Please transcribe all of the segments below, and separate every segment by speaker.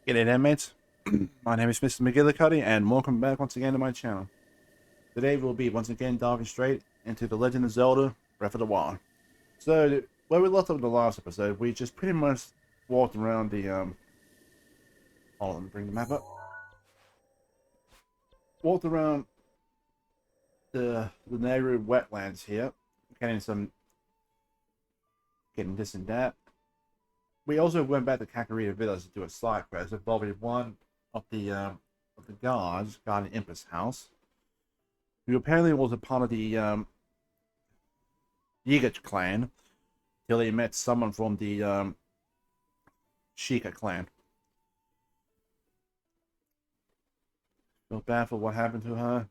Speaker 1: G'day there, mates. My name is Mr. Magilla-cutti, and welcome back once again to my channel. Today we'll be once again diving straight into the Legend of Zelda Breath of the Wild. So, where we left off in the last episode, we just pretty much walked around the, hold on, let me bring the map up. Walked around the neighborhood wetlands here, getting this and that. We also went back to Kakarita Village to do a side quest involving one of the guards guarding Impish house, who apparently was a part of the Yiga clan, till he met someone from the Sheikah clan. Feel bad for what happened to her,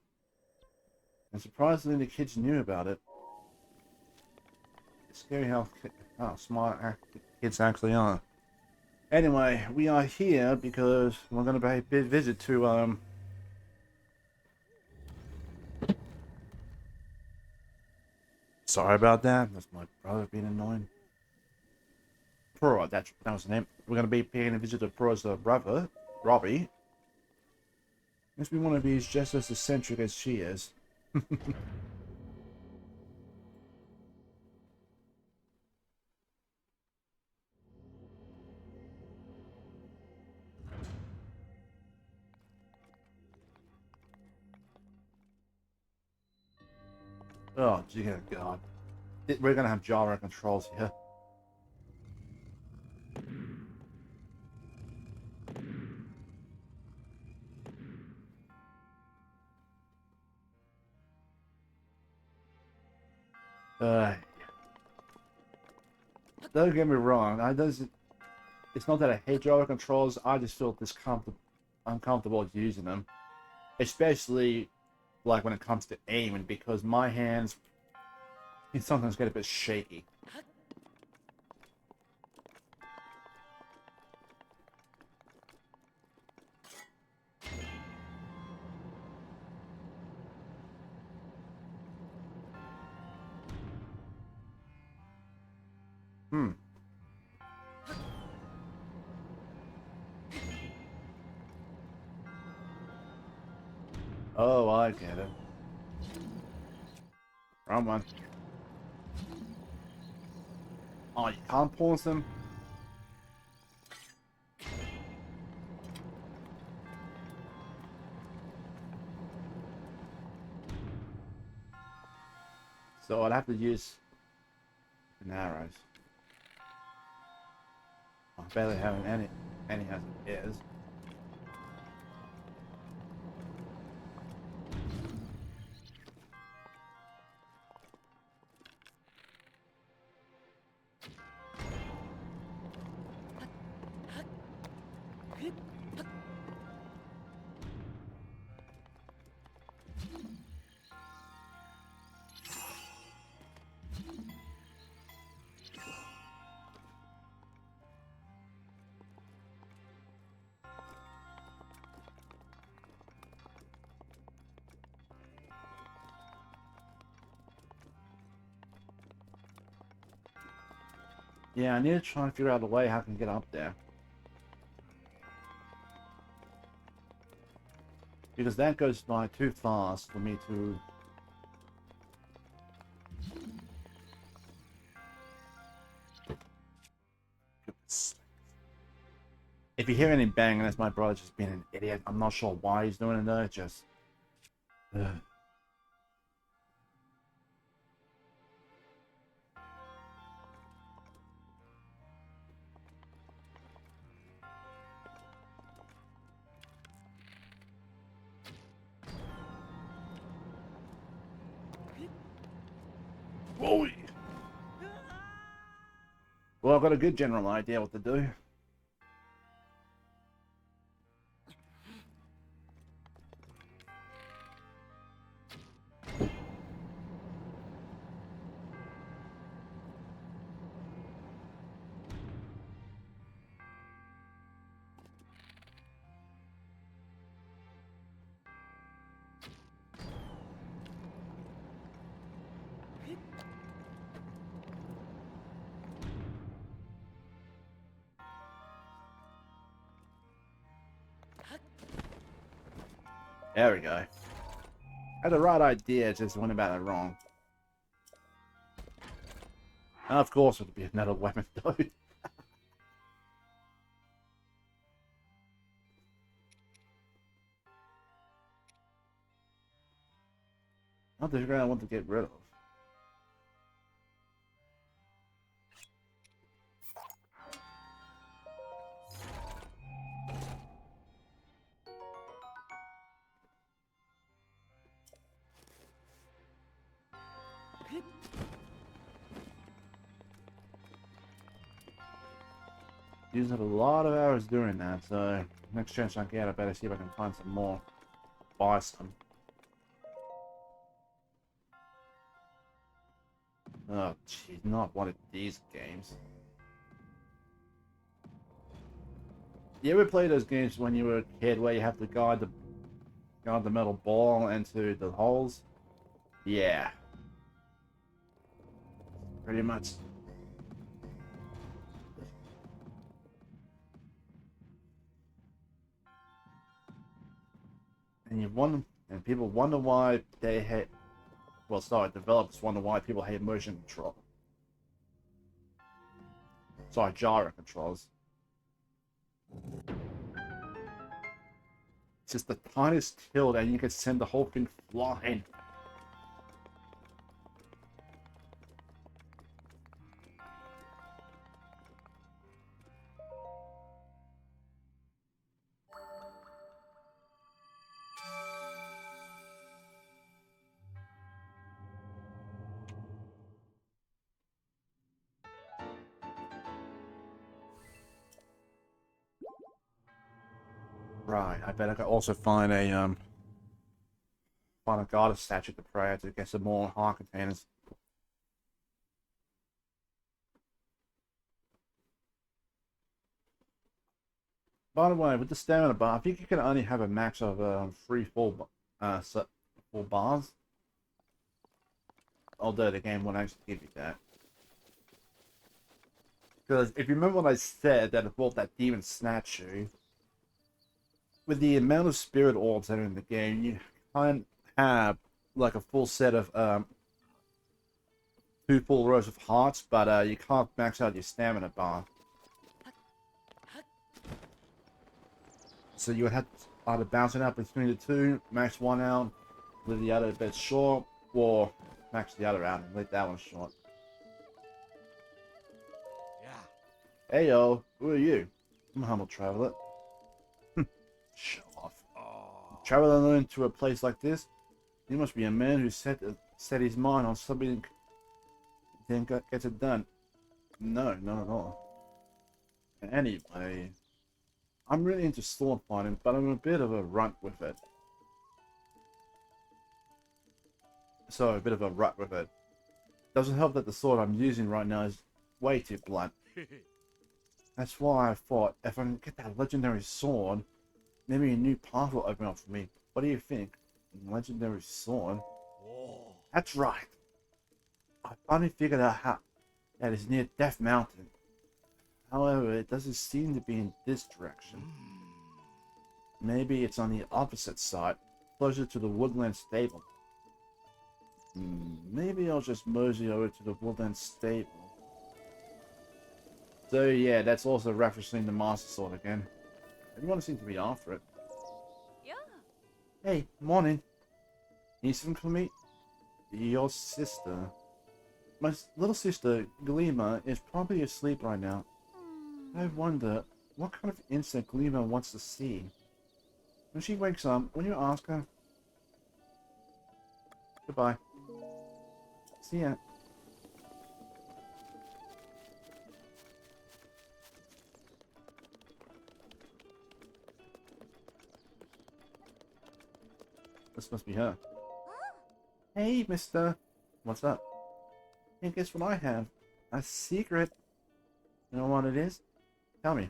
Speaker 1: and surprisingly the kids knew about it. It's scary how smart kids actually are. Anyway, we are here because we're going to pay a visit to sorry about that. That's my brother being annoying. Purah, that was the name. We're going to be paying a visit to Purah's brother, Robbie. Must be one of these just as eccentric as she is. Oh, dear God. We're going to have gyro controls here. Don't get me wrong. It's not that I hate gyro controls. I just feel uncomfortable using them, especially like when it comes to aiming, because my hands can sometimes get a bit shaky. Hmm. Oh, I get it. Wrong one. Oh, you can't pause them? So I'd have to use an arrows. I barely have any as it is. Yeah, I need to try and figure out a way how I can get up there. Because that goes by too fast for me to... If you hear any banging, that's my brother just being an idiot. I'm not sure why he's doing it though, it's just... Ugh. Whoa. Well, I've got a good general idea what to do. There we go. Had the right idea, just went about it wrong. And of course, it would be another weapon, though. Not the ground I want to get rid of. Using a lot of hours doing that, so next chance I get, I better see if I can find some more. Buy some. Oh, jeez, not one of these games. You ever play those games when you were a kid where you have to guide the metal ball into the holes? Yeah. Pretty much. And people wonder why they hate. Well, sorry, developers wonder why people hate motion control. Sorry, gyro controls. It's just the tiniest tilt, and you can send the whole thing flying. Right, I bet I could also find a goddess statue to pray to get some more heart containers. By the way, with the stamina bar, I think you can only have a max of 3 full bars. Although the game won't actually give you that. Because if you remember what I said that involved that demon statue, with the amount of spirit orbs that are in the game, you can't have like a full set of 2 full rows of hearts, but you can't max out your stamina bar. So you would have to either bounce it out between the two, max one out, leave the other a bit short, or max the other out and let that one short. Yeah. Hey yo, who are you? I'm a humble traveler. Show off. Travel alone to a place like this? You must be a man who set his mind on something, then gets it done. No, not at all. Anyway, I'm really into sword fighting, but I'm a bit of a runt with it. Doesn't help that the sword I'm using right now is way too blunt. That's why I thought, if I can get that legendary sword, maybe a new path will open up for me. What do you think? Legendary sword? Whoa. That's right. I finally figured out how that is near Death Mountain. However, it doesn't seem to be in this direction. Maybe it's on the opposite side, closer to the Woodland Stable. Maybe I'll just mosey over to the Woodland Stable. So yeah, that's also referencing the Master Sword again. Everyone seems to be after it. Yeah. Hey, morning. Need something for me? Your sister. My little sister, Gleema, is probably asleep right now. I wonder what kind of insect Gleema wants to see. When she wakes up, will you ask her? Goodbye. See ya. This must be her. Hey, mister. What's up? Hey, guess what I have? A secret. You know what it is? Tell me.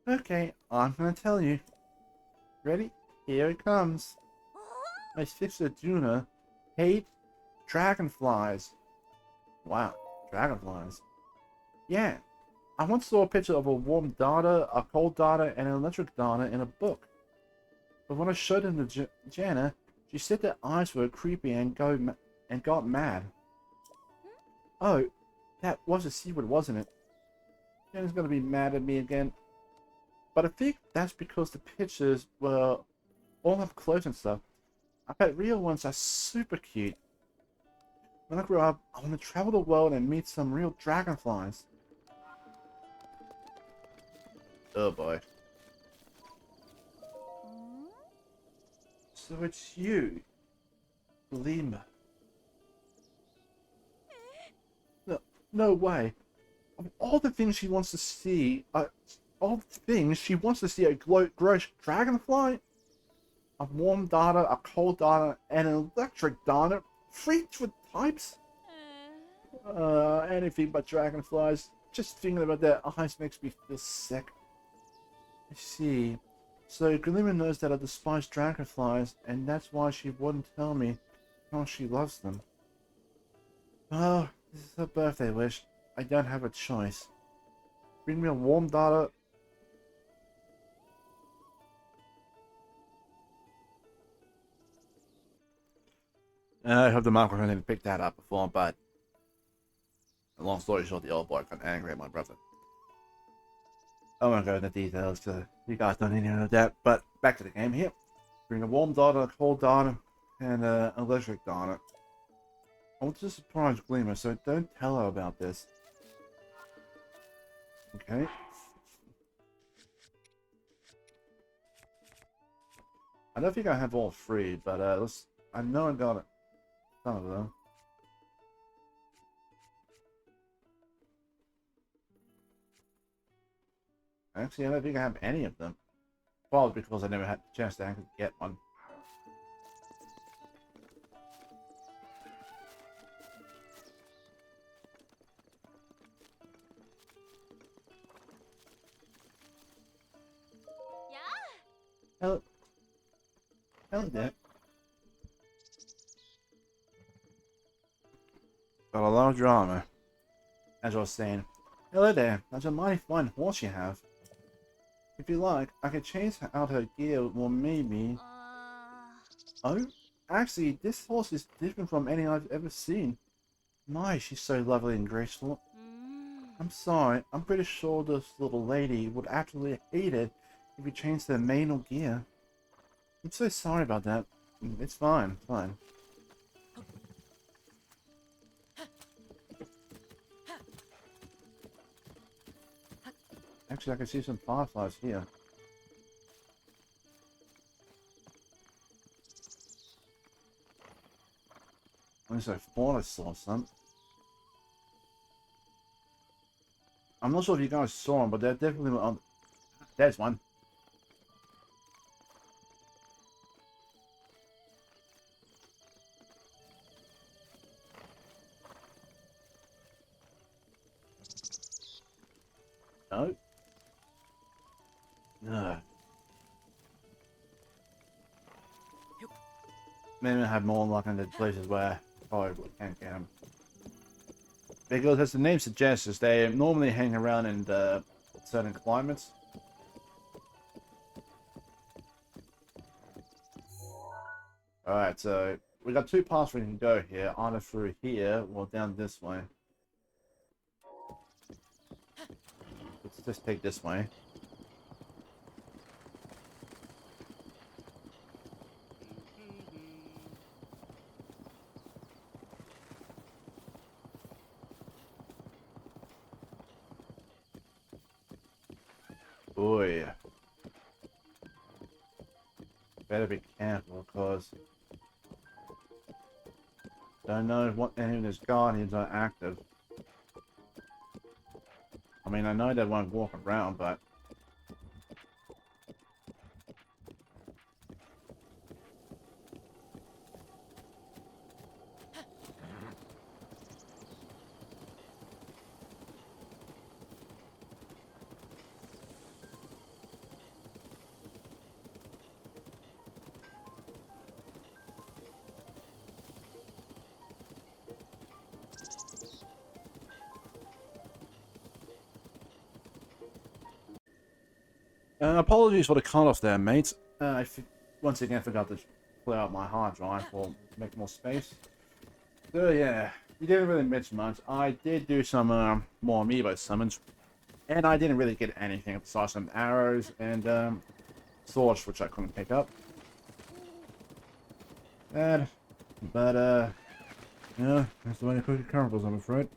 Speaker 1: Okay, I'm gonna tell you. Ready? Here it comes. My sister Juna hates dragonflies. Wow, dragonflies. Yeah, I once saw a picture of a warm darter, a cold darter, and an electric darter in a book. But when I showed him to Jana, she said their eyes were creepy and got mad. Oh, that was a secret, wasn't it? Jana's gonna be mad at me again. But I think that's because the pictures were all up close and stuff. I bet real ones are super cute. When I grow up, I want to travel the world and meet some real dragonflies. Oh boy. So it's you, Lima. No, no way. Of all the things she wants to see, all the things she wants to see a gross dragonfly, a warm data, a cold data, and an electric data. 3 different types? Anything but dragonflies. Just thinking about their eyes makes me feel sick. I see. So Glimmer knows that I despise dragonflies, and that's why she wouldn't tell me how she loves them. Oh, this is her birthday wish. I don't have a choice. Bring me a warm data. I hope the microphone didn't pick that up before, but long story short, the old boy got angry at my brother. I won't go into details because you guys don't need to know that, but back to the game here. Bring a warm data, a cold data, and an electric data. I want to surprise Gleamer, so don't tell her about this. Okay. I don't think I have all 3, but I know I got it. Some of them. Actually, I don't think I have any of them. Probably because I never had the chance to actually get one. Hello. Hello there. Got a lot of drama. As I was saying. Hello there. That's a mighty fine horse you have. If you like, I could change out her gear, or maybe... Oh? Actually, this horse is different from any I've ever seen. My, she's so lovely and graceful. I'm sorry, I'm pretty sure this little lady would absolutely hate it if you changed her mane or gear. I'm so sorry about that. It's fine, fine. Actually, I can see some fireflies here. At least I thought I saw some. I'm not sure if you guys saw them, but they're definitely on. There's one. No. No. Maybe I have more luck in the places where I probably can't get them. Because as the name suggests, they normally hang around in certain climates. Alright, so we got 2 paths we can go here, either through here or down this way. Let's just take this way. Oh yeah. Better be careful, because don't know what any of these guardians are active. I mean, I know they won't walk around, but apologies for the cut off there, mates. once again forgot to clear out my hard drive for make more space. So yeah, we didn't really miss much. I did do some more amiibo summons, and I didn't really get anything besides some arrows and swords, which I couldn't pick up. And, but yeah, that's the way the cookie crumbles, I'm afraid.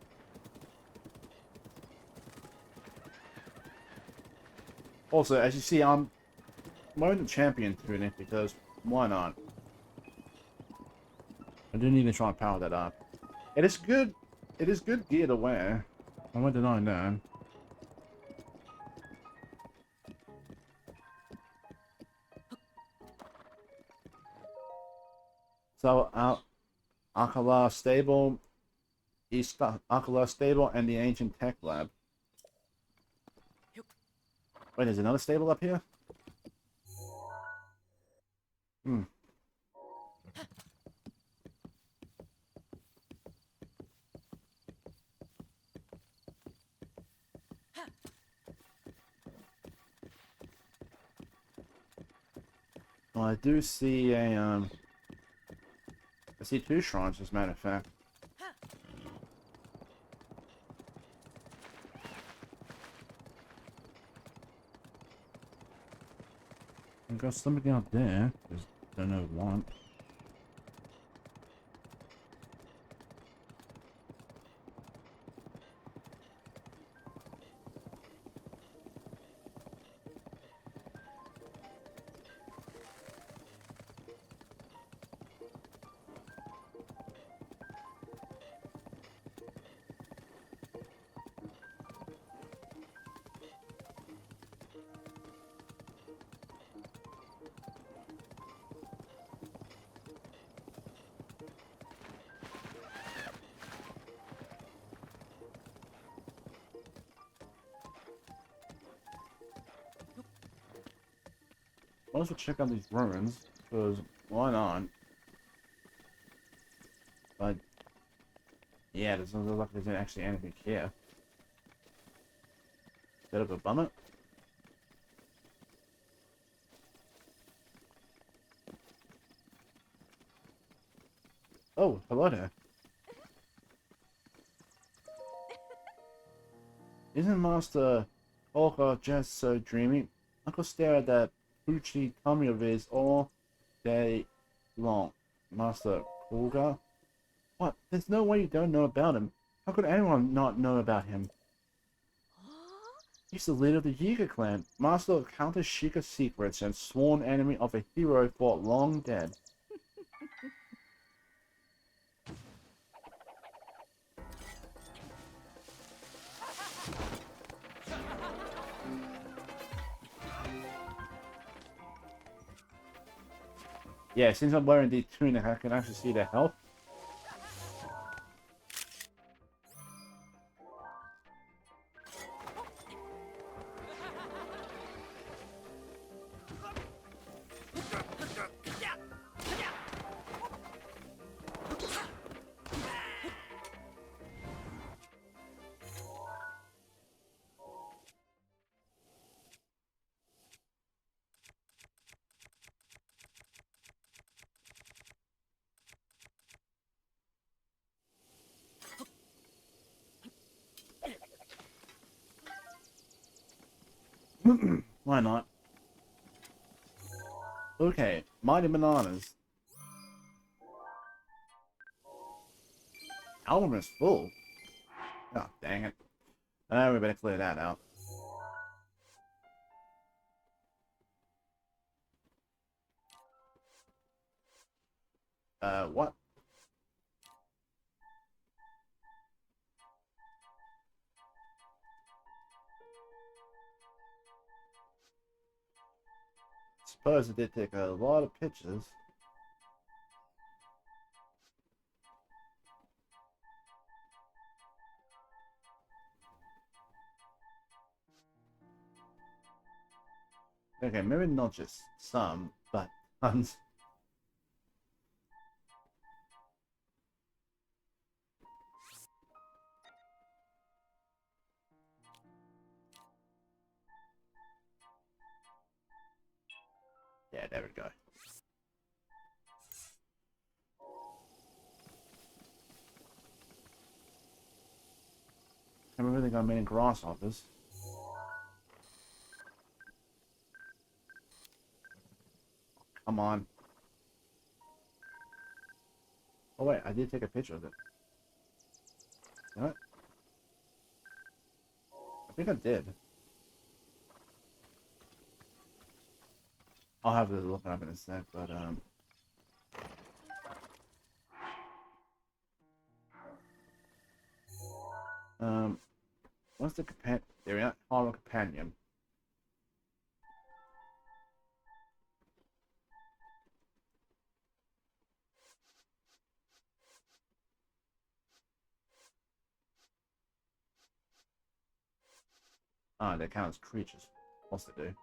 Speaker 1: Also, as you see, I'm wearing the champion tunic because why not? I didn't even try and power that up. It is good. It is good gear to wear. I won't deny that. So, Akkala Stable, East Akkala Stable, and the Ancient Tech Lab. Wait, there's another stable up here? Hmm. Well, I do see a, I see two shrines, as a matter of fact. I've got something out there. Just don't know what. Might as well check out these ruins, because why not? But yeah, it doesn't look like there's actually anything here. Bit of a bummer. Oh, hello there. Isn't Master Olga just so dreamy? I could stare at that poochy tummy of his all day long. Master Olga? What? There's no way you don't know about him. How could anyone not know about him? He's the leader of the Yiga clan, master of countless Sheikah secrets, and sworn enemy of a hero thought long dead. Yeah, since I'm wearing the tunic, I can actually see the health. Why not? Okay, mighty bananas. Album is full. Oh, dang it. We better clear that out. What? Suppose it did take a lot of pictures. Okay, maybe not just some, but tons. Yeah, there we go. I really got many grasshoppers. Come on. Oh wait, I did take a picture of it. What? I think I did. I'll have to look it up in a sec, but what's the companion? There we are. Horror companion. Ah, they count as creatures. What's they do?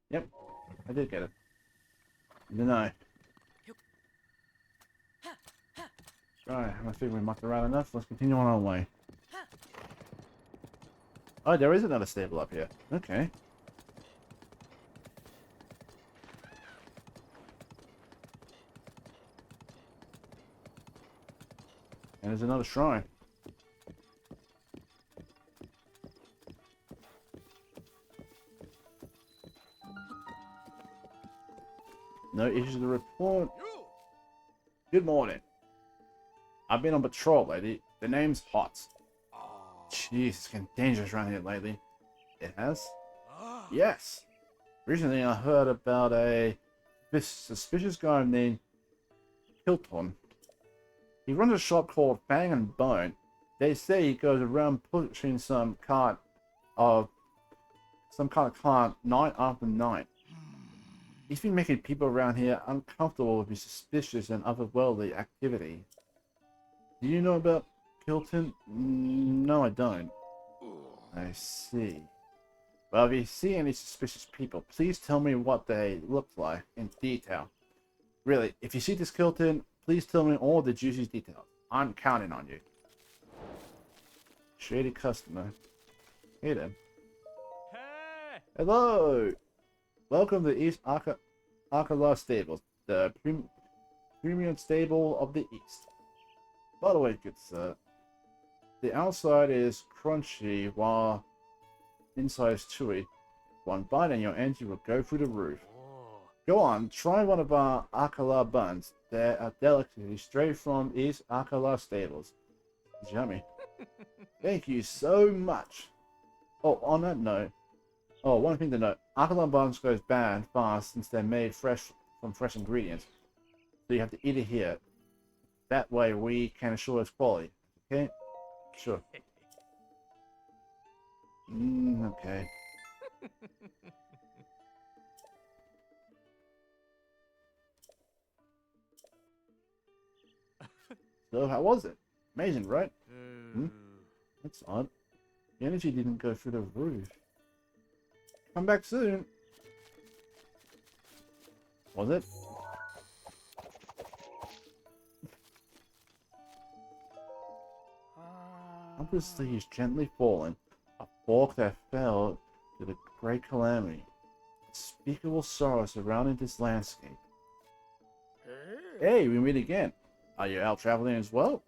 Speaker 1: Yep, I did get it. Didn't I? Right, I think we mucked around enough. Let's continue on our way. Oh, there is another stable up here. Okay. And there's another shrine. No issues to report. Good morning. I've been on patrol lately. The name's Hot. Jeez, it's getting dangerous around here lately. It has? Yes. Recently I heard about this suspicious guy named Hilton. He runs a shop called Fang and Bone. They say he goes around pushing some kind of cart night after night. He's been making people around here uncomfortable with his suspicious and otherworldly activity. Do you know about Hilton? No, I don't. I see. Well, if you see any suspicious people, please tell me what they look like in detail. Really, if you see this Hilton, please tell me all the juicy details. I'm counting on you. Shady customer. Hey there.
Speaker 2: Hey!
Speaker 1: Hello! Welcome to East Akkala Stables, the premium stable of the East. By the way, good sir, the outside is crunchy while inside is chewy. One bite and your energy will go through the roof. Go on, try one of our Akkala buns. They are delicacy straight from East Akkala Stables. It's yummy. Thank you so much. Oh, on that note, one thing to note, Akkala buns goes bad fast since they're made fresh from fresh ingredients. So you have to eat it here. That way we can assure its quality. Okay? Sure. Okay. So how was it? Amazing, right? That's odd. The energy didn't go through the roof. Come back soon. Was it? Obviously he's gently fallen. A fork that fell to the great calamity. Unspeakable sorrow surrounding this landscape. Hey, we meet again. Are you out traveling as well?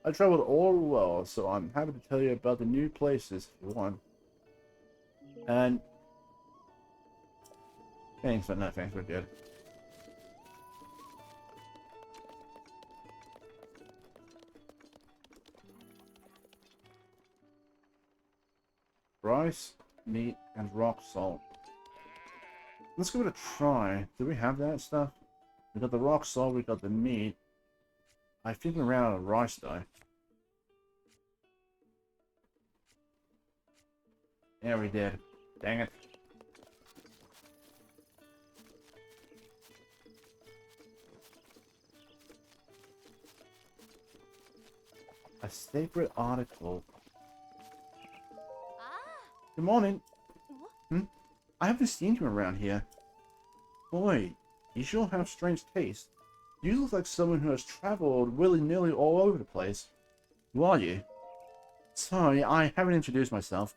Speaker 1: I traveled all the world, so I'm happy to tell you about the new places if you want. And thanks, but no thanks, we're good. Rice, meat, and rock salt. Let's give it a try. Do we have that stuff? We got the rock salt, we got the meat. I think we ran out of rice though. Yeah, we did. Dang it. A sacred article. Good morning. I haven't seen you around here. Boy, you sure have strange taste. You look like someone who has traveled willy-nilly all over the place. Who are you? Sorry, I haven't introduced myself.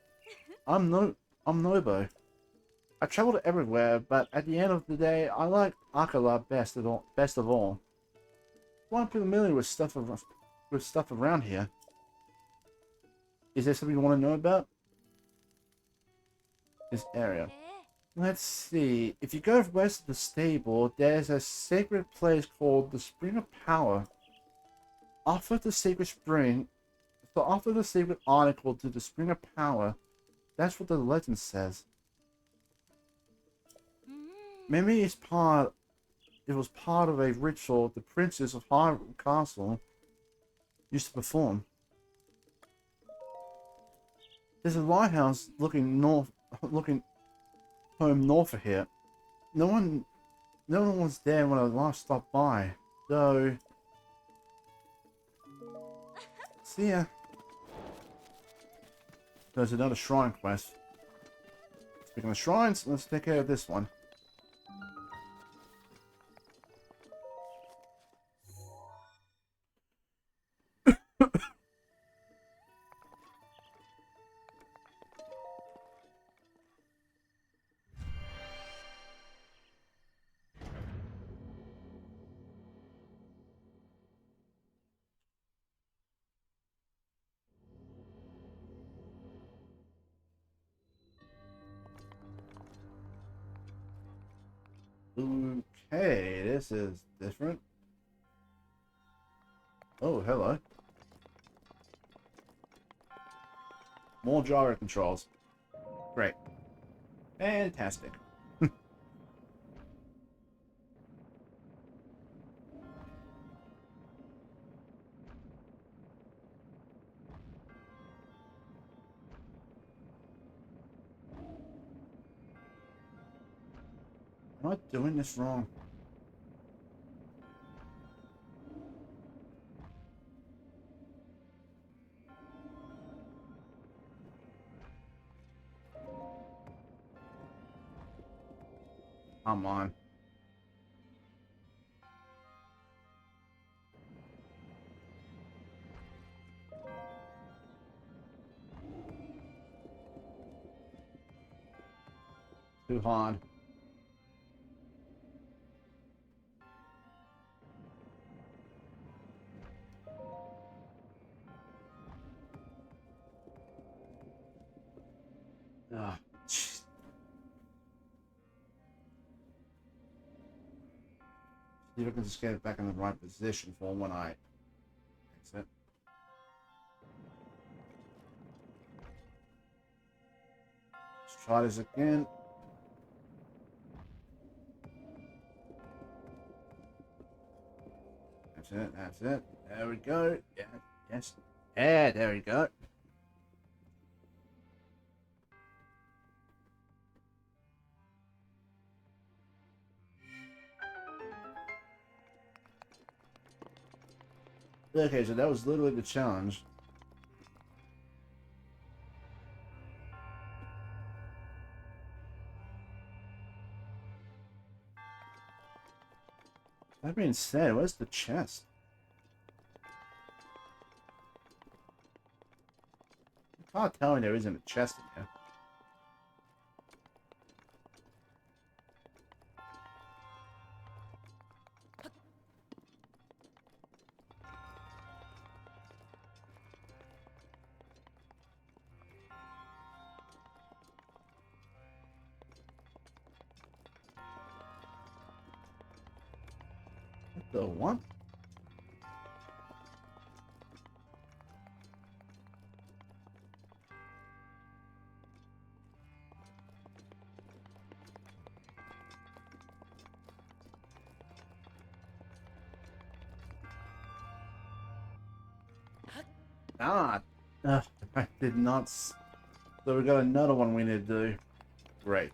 Speaker 1: I'm Nobo. I traveled everywhere, but at the end of the day, I like Akkala best of all. Best of all. Well, I'm familiar with stuff around here. Is there something you want to know about this area? Let's see. If you go west of the stable, there's a sacred place called the Spring of Power. Offer the sacred spring. So offer the sacred article to the Spring of Power. That's what the legend says. Maybe it was part of a ritual the princess of Hyrule Castle used to perform. There's a lighthouse looking home north of here. No one was there when I last stopped by, though. See ya. There's another shrine quest. Speaking of shrines, let's take care of this one. Okay, this is different. Oh, hello. More gyro controls. Great. Fantastic. Am I doing this wrong? Come on. Too hard. Ah, jeez. See if I can just get it back in the right position for when I exit. Let's try this again. That's it, that's it. There we go. Yeah, yes. Yeah, there we go. Okay, so that was literally the challenge. That being said, where's the chest? You can't tell me there isn't a chest in here. What the what? Ah, I did not. So we got another one we need to do. Great.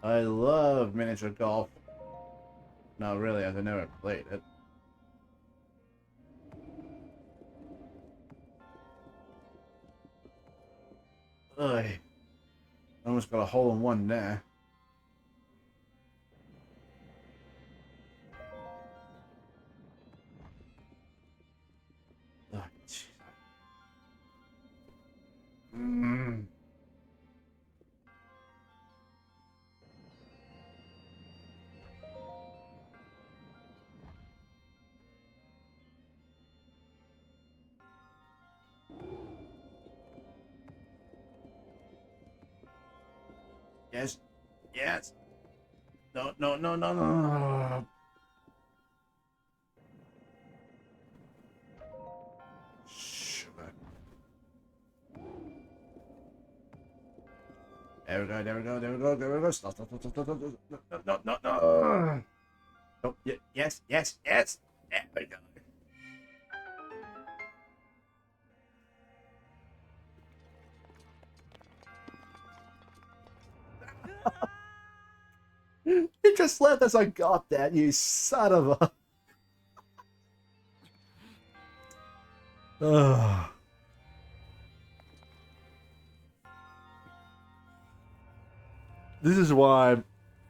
Speaker 1: I love miniature golf. No, really, I've never played it. Ugh. Almost got a hole in one there. Yes. Yes. No, no, no, no, no. Sugar. There we go, there we go, there we go, there we go. Stop, stop, stop, stop, stop, stop. No, no, no, no. Oh, yes, yes, yes. There we go. You just left as I got that, you son of a... Ugh. This is why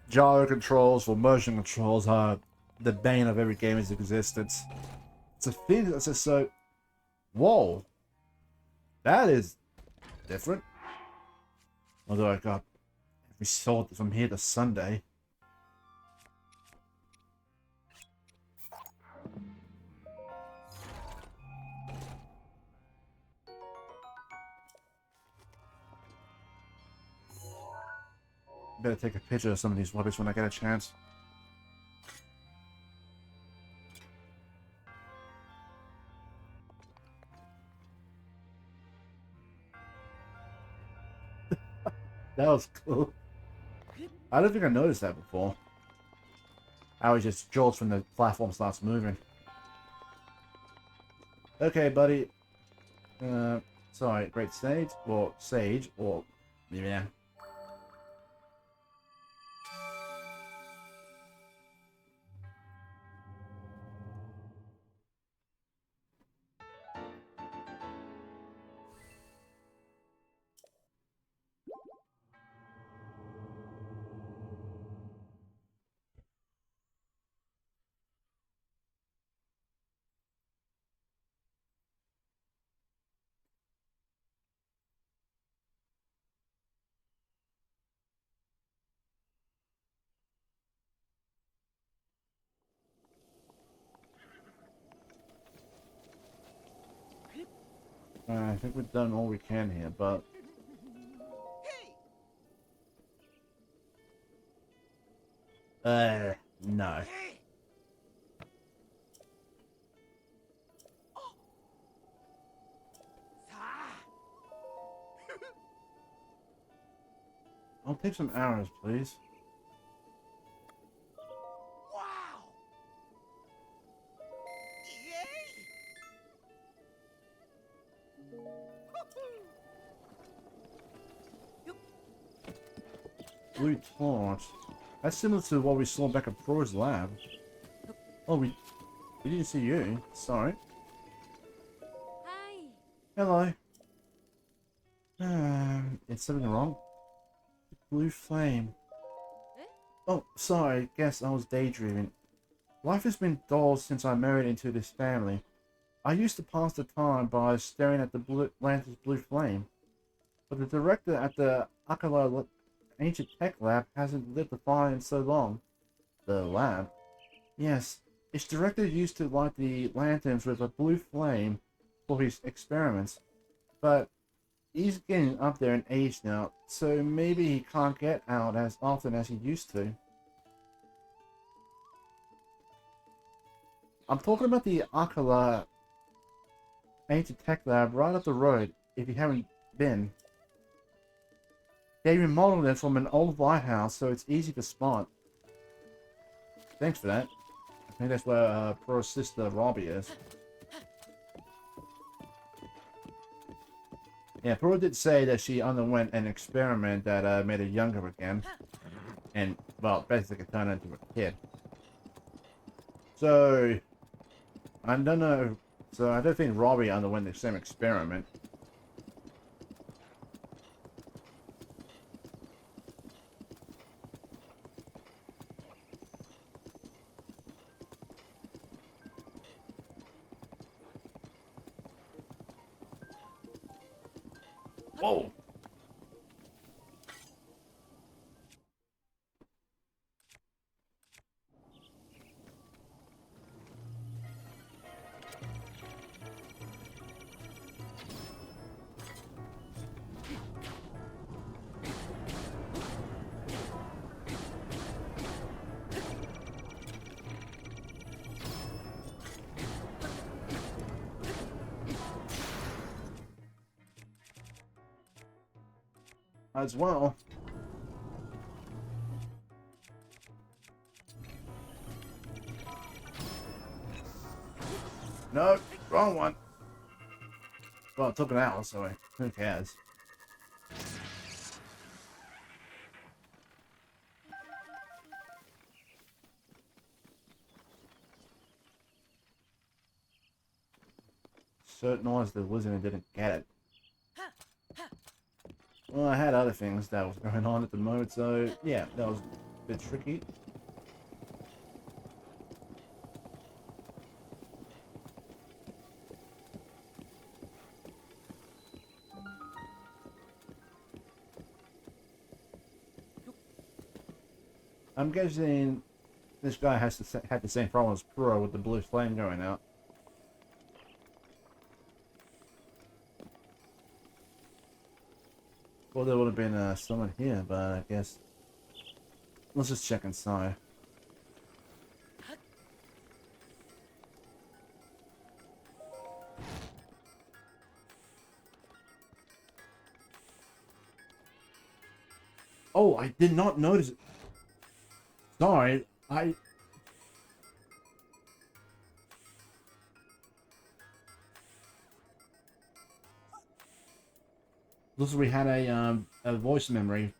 Speaker 1: gyro controls or motion controls are the bane of every gamer's existence. It's a thing that's just so... Whoa. That is different. Although I got every sword from here to Sunday. Better take a picture of some of these rubbish when I get a chance. That was cool. I don't think I noticed that before. I was just jolts when the platform starts moving. Okay, buddy. Sorry, great sage, or sage, or... Yeah. I think we've done all we can here, but... No. I'll take some arrows, please. Blue torch. That's similar to what we saw back at Purah's lab. Oh, we didn't see you. Sorry.
Speaker 3: Hi.
Speaker 1: Hello. Is something wrong? Blue flame.
Speaker 3: Eh?
Speaker 1: Oh, sorry. Guess I was daydreaming. Life has been dull since I married into this family. I used to pass the time by staring at the lantern's blue flame. But the director at the Akkala Ancient Tech Lab hasn't lit the fire in so long. The lab? Yes, its director used to light the lanterns with a blue flame for his experiments. But he's getting up there in age now, so maybe he can't get out as often as he used to. I'm talking about the Akkala Ancient Tech Lab right up the road, if you haven't been. They remodeled it from an old lighthouse, so it's easy to spot. Thanks for that. I think that's where Purah's sister Robbie is. Yeah, Purah did say that she underwent an experiment that made her younger again. And, well, basically turned into a kid. So, I don't know. So, I don't think Robbie underwent the same experiment. Whoa! as well. No, wrong one. Well, it took an hour, so who cares? Certain was the wizard and didn't get it. Well, I had other things that was going on at the moment, so yeah, that was a bit tricky. I'm guessing this guy has to had the same problem as Purah with the blue flame going out. Well, there would have been someone here, but I guess let's just check inside. Oh, I did not notice it. Sorry, looks like we had a voice memory.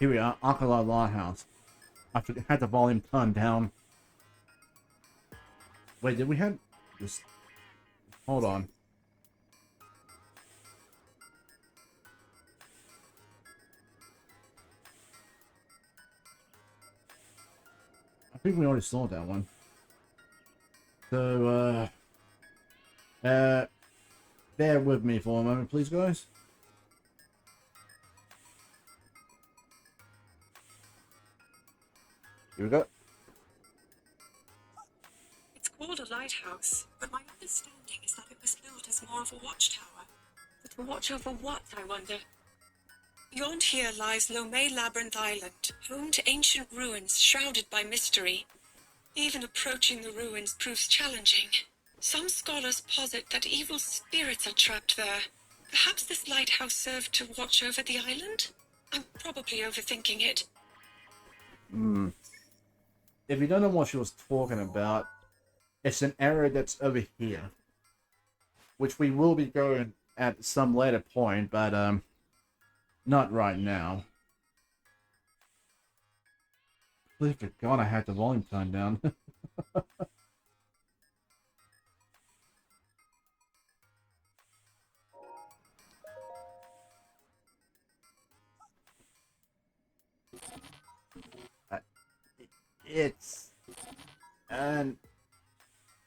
Speaker 1: Here we are, Akkala Lighthouse. I had the volume turned down. Wait, did we have this? Hold on. I think we already saw that one. So, bear with me for a moment, please, guys. Here we go.
Speaker 3: It's called a lighthouse, but my understanding is that it was built as more of a watchtower. But a watch over what, I wonder? Beyond here lies Lomé Labyrinth Island, home to ancient ruins shrouded by mystery. Even approaching the ruins proves challenging. Some scholars posit that evil spirits are trapped there. Perhaps this lighthouse served to watch over the island? I'm probably overthinking it.
Speaker 1: If you don't know what she was talking about, it's an area that's over here, which we will be going at some later point, but not right now. I forgot I had the volume turned down.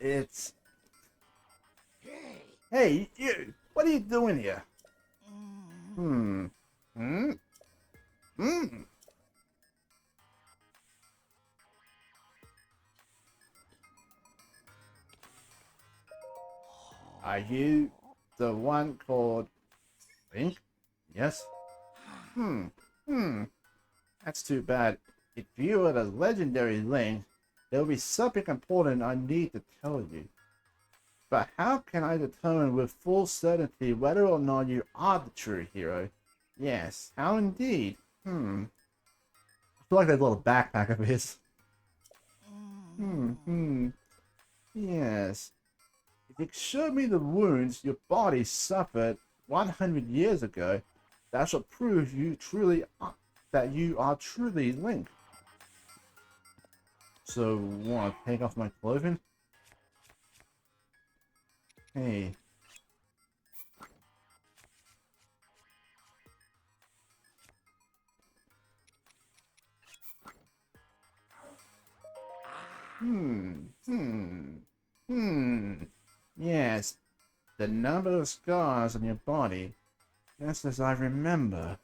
Speaker 1: It's Hey, you! What are you doing here? Are you the one called Link? Yes? That's too bad. If you are the legendary Link, there will be something important I need to tell you. But how can I determine with full certainty whether or not you are the true hero? Yes, how indeed? I feel like that little backpack of his. Yes. If you show me the wounds your body suffered 100 years ago, that shall prove you truly that you are truly Link. So, want to take off my clothing? Hey. Yes, the number of scars on your body, just as I remember.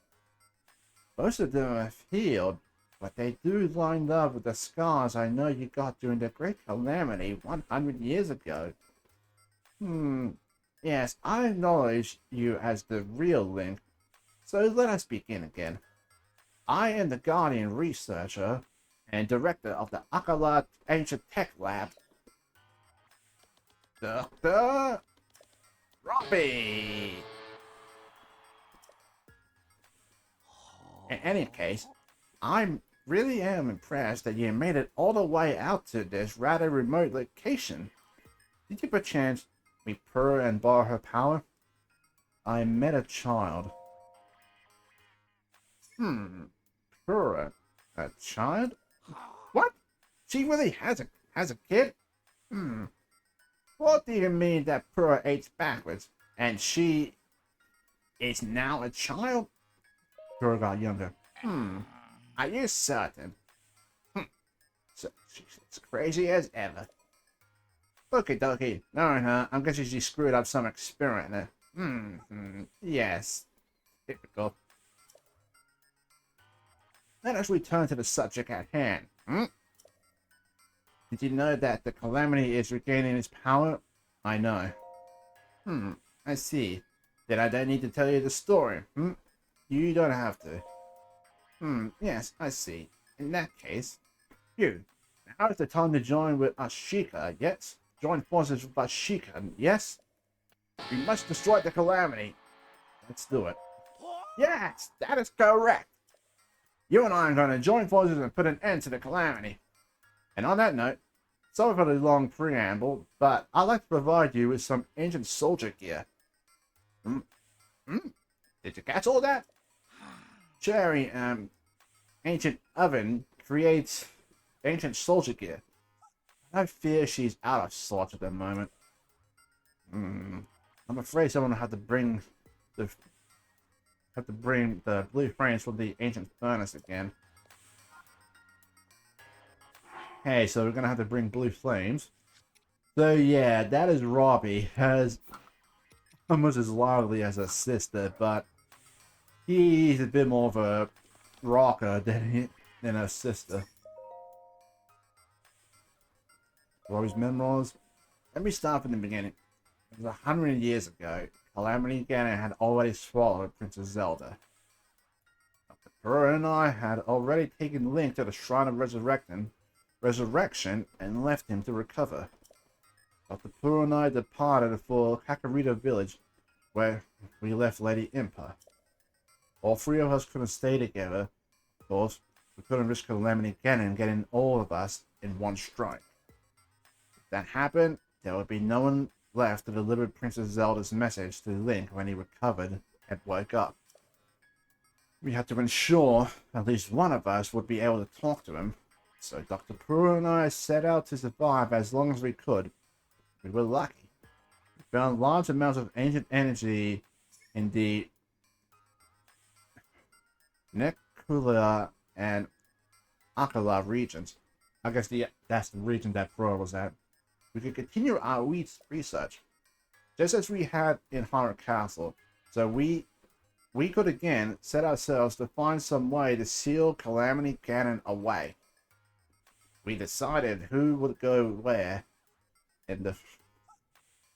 Speaker 1: Most of them have healed, but they do line up with the scars I know you got during the Great Calamity 100 years ago. Yes, I acknowledge you as the real Link, so let us begin again. I am the Guardian researcher and director of the Akkala Ancient Tech Lab. Dr. Robbie! In any case, I really am impressed that you made it all the way out to this rather remote location. Did you perchance meet Purah and borrow her power? I met a child. Purah, a child? What? She really has a kid? What do you mean that Purah aged backwards and she is now a child? Purah got younger. Are you certain? So she's as crazy as ever. Okie dokie. No, I'm guessing she screwed up some experiment. Yes. Typical. Let us return to the subject at hand. Did you know that the Calamity is regaining its power? I know. I see. Then I don't need to tell you the story. You don't have to. Yes, I see. In that case, now is the time to join with Ashika, yes? Join forces with Ashika, yes? We must destroy the Calamity. Let's do it. Yes, that is correct. You and I are going to join forces and put an end to the Calamity. And on that note, sorry for the long preamble, but I'd like to provide you with some ancient soldier gear. Did you catch all that? Cherry, ancient oven creates ancient soldier gear. I fear she's out of sorts at the moment. I'm afraid someone will have to bring the blue frames from the ancient furnace again. Okay, so we're gonna have to bring blue flames. So yeah, that is Robbie, has almost as lively as her sister, but he's a bit more of a rocker than her sister. Robbie's memoirs. Let me start from the beginning. It was 100 years ago. Calamity Ganon had already swallowed Princess Zelda. Dr. Purah and I had already taken Link to the Shrine of Resurrection and left him to recover. Dr. Purah and I departed for Kakarita Village, where we left Lady Impa. All three of us couldn't stay together. Of course, we couldn't risk Calamity Ganon getting all of us in one strike. If that happened, there would be no one left to deliver Princess Zelda's message to Link when he recovered and woke up. We had to ensure at least one of us would be able to talk to him, so Dr. Purah and I set out to survive as long as we could. We were lucky. We found large amounts of ancient energy in the Magilla and Akkala regions. I guess that's the region that Purah was at. We could continue our research, just as we had in Horror Castle. So we could again set ourselves to find some way to seal Calamity Ganon away. We decided who would go where in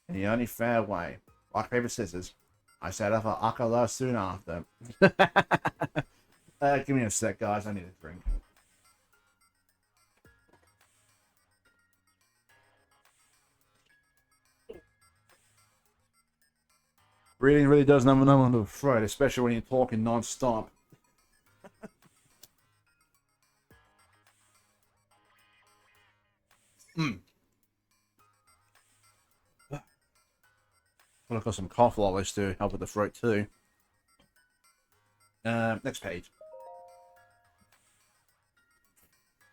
Speaker 1: the only fair way. Rock, paper, scissors. I set up for Akkala soon after. Give me a sec, guys. I need a drink. Reading really does number one to the throat, especially when you're talking non-stop. Well, I've got some cough lollies to help with the throat too. Next page.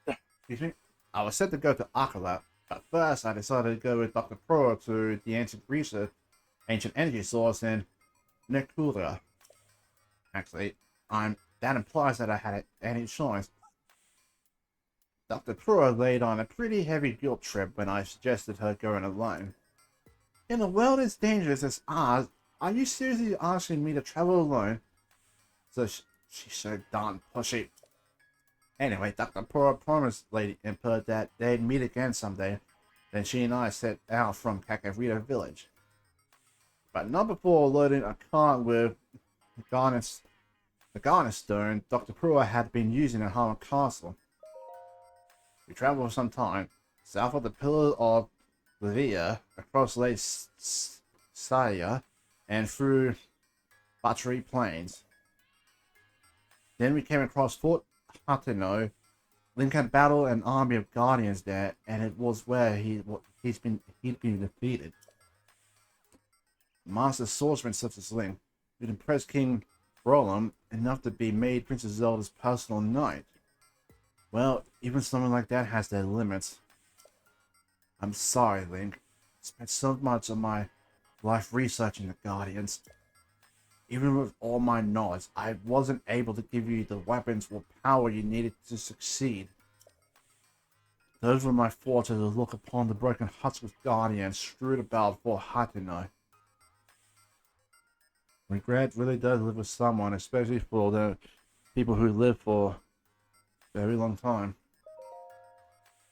Speaker 1: Excuse me. I was set to go to Akkala, but first I decided to go with Dr. Purah to the ancient energy source in Purah. Actually, that implies that I had any choice. Dr. Purah laid on a pretty heavy guilt trip when I suggested her going alone. In a world as dangerous as ours, are you seriously asking me to travel alone? So she's so darn pushy. Anyway, Dr. Purah promised Lady Impa that they'd meet again someday. Then she and I set out from Kakarita Village. But not before loading a cart with garnets The garnet stone Dr. Purah had been using at Harlem Castle. We traveled for some time, south of the Pillar of Livia, across Lake Saya, and through Battery Plains. Then we came across Fort Hateno. Link had battled an army of guardians there, and it was where he'd been defeated. Master swordsman such as Link would impress King Roland enough to be made Princess Zelda's personal knight. Well, even something like that has their limits. I'm sorry, Link. I spent so much of my life researching the Guardians. Even with all my knowledge, I wasn't able to give you the weapons or power you needed to succeed. Those were my thoughts as I look upon the broken huts of Guardians strewed about for Hateno. Regret really does live with someone, especially for the people who live for a very long time.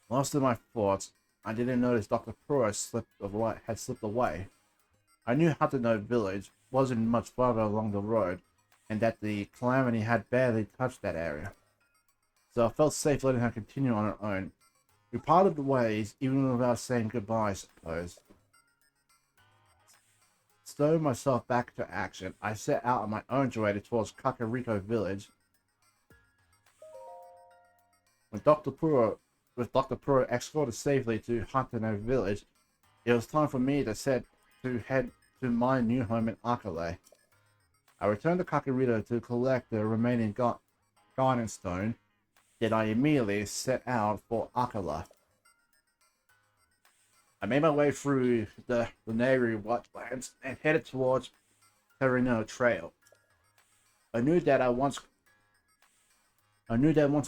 Speaker 1: Lost in my thoughts, I didn't notice Dr. Purah had slipped away. I knew Hateno village wasn't much farther along the road, and that the calamity had barely touched that area. So I felt safe letting her continue on her own. We parted the ways, even without saying goodbye, I suppose. Stowing myself back to action, I set out on my own journey towards Kakariko village. With Dr. Purah escorted safely to Hateno village, it was time for me to head to my new home in Akkala. I returned to Kakariko to collect the remaining Guardian Stone, then I immediately set out for Akkala. I made my way through the Lunari wetlands and headed towards Terreno Trail. I knew that once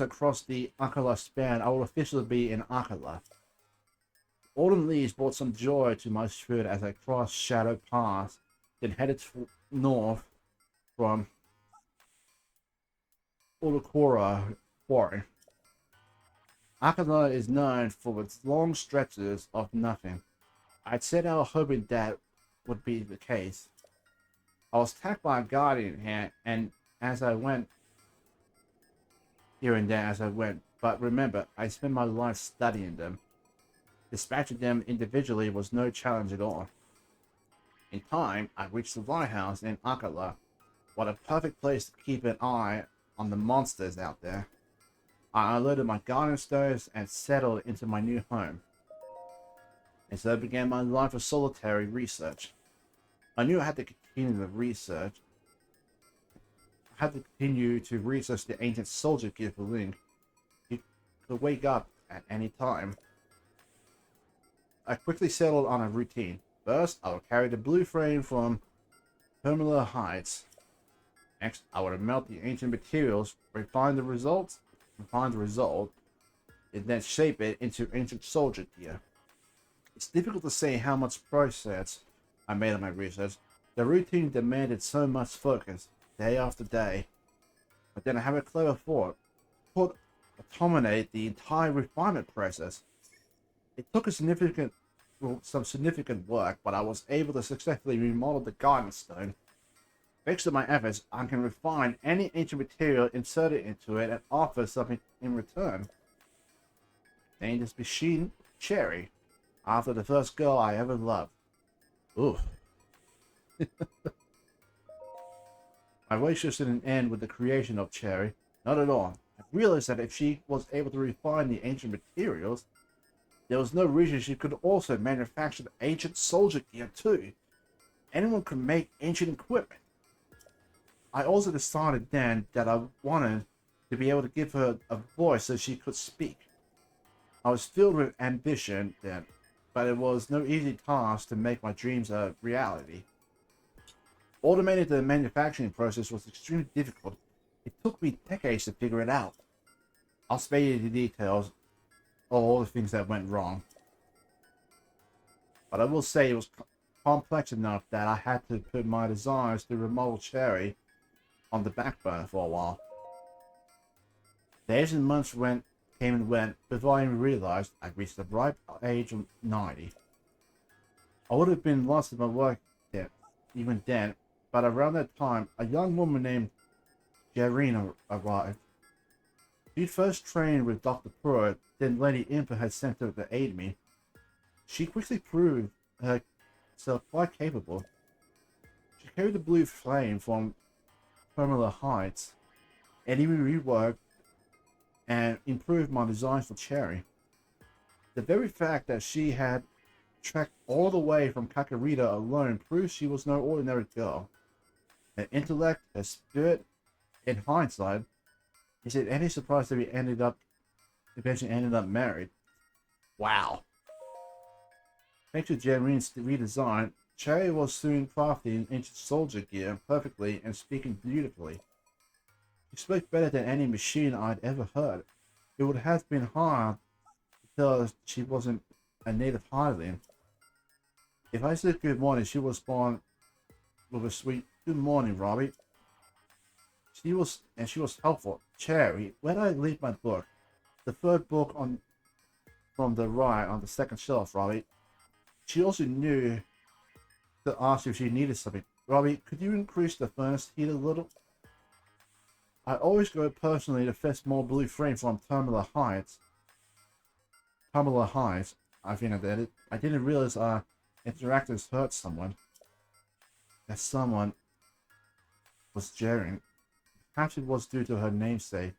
Speaker 1: I crossed the Akkala span, I would officially be in Akkala. Autumn leaves brought some joy to my spirit as I crossed Shadow Pass, then headed north from Ulukura Quarry. Akkala is known for its long stretches of nothing. I'd set out hoping that would be the case. I was attacked by a guardian here, and as I went here and there as I went, but remember, I spent my life studying them. Dispatching them individually was no challenge at all. In time, I reached the lighthouse in Akkala. What a perfect place to keep an eye on the monsters out there. I unloaded my garden stones and settled into my new home. And so began my life of solitary research. I knew I had to continue the research. I had to continue to research the ancient soldier gear for Link. He could wake up at any time. I quickly settled on a routine. First, I would carry the blue frame from Permula Heights. Next, I would melt the ancient materials, refine the result, and then shape it into ancient soldier gear. It's difficult to say how much progress I made on my research. The routine demanded so much focus, day after day. But then I have a clever thought. Could automate the entire refinement process. It took some significant work, but I was able to successfully remodel the Guardian Stone. Thanks to my efforts, I can refine any ancient material inserted into it and offer something in return. Named this machine Cherry, after the first girl I ever loved. Ooh. My relationship didn't end with the creation of Cherry. Not at all. I realized that if she was able to refine the ancient materials, there was no reason she could also manufacture the ancient soldier gear too. Anyone could make ancient equipment. I also decided then that I wanted to be able to give her a voice so she could speak. I was filled with ambition then, but it was no easy task to make my dreams a reality. Automating the manufacturing process was extremely difficult. It took me decades to figure it out. I'll spare you the details of all the things that went wrong. But I will say it was complex enough that I had to put my desires to remodel Cherry on the back burner for a while. Days and months came and went before I even realized I'd reached the ripe age of 90. I would have been lost in my work even then, but around that time, a young woman named Jareen arrived. She'd first trained with Dr. Purah, then Lady Impa had sent her to aid me. She quickly proved herself quite capable. She carried the blue flame from Pamela Heights, and even reworked and improved my designs for Cherry. The very fact that she had trekked all the way from Kakarita alone proves she was no ordinary girl. Her intellect, her spirit, in hindsight, is it any surprise that we eventually ended up married? Wow. Thanks to Jareen's redesign, Cherry was soon crafting ancient soldier gear perfectly and speaking beautifully. She spoke better than any machine I'd ever heard. It would have been hard to tell she wasn't a native hireling. If I said good morning, she would respond with a sweet "Good morning, Robbie." She was helpful. Cherry, where did I leave my book? The third book from the right on the second shelf, Robbie. She also knew to ask if she needed something. Robbie, could you increase the furnace heat a little? I always go personally to fetch more blue flame from Pamela Heights. I think I did it. I didn't realize our interactions hurt someone. That someone was Jaren. Perhaps it was due to her namesake,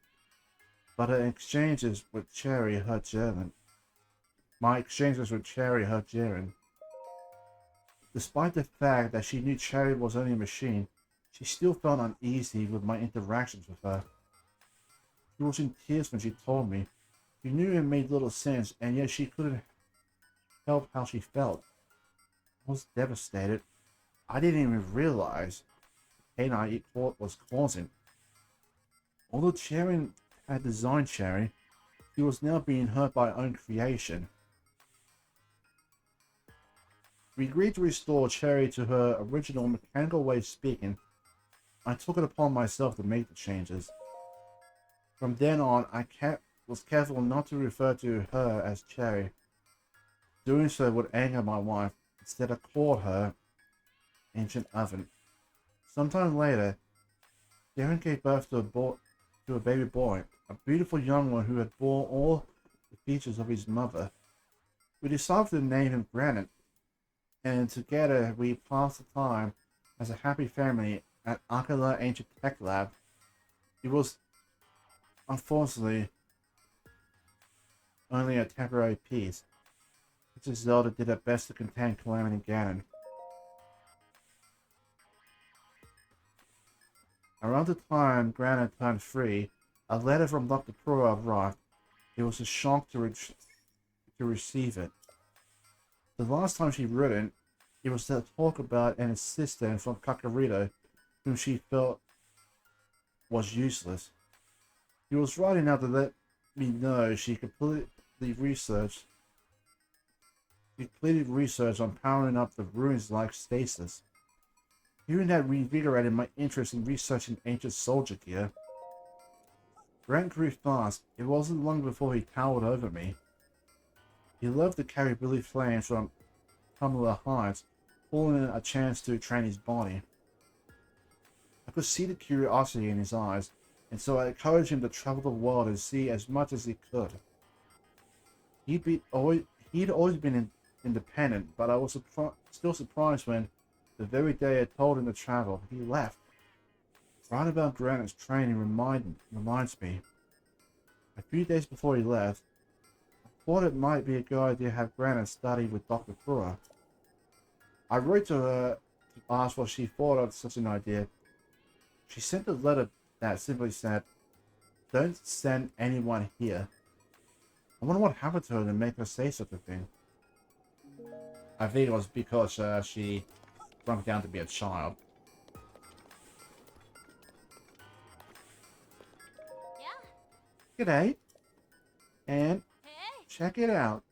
Speaker 1: but her exchanges with Cherry hurt Jaren. My exchanges with Cherry hurt Jaren. Despite the fact that she knew Cherry was only a machine, she still felt uneasy with my interactions with her. She was in tears when she told me. She knew it made little sense, and yet she couldn't help how she felt. I was devastated. I didn't even realize the pain I was causing. Although Cherry had designed Cherry, he was now being hurt by her own creation. We agreed to restore Cherry to her original mechanical way of speaking. I took it upon myself to make the changes. From then on, I was careful not to refer to her as Cherry. Doing so would anger my wife. Instead, I called her Ancient Oven. Sometime later, Darren gave birth to a baby boy, a beautiful young one who had borne all the features of his mother. We decided to name him Granite, and together we passed the time as a happy family at Akkala Ancient Tech Lab. It was, unfortunately, only a temporary peace. Legend of Zelda did her best to contain Calamity Ganon. Around the time Granite turned 3, a letter from Dr. Purah arrived. It was a shock to receive it. The last time she written, it was to talk about an assistant from Kakarita whom she felt was useless. He was writing out to let me know she completed research on powering up the ruins like stasis. Hearing that reinvigorated my interest in researching ancient soldier gear. Grant grew fast. It wasn't long before he towered over me. He loved to carry Billy Flames from Pamela Heights, pulling in a chance to train his body. I could see the curiosity in his eyes, and so I encouraged him to travel the world and see as much as he could. He'd always been independent, but I was still surprised when, the very day I told him to travel, he left. Right about Granite's training reminds me. A few days before he left, I thought it might be a good idea to have Granite study with Dr. Purah. I wrote to her to ask what she thought of such an idea. She sent a letter that simply said, "Don't send anyone here." I wonder what happened to her to make her say such a thing. I think it was because she shrunk down to be a child.
Speaker 4: Yeah.
Speaker 1: G'day. And
Speaker 4: Hey.
Speaker 1: check it out.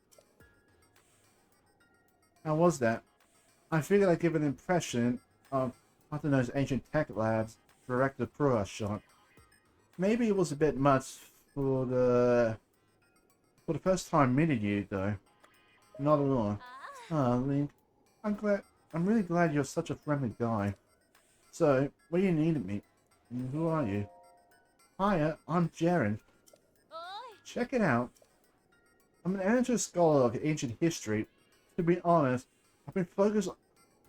Speaker 1: How was that? I figured I'd give an impression of Those Ancient Tech Labs Director Purah shot. Maybe it was a bit much for the first time meeting you, though. Not at all. Ah, Link, I'm really glad you're such a friendly guy. So, what do you need of me? And who are you? Hiya, I'm Jaren.
Speaker 4: Oi.
Speaker 1: Check it out. I'm an amateur scholar of ancient history. To be honest, I've been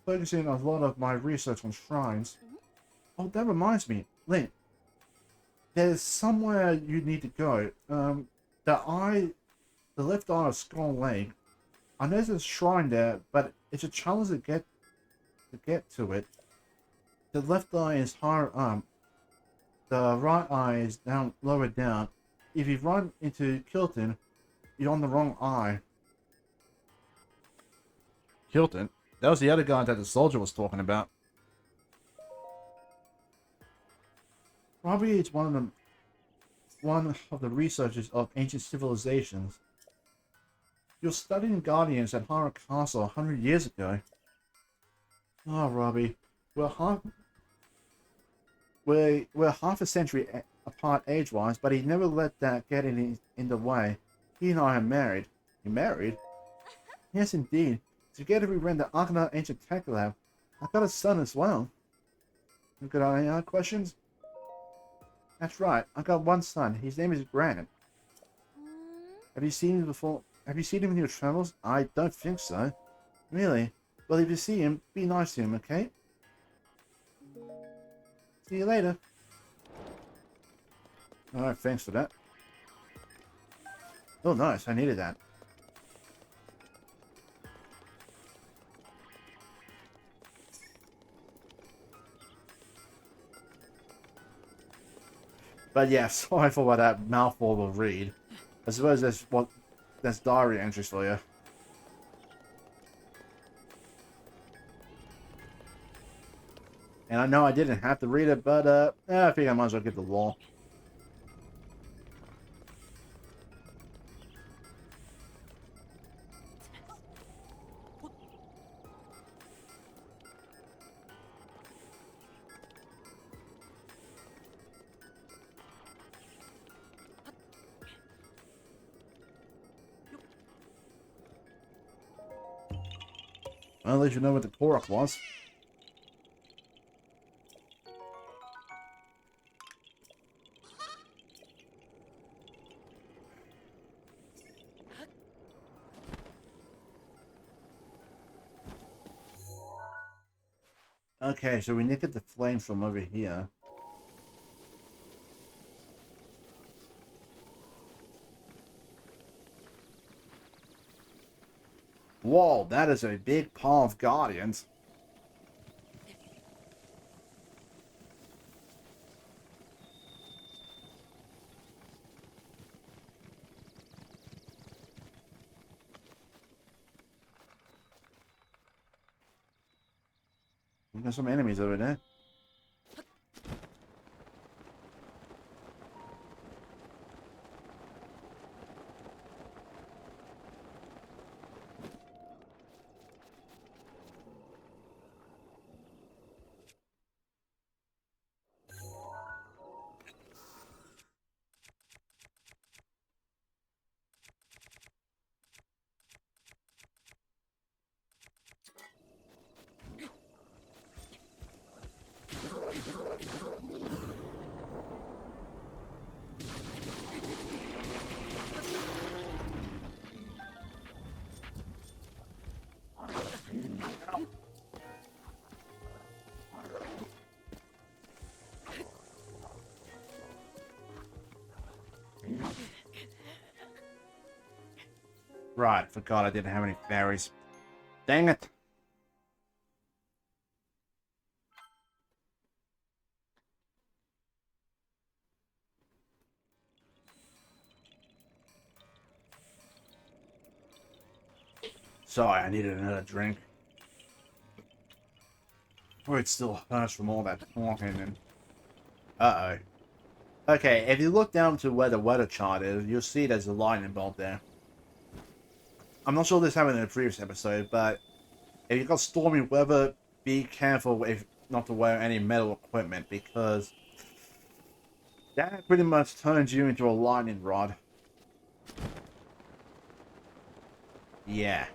Speaker 1: focusing a lot of my research on shrines. Oh, that reminds me, Link. There's somewhere you need to go. The left eye of Skull Lake. I know there's a shrine there, but it's a challenge to get to it. The left eye is higher up. The right eye is down lower down. If you run into Kilton, you're on the wrong eye. Kilton? That was the other guy that the soldier was talking about. Robbie is one of the researchers of ancient civilizations. You're studying Guardians at Hara Castle 100 years ago. Oh, Robbie. We're half a century apart age-wise, but he never let that get in the way. He and I are married. You married? Yes, indeed. Together we ran the Akkala Ancient Tech Lab. I got a son as well. You got any other questions? That's right. I got one son. His name is Grant. Have you seen him before? Have you seen him in your travels? I don't think so. Really? Well, if you see him, be nice to him, okay? See you later. Alright, thanks for that. Oh, nice. I needed that. But yeah, sorry for what that mouthful will read. I suppose that's diary entries for you. And I know I didn't have to read it, but I think I might as well get the law. Well, at least you know what the Purah was. Okay, so we need to get the flames from over here. Whoa, that is a big pile of guardians. We got some enemies over there. Right, forgot I didn't have any berries. Dang it. Sorry, I needed another drink. Oh, it still hurts from all that talking and... Uh-oh. Okay, if you look down to where the weather chart is, you'll see there's a lightning bolt there. I'm not sure this happened in the previous episode, but if you've got stormy weather, be careful if not to wear any metal equipment, because that pretty much turns you into a lightning rod. Yeah.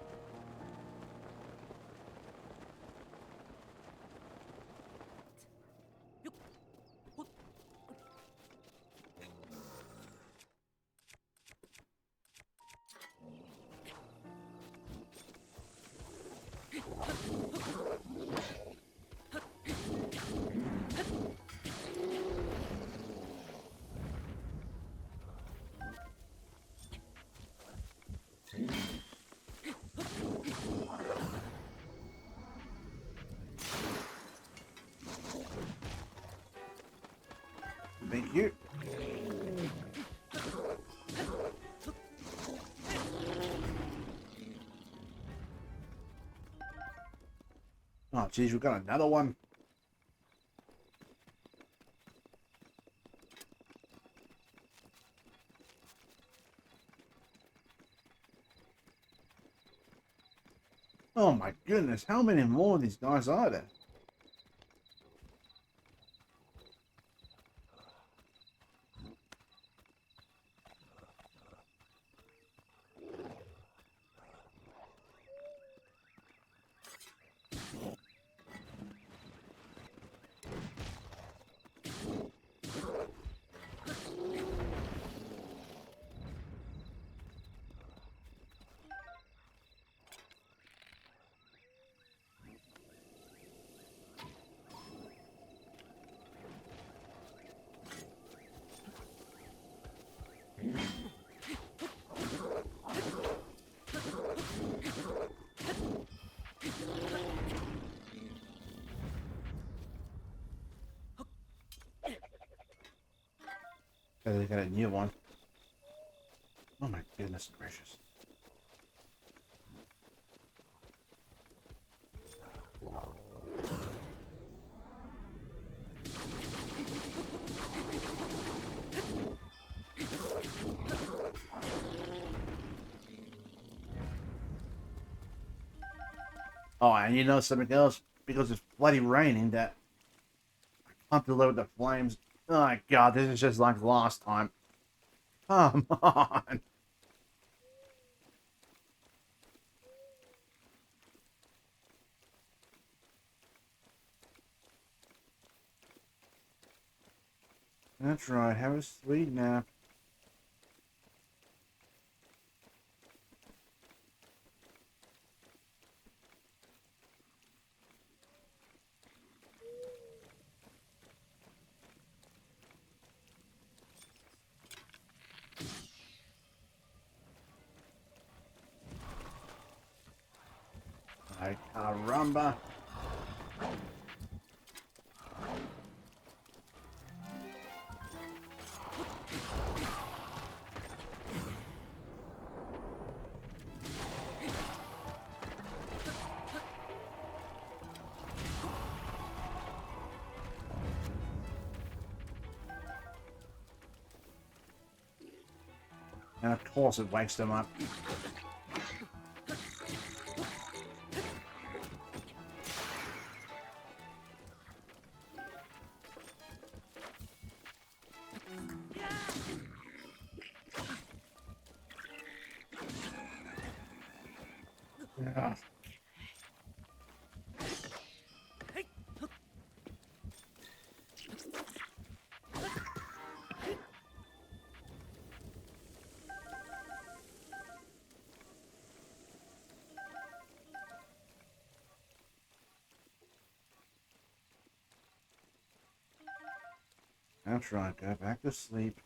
Speaker 1: Thank you. Oh, geez, we got another one. Oh my goodness, how many more of these guys are there? Oh, they got a new one. Oh my goodness gracious. Oh, and you know something else? Because it's bloody raining that I can't deliver the flames. Oh my god, this is just like last time. Come on. That's right, have a sweet nap. Ay, caramba. And of course it wakes them up. Yeah. That's right, go back to sleep.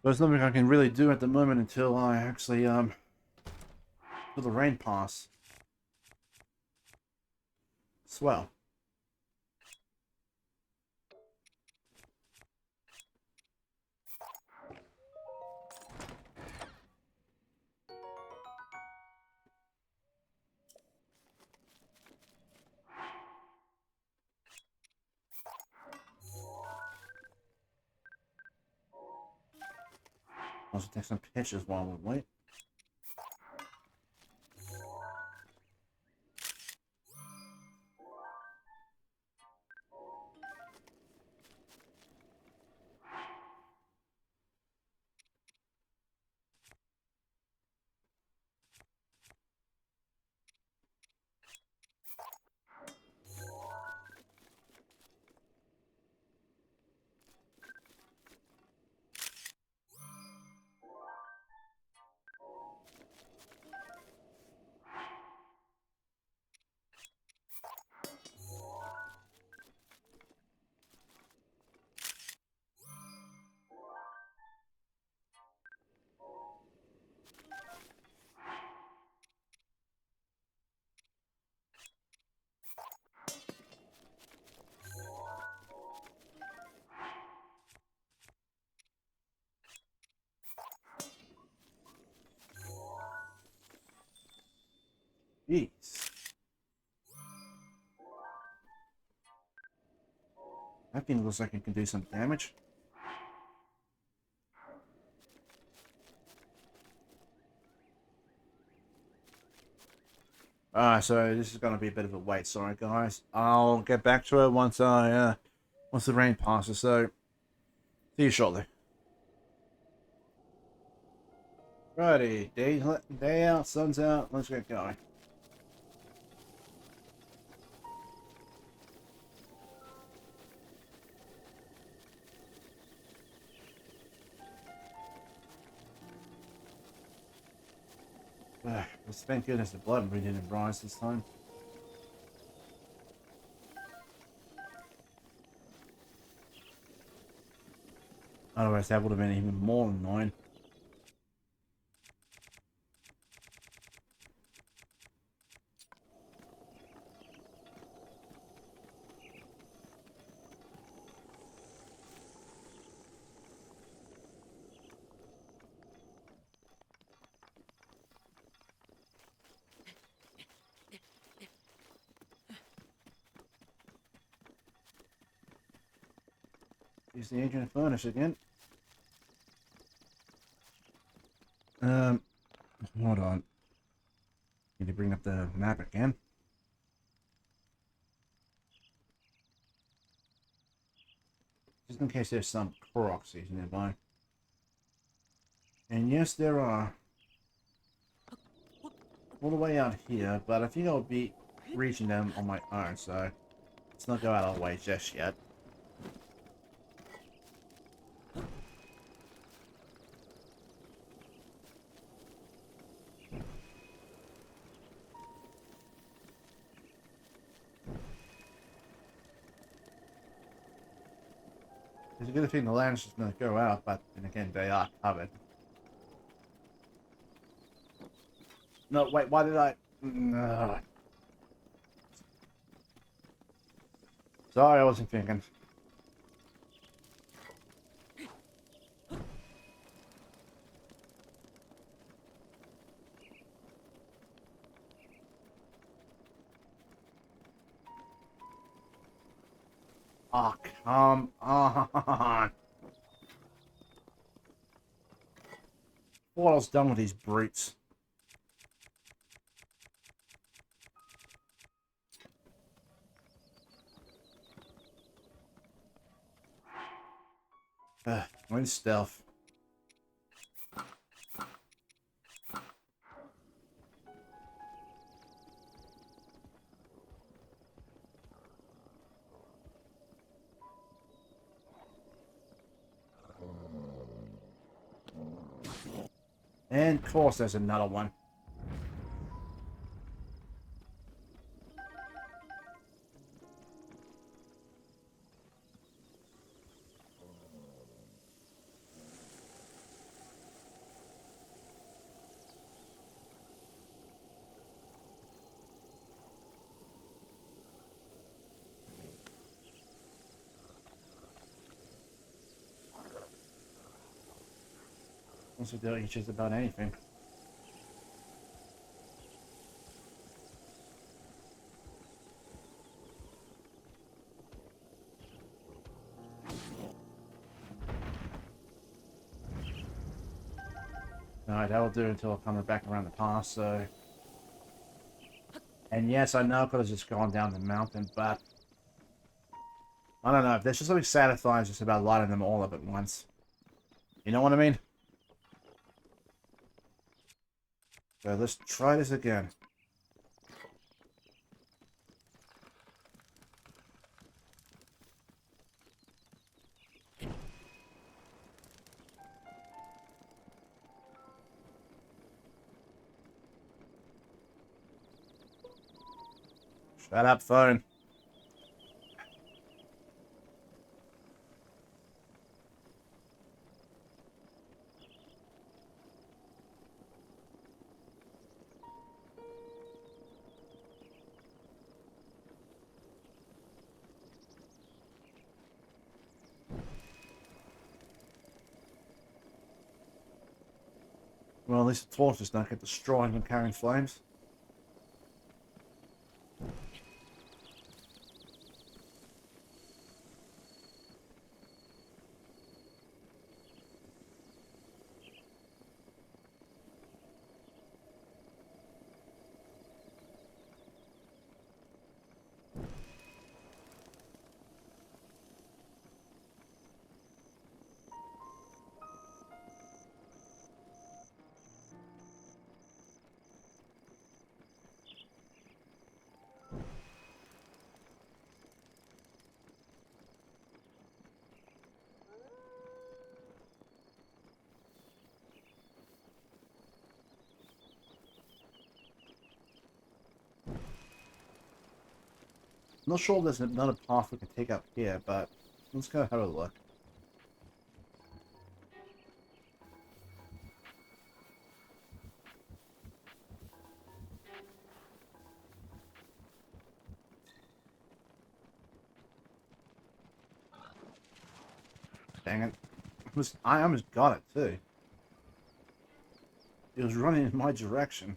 Speaker 1: There's nothing I can really do at the moment until I actually, till the rain pass. Swell. Also take some pictures while we wait. Jeez. That thing looks like it can do some damage. So this is gonna be a bit of a wait. Sorry, guys. I'll get back to it once once the rain passes. So see you shortly. Righty, day out, sun's out. Let's get going. Thank goodness the blood we didn't rise this time. Otherwise, that would have been even more annoying. Use the engine furnace again. Hold on. Need to bring up the map again. Just in case there's some proxies nearby. And yes, there are. All the way out here, but I think I'll be reaching them on my own, so let's not go out all the way just yet. There's a good thing the land's just going to go out, but then again, they are covered. No, wait, why did I... No. Sorry, I wasn't thinking. Oh, come on. What else done with these brutes? Where's stealth? And of course there's another one. Also do just about anything. Alright, that'll do until I'm coming back around the pass, so... And yes, I know I could have just gone down the mountain, but... I don't know, there's just something satisfying just about lighting them all up at once. You know what I mean? So let's try this again. Shut up, phone. Well, at least the torches don't get destroyed when carrying flames. I'm not sure if there's another path we can take up here, but let's go have a look. Dang it. I almost got it too. It was running in my direction.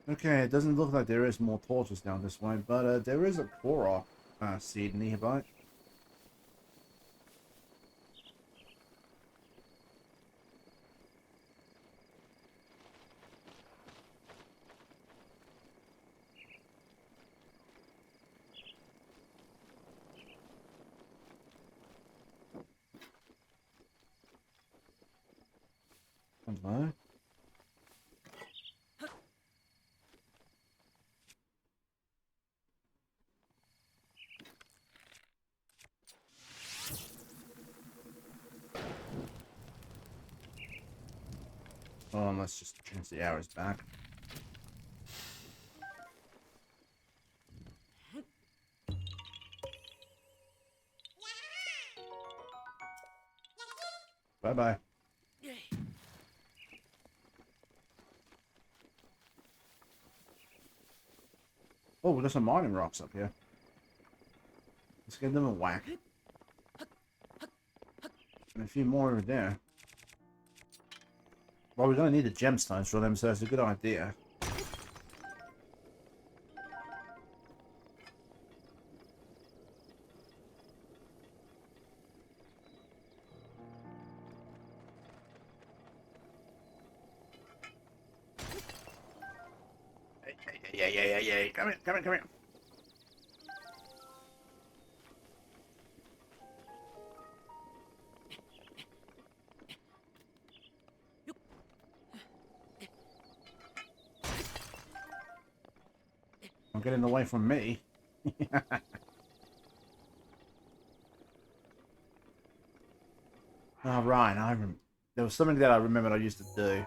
Speaker 1: Okay, it doesn't look like there is more torches down this way, but there is a Purah seed nearby. Hello? Oh, let's just change the arrows back. Bye-bye. Oh, we got some mining rocks up here. Let's give them a whack. And a few more over there. Well, we're going to need the gemstones for them, so it's a good idea. Yeah. Come here. Don't get in the way from me. Oh, right, there was something that I remembered I used to do.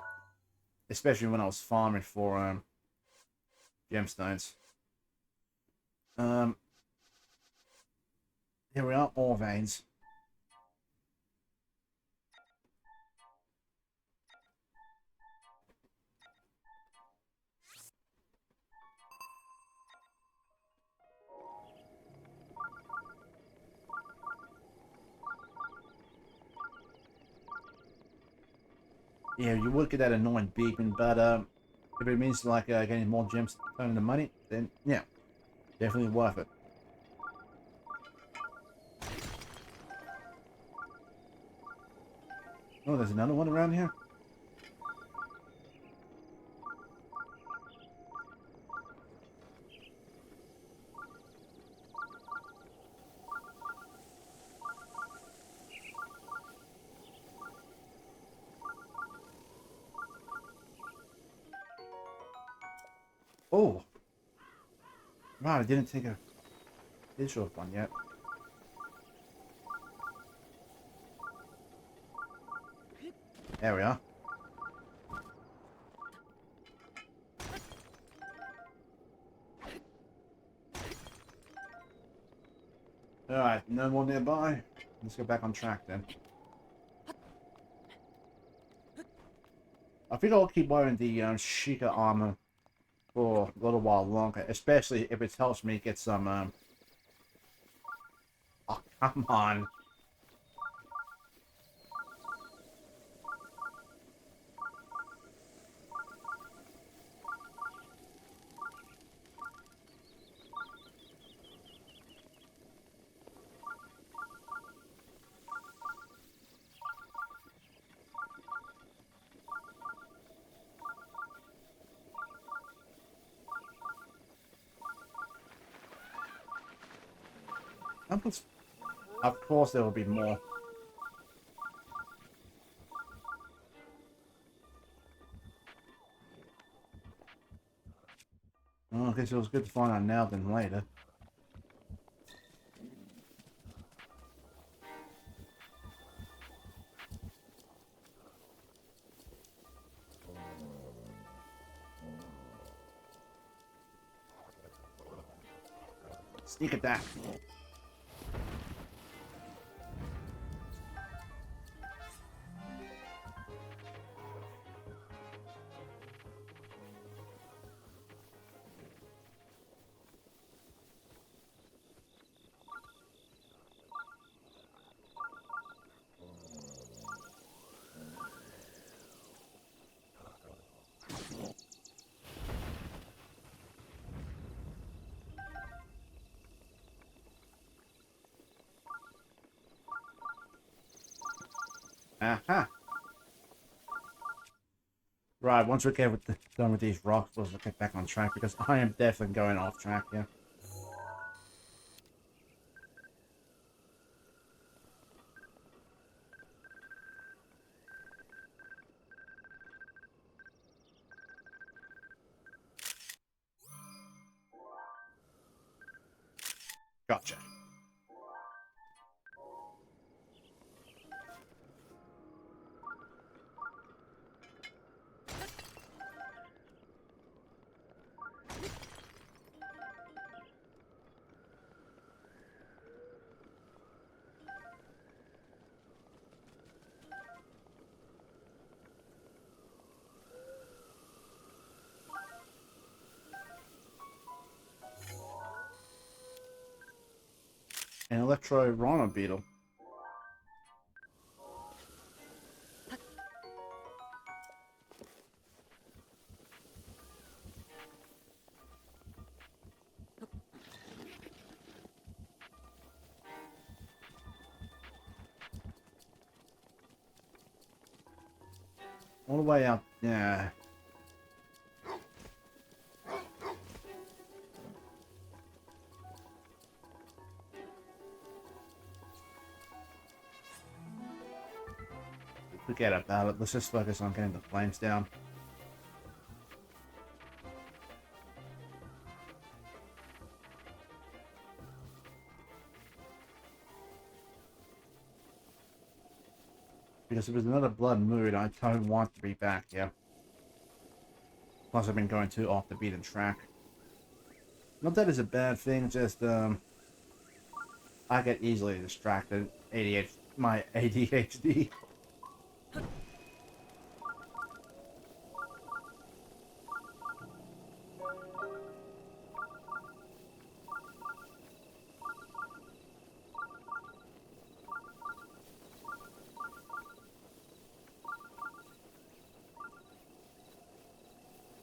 Speaker 1: Especially when I was farming for, gemstones. Here we are, ore veins. Yeah, you would get that annoying beeping, but, If it means like getting more gems, turning the money, then yeah, definitely worth it. Oh, there's another one around here. Oh, wow! I didn't take a picture of one yet. There we are. Alright, no more nearby. Let's go back on track then. I think I'll keep wearing the Sheikah armor for a little while longer, especially if it helps me get some, oh, come on. Of course there will be more. Well, I guess it was good to find out now than later. Sneak attack. Aha. Right, once we get done with these rocks, we'll get back on track because I am definitely going off track here. Gotcha. An electro-rhino beetle. All the way up. Yeah. Forget about it. Let's just focus on getting the flames down. Because if there's another blood moon, I don't want to be back here. Plus, I've been going too off the beaten track. Not that it's a bad thing, just, I get easily distracted. My ADHD.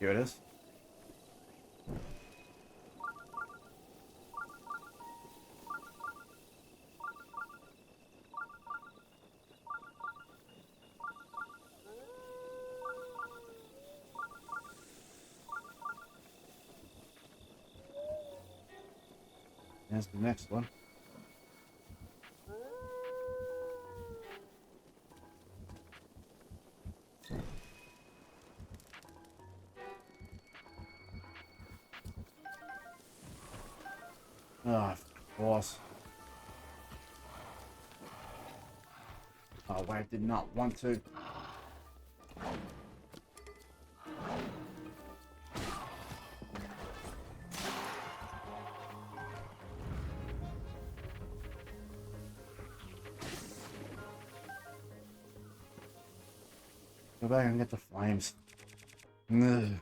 Speaker 1: Here it is. There's the next one. Ah, of course. Oh, wait, I did not want to. Go back and get the flames. Ugh.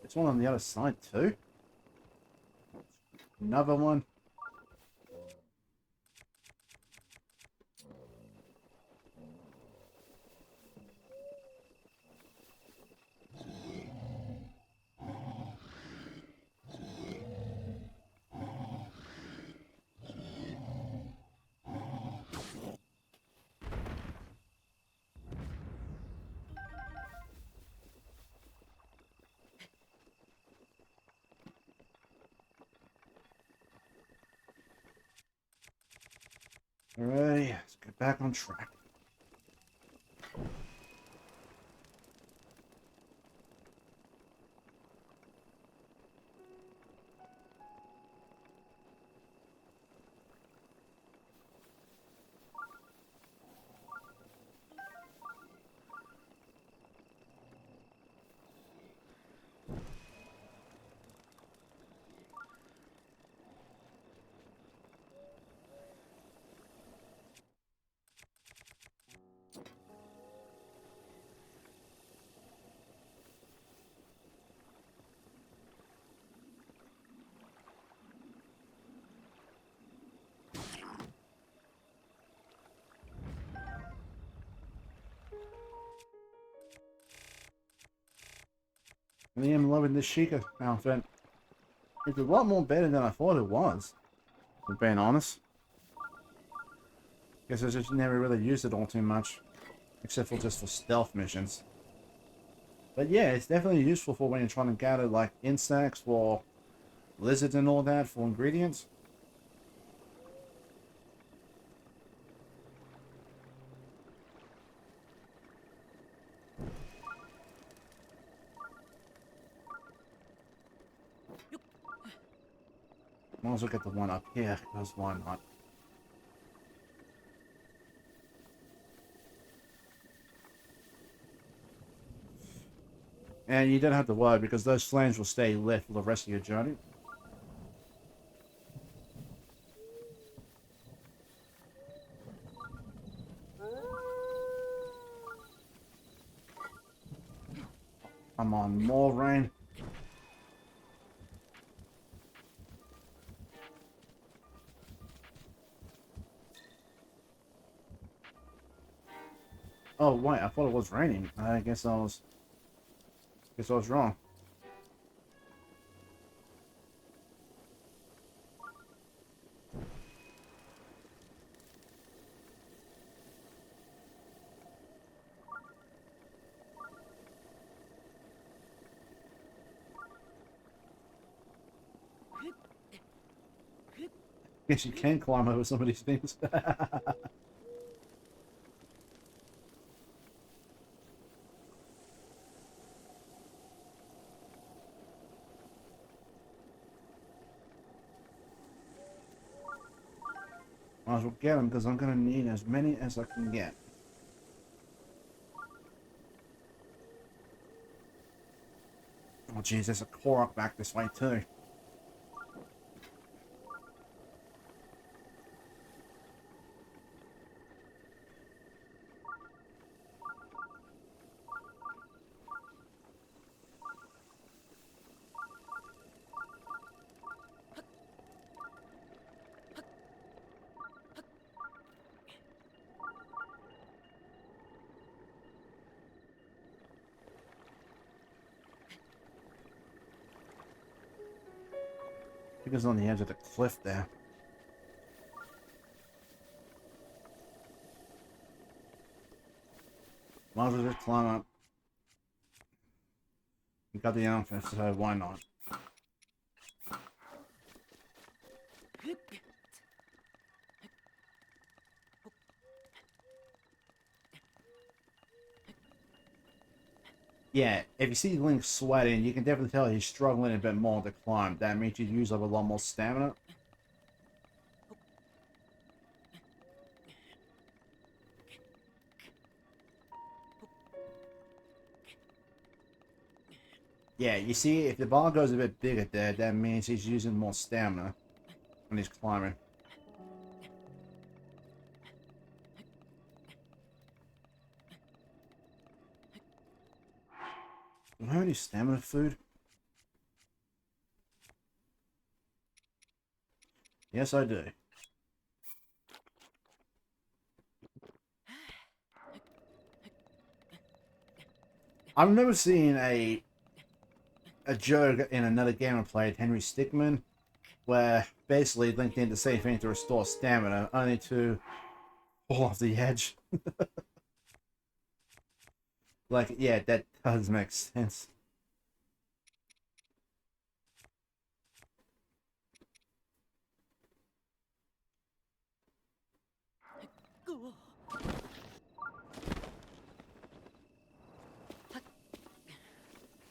Speaker 1: There's one on the other side too. Another one. Alrighty, let's get back on track. I am loving this Sheikah outfit. It's a lot more better than I thought it was, if being honest. Guess I just never really used it all too much, except for just for stealth missions. But yeah, it's definitely useful for when you're trying to gather like insects or lizards and all that for ingredients. Might as well get the one up here, because why not? And you don't have to worry, because those flames will stay lit for the rest of your journey. Come on, more rain. Oh wait, I thought it was raining. I guess I was wrong. Guess you can climb over some of these things. Might as well get them, because I'm going to need as many as I can get. jeez, there's a Korok back this way too. I think it's on the edge of the cliff there. Might as well just climb up. We got the outfit, so why not? Yeah, if you see Link sweating, you can definitely tell he's struggling a bit more to climb. That means he's used up a lot more stamina. Yeah, you see, if the bar goes a bit bigger there, that means he's using more stamina when he's climbing. Do I have any stamina food? Yes, I do. I've never seen a joke in another game I played, Henry Stickmin, where basically Link did the same thing to restore stamina, only to fall off the edge. Like, yeah, that does make sense.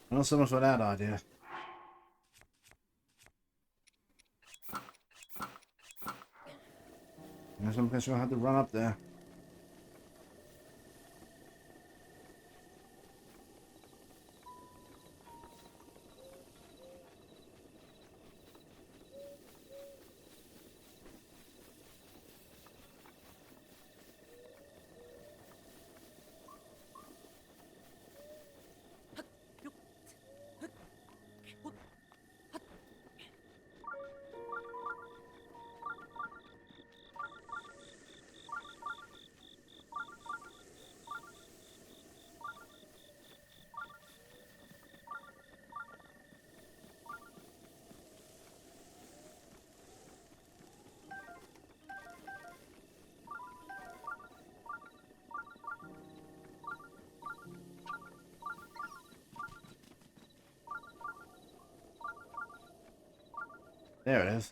Speaker 1: Not so much for that idea. I guess I'm gonna have to run up there. There it is.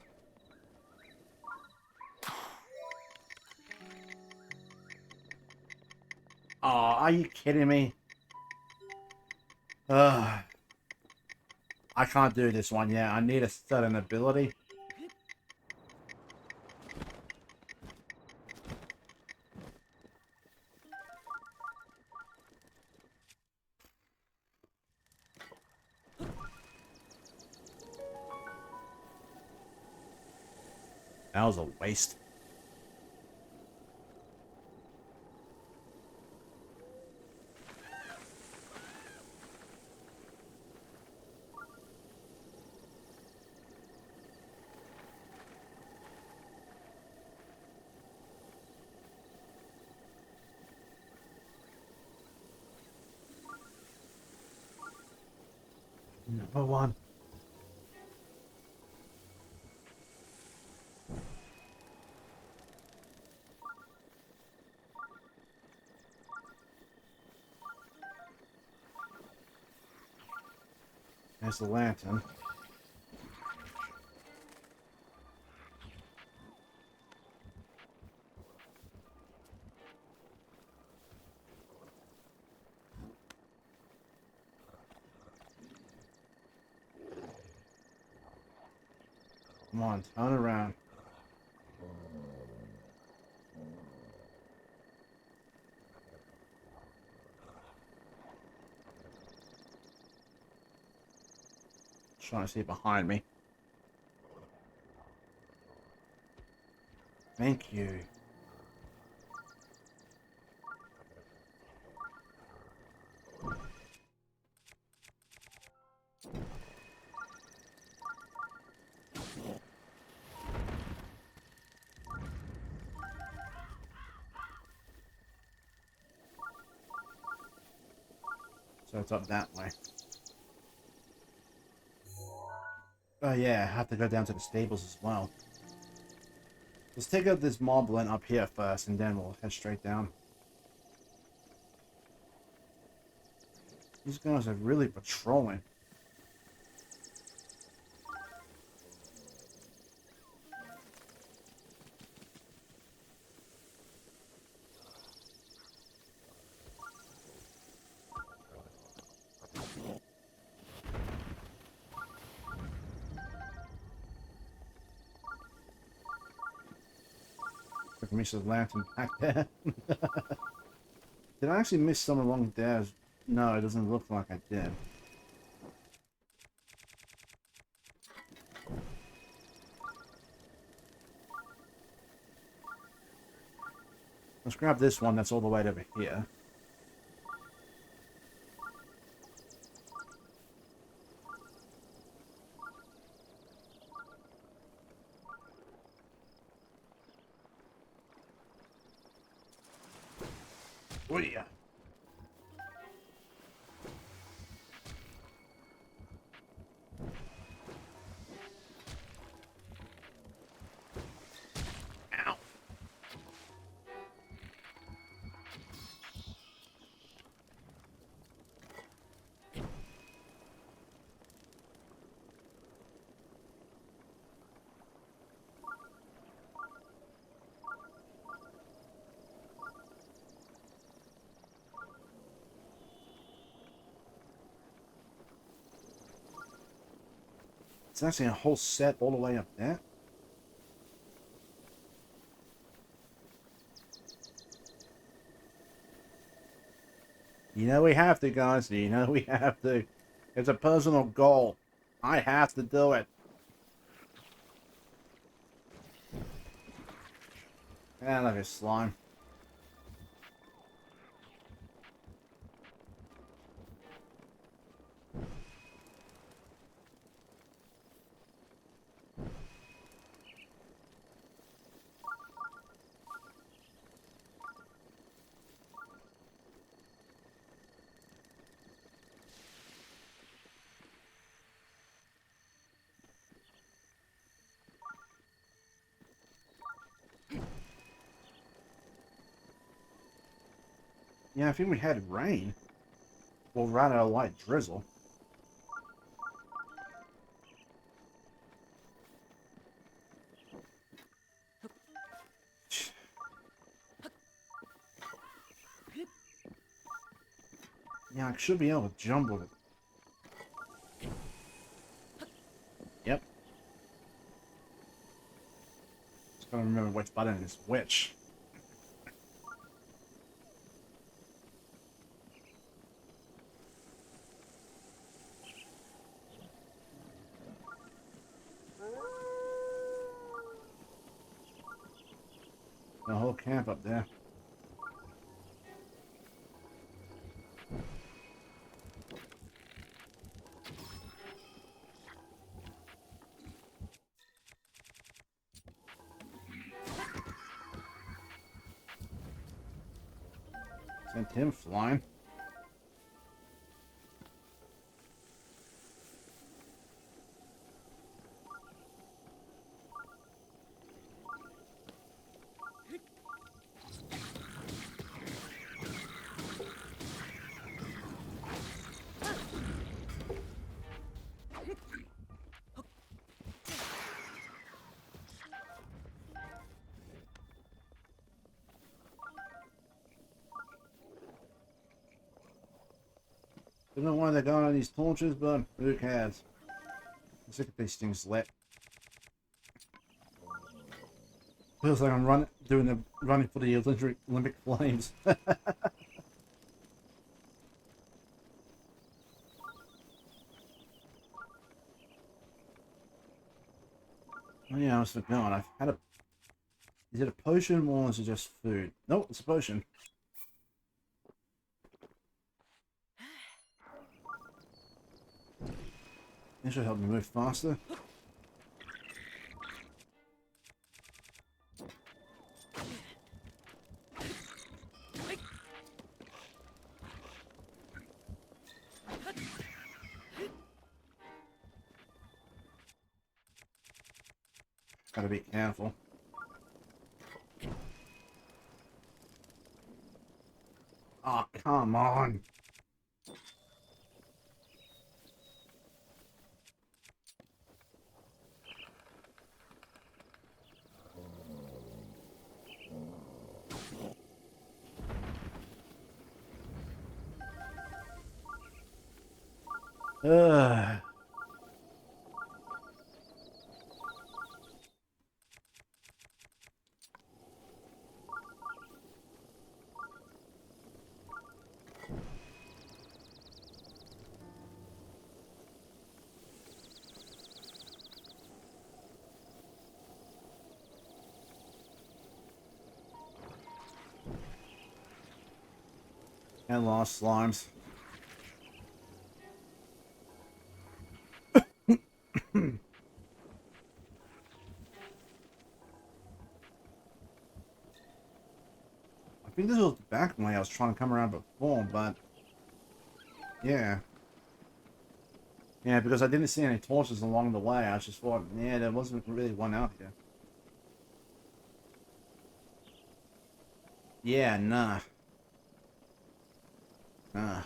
Speaker 1: Oh, are you kidding me? Ugh. I can't do this one yet. I need a certain ability. That was a waste. Number one. There's the lantern. Come on, turn around. trying to see behind me. Thank you. So it's up that way. Oh yeah, I have to go down to the stables as well. Let's take out this moblin up here first, and then we'll head straight down. These guys are really patrolling. Took me some lantern back there. Did I actually miss some along there? No, it doesn't look like I did. Let's grab this one that's all the way over here. Oh yeah. Ow. It's actually a whole set all the way up there. You know we have to, guys. You know we have to. It's a personal goal. I have to do it. I love your slime. Yeah, I think we had rain. Well, rather a light drizzle. Yeah, I should be able to jump with it. Yep. Just gotta remember which button is which. The whole camp up there. Sent him flying. Don't know why they're going on these torches, but who cares? I'm sick of these things lit. Feels like I'm running for the Olympic flames. Oh yeah, I was forgot. I've had a... Is it a potion or is it just food? Nope, it's a potion. This should help me move faster. Gotta be careful. Oh, come on. Ugh. And lost slimes. I think this was the back way I was trying to come around before, but yeah. Yeah, because I didn't see any torches along the way. I just thought, yeah, there wasn't really one out here. Yeah, nah. Nah.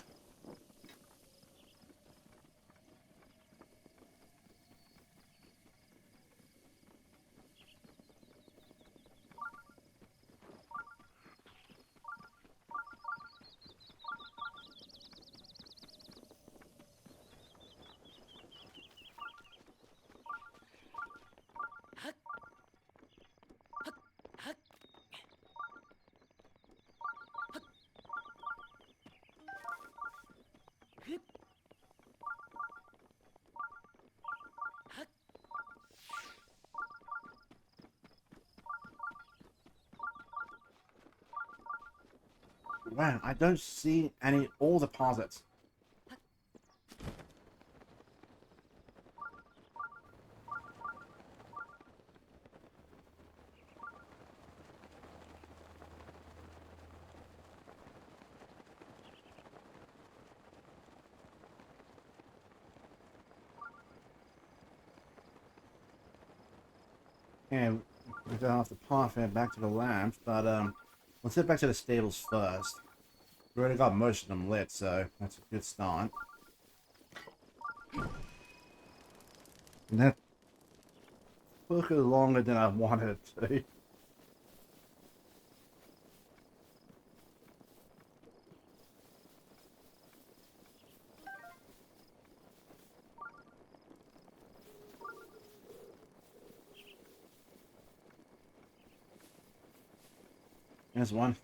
Speaker 1: Wow, I don't see any all deposits. Yeah, we got off the path here back to the lamp, but let's get back to the stables first. We already got most of them lit, so that's a good start. And that took longer than I wanted it to. There's one.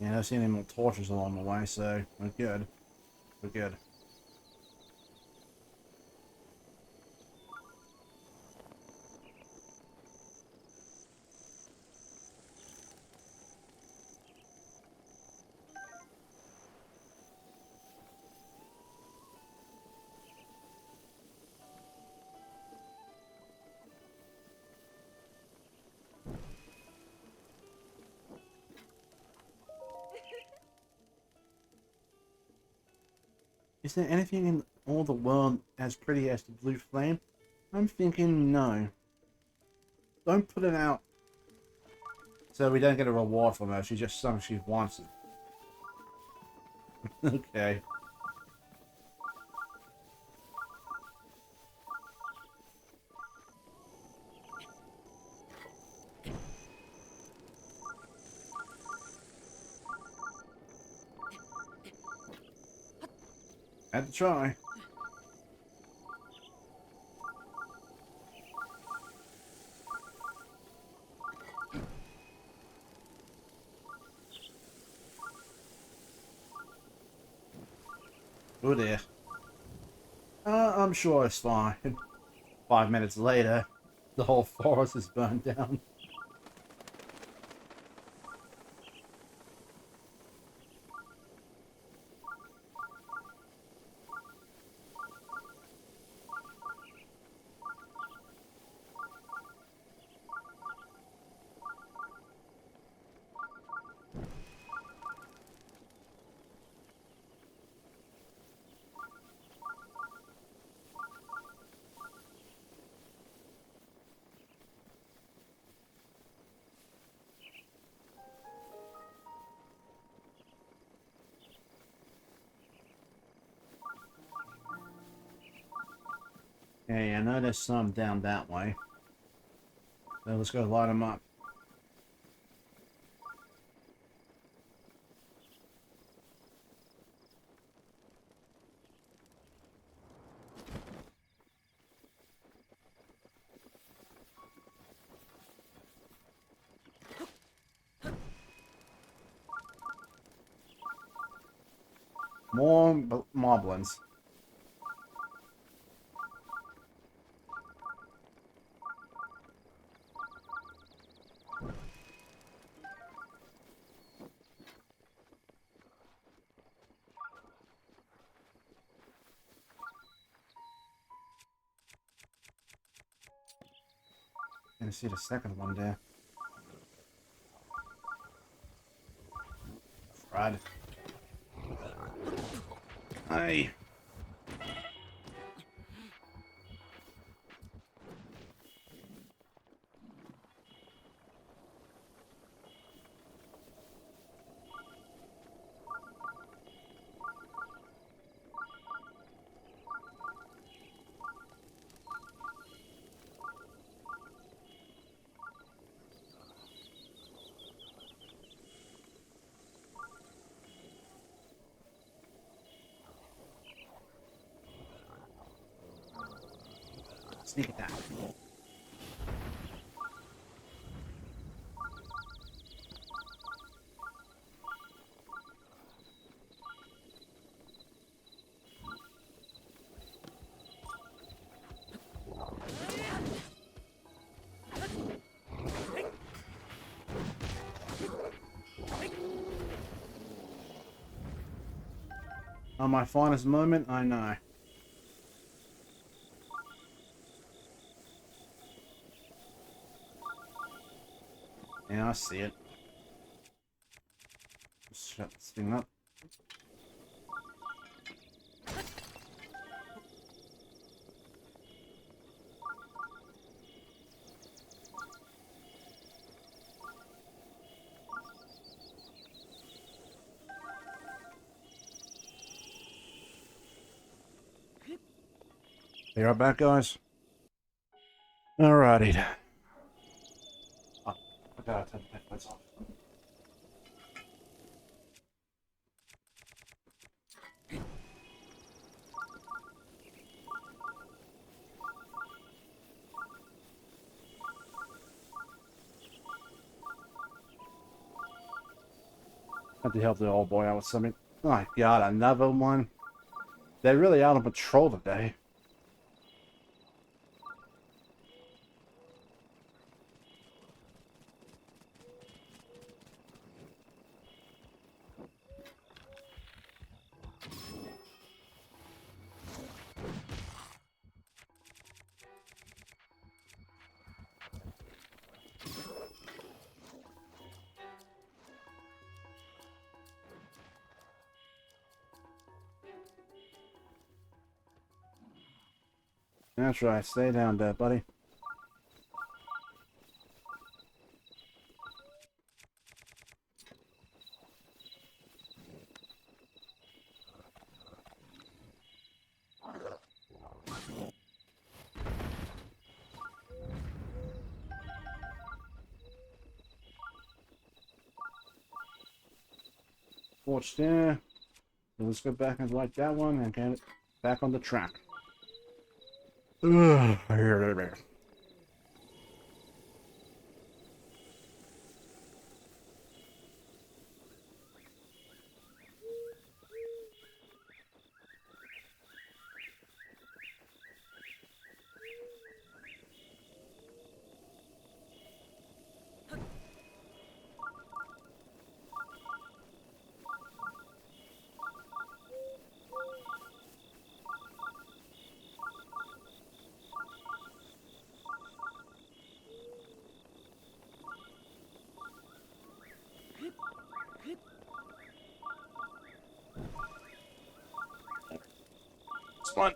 Speaker 1: Yeah, I don't see any more torches along the way, so we're good. We're good. Is there anything in all the world as pretty as the blue flame? I'm thinking no. Don't put it out so we don't get a reward from her. She just sung she wants it. Okay. Had to try. Oh dear. I'm sure it's fine. 5 minutes later, the whole forest is burned down. Hey, I know there's some down that way. So let's go light them up. More moblins. Gonna see the second one there. Right. Hey. Sneak attack. On my finest moment, I know. Yeah, I see it. Just shut this thing up. Be right back, guys. Alrighty. Oh, I gotta turn the headphones off. Had to help the old boy out with something. Oh my god, another one. They're really out on patrol today. That's right, stay down there, buddy. Watch there. So let's go back and light that one and get it back on the track. Ugh. This one.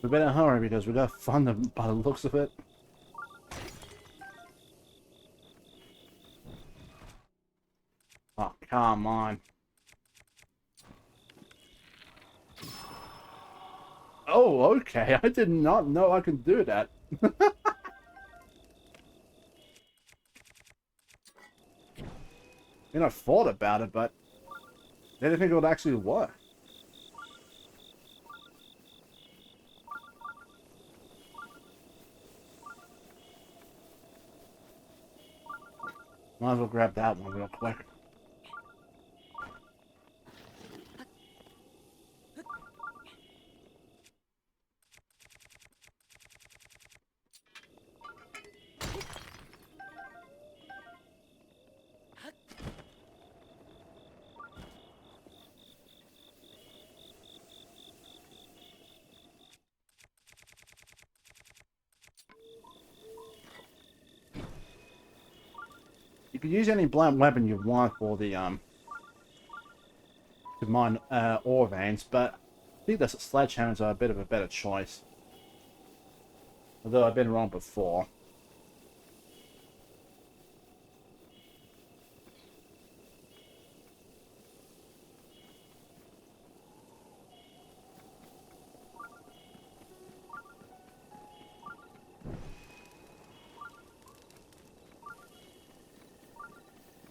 Speaker 1: We better hurry because we got fun by the looks of it. Oh, come on. Oh, okay. I did not know I could do that. I thought about it, but I didn't think it would actually work. Might as well grab that one real quick. You can use any blunt weapon you want for the to mine ore veins, but I think the sledgehammers are a bit of a better choice. Although I've been wrong before.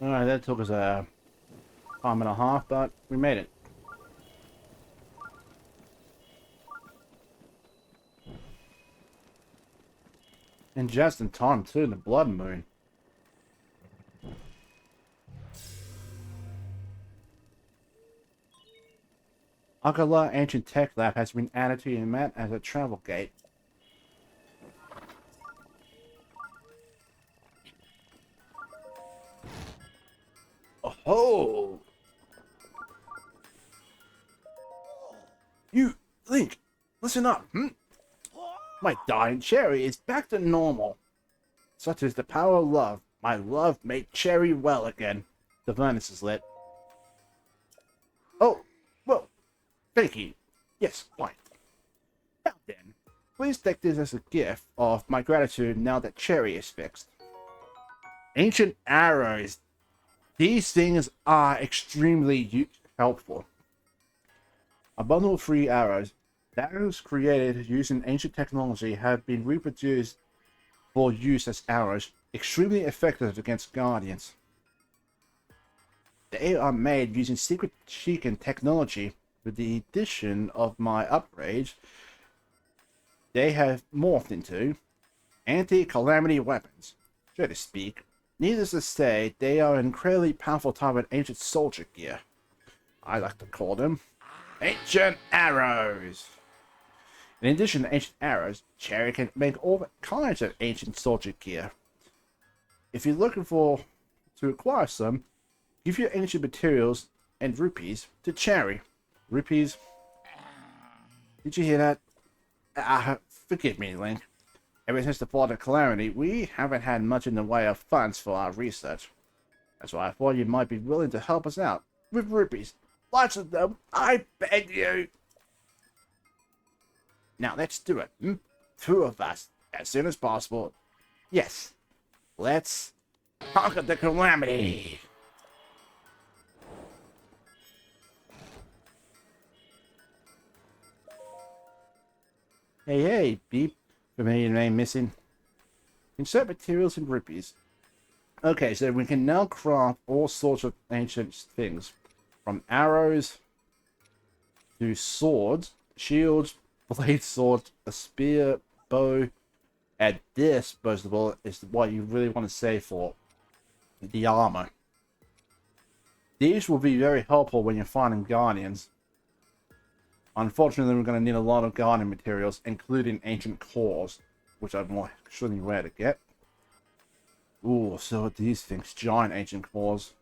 Speaker 1: Alright, that took us a time and a half, but we made it. And just in time too, the blood moon. Akkala Ancient Tech Lab has been added to your map as a travel gate. Oh! You, Link, listen up, My dying Cherry is back to normal. Such is the power of love. My love made Cherry well again. The furnace is lit. Oh, well, thank you. Yes, quite. Now then, please take this as a gift of my gratitude now that Cherry is fixed. Ancient arrows. These things are extremely helpful. A bundle of 3 arrows. The arrows created using ancient technology have been reproduced for use as arrows, extremely effective against guardians. They are made using secret chicken technology. With the addition of my upgrades, they have morphed into anti-calamity weapons, so to speak. Needless to say, they are an incredibly powerful type of ancient soldier gear. I like to call them ancient arrows. In addition to ancient arrows, Cherry can make all kinds of ancient soldier gear. If you're looking to acquire some, give your ancient materials and rupees to Cherry. Rupees. Did you hear that? Forgive me, Link. Ever since the fall of Calamity, we haven't had much in the way of funds for our research. That's why I thought you might be willing to help us out. With rupees. Lots of them. I beg you. Now let's do it. 2 of us. As soon as possible. Yes. Let's conquer the Calamity. Hey, hey, beep. Familiar name missing. Insert materials in rupees. Okay, so we can now craft all sorts of ancient things. From arrows to swords, shields, blade swords, a spear, bow. And this, most of all, is what you really want to save for. The armor. These will be very helpful when you're finding guardians. Unfortunately, we're going to need a lot of guardian materials, including ancient cores, which I'm not extremely rare to get. Ooh, so are these things, giant ancient cores.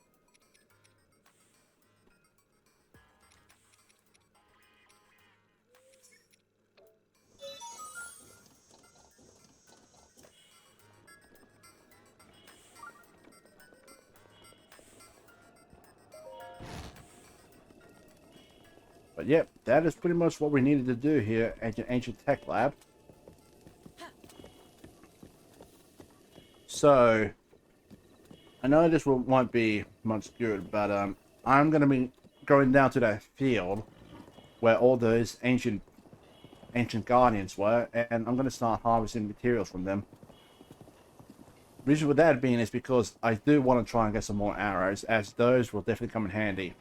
Speaker 1: But yep, that is pretty much what we needed to do here at the Ancient Tech Lab. So, I know this won't be much good, but I'm going to be going down to that field where all those ancient guardians were, and I'm going to start harvesting materials from them. Reason for that being is because I do want to try and get some more arrows, as those will definitely come in handy.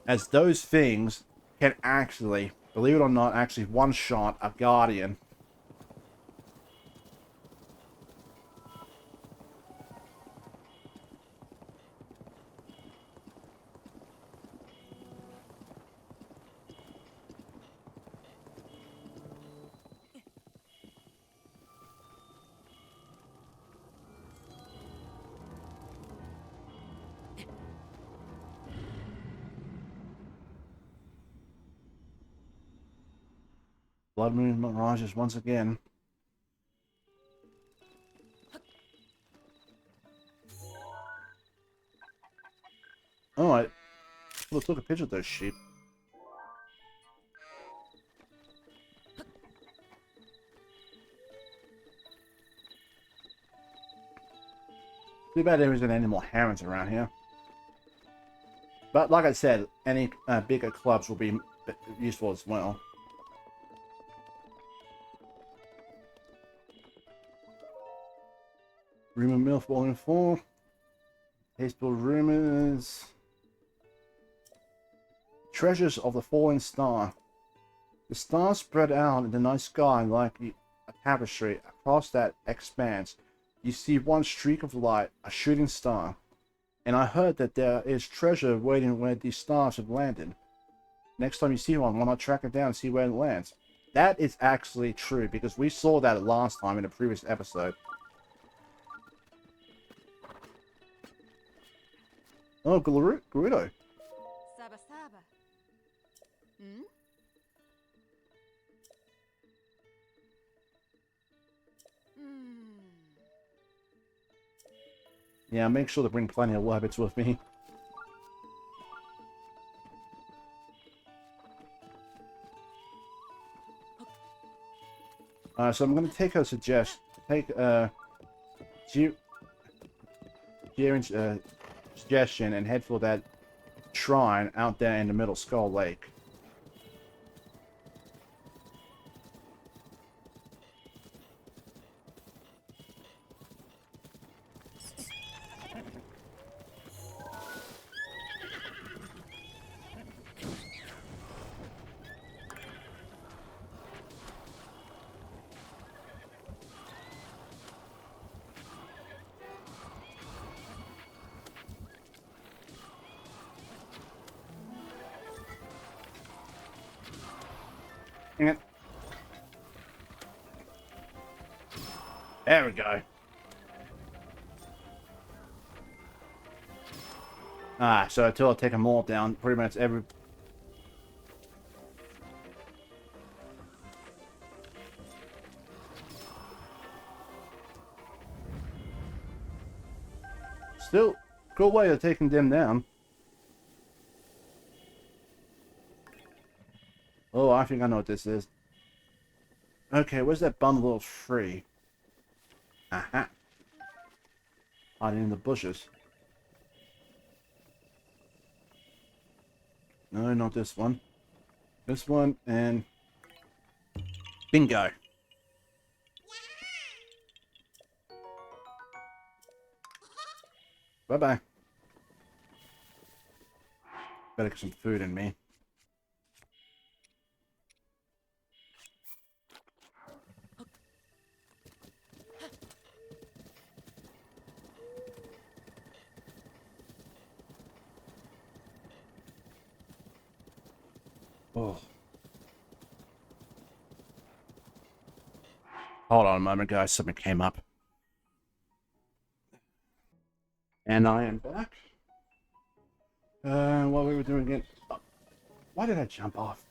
Speaker 1: As those things can actually, believe it or not, actually one-shot a guardian. Blood Moon Mirages once again. Alright. Let's look at a picture of those sheep. Too bad there isn't any more herons around here. But like I said, any bigger clubs will be useful as well. Rumor Mill Volume 4. Tasteful Rumors. Treasures of the Falling Star. The stars spread out in the night sky like a tapestry. Across that expanse, you see one streak of light, a shooting star. And I heard that there is treasure waiting where these stars have landed. Next time you see one, why not track it down and see where it lands? That is actually true, because we saw that last time in the previous episode. Oh, Gerudo.
Speaker 4: Saba Saba. Hmm?
Speaker 1: Yeah, make sure to bring plenty of rabbits with me. So I'm going to take her suggestion and head for that shrine out there in the middle Skull Lake. There we go. So until I take them all down, pretty much every... Still, cool way of taking them down. Oh, I think I know what this is. Okay, where's that bundle of free? Aha. Hiding in the bushes. No, not this one. This one, and... Bingo. Bye-bye. Better get some food in me. Oh. Hold on a moment, guys. Something came up. And I am back. What we were doing again. Oh, why did I jump off?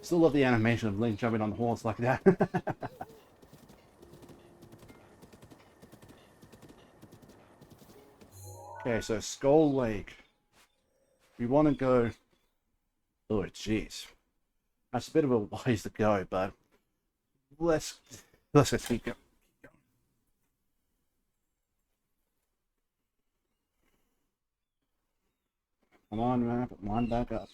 Speaker 1: Still love the animation of Link jumping on the horse like that. Okay, so Skull Lake. We want to go... Oh, jeez. That's a bit of a ways to go, but... Let's just keep going. Come on, man. Come on back up.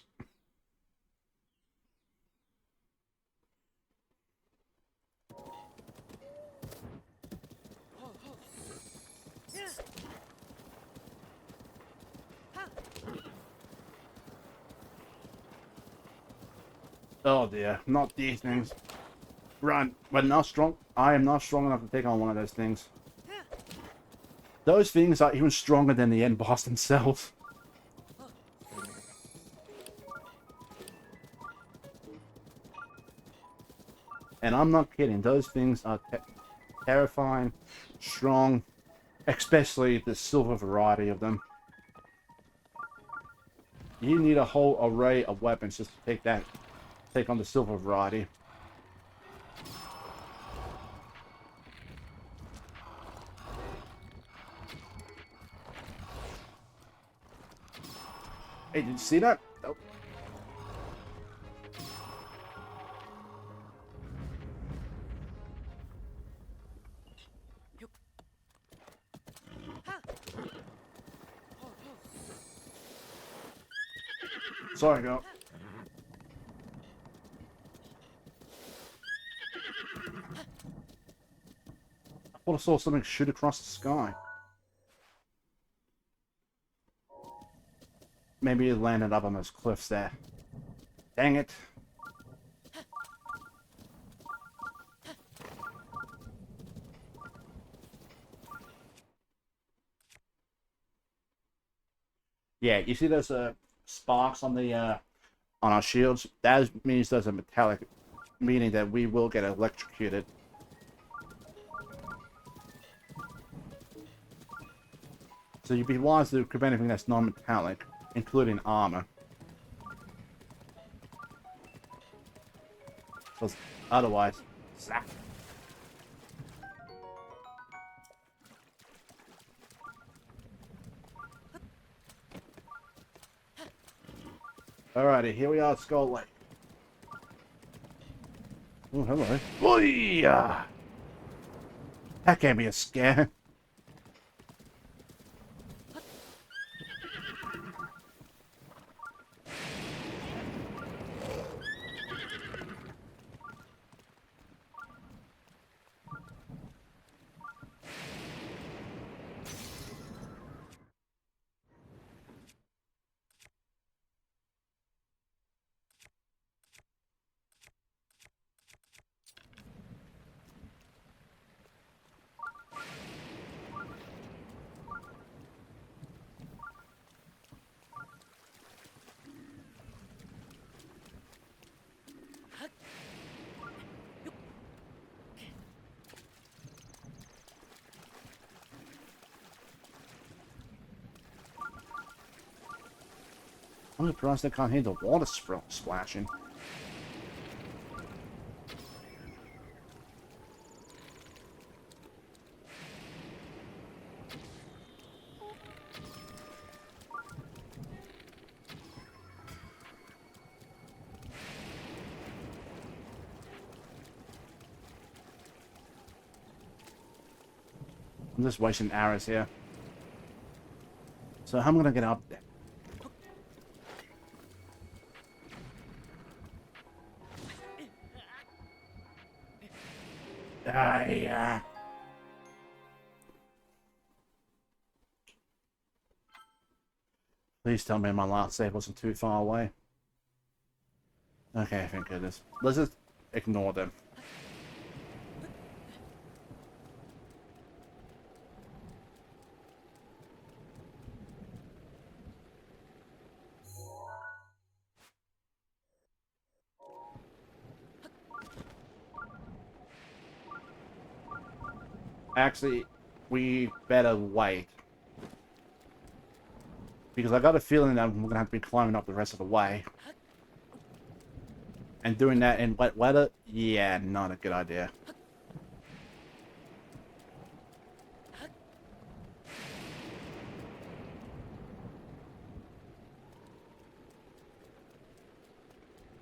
Speaker 1: Oh dear, not these things. Run. But not strong. I am not strong enough to take on one of those things. Those things are even stronger than the end boss themselves. And I'm not kidding. Those things are terrifying, strong, especially the silver variety of them. You need a whole array of weapons just to take on the silver variety. Hey, did you see that? Oh. Sorry, girl. I thought I saw something shoot across the sky. Maybe it landed up on those cliffs there. Dang it. Yeah, you see those sparks on the on our shields? That means there's a metallic, meaning that we will get electrocuted. So you'd be wise to grab anything that's non-metallic, including armor. Because otherwise, zap. Alrighty, here we are at Skull Lake. Oh, hello. Booyah! That can't be a scare. I'm surprised they can't hear the water splashing. I'm just wasting arrows here. So how am I gonna get up there? Yeah. Please tell me my last save wasn't too far away. Okay, thank goodness. Let's just ignore them. Actually, we better wait. Because I got a feeling that we're going to have to be climbing up the rest of the way. And doing that in wet weather? Yeah, not a good idea.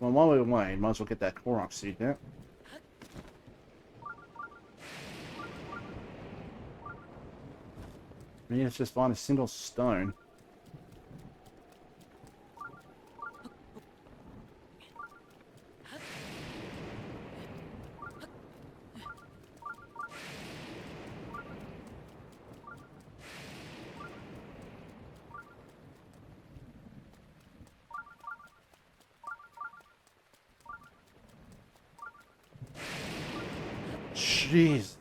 Speaker 1: Well, while we're away, might as well get that Korok seed out. I mean, let's just find a single stone. Jeez.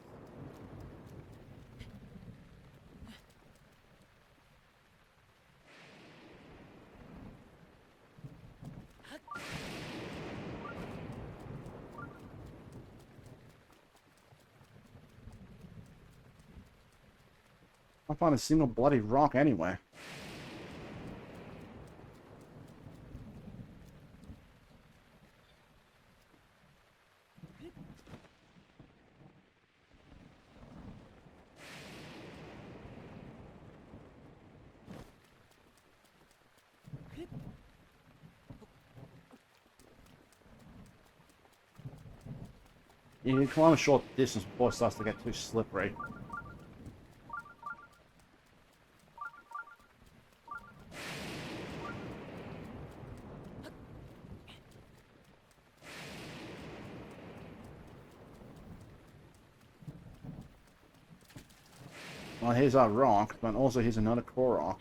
Speaker 1: I find a single bloody rock anyway. You can climb a short distance before it starts to get too slippery. Well, here's our rock, but also here's another Korok.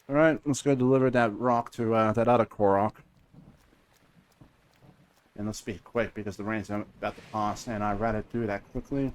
Speaker 1: Alright, let's go deliver that rock to that other Korok. And let's be quick because the rain's about to pass, and I'd rather do that quickly.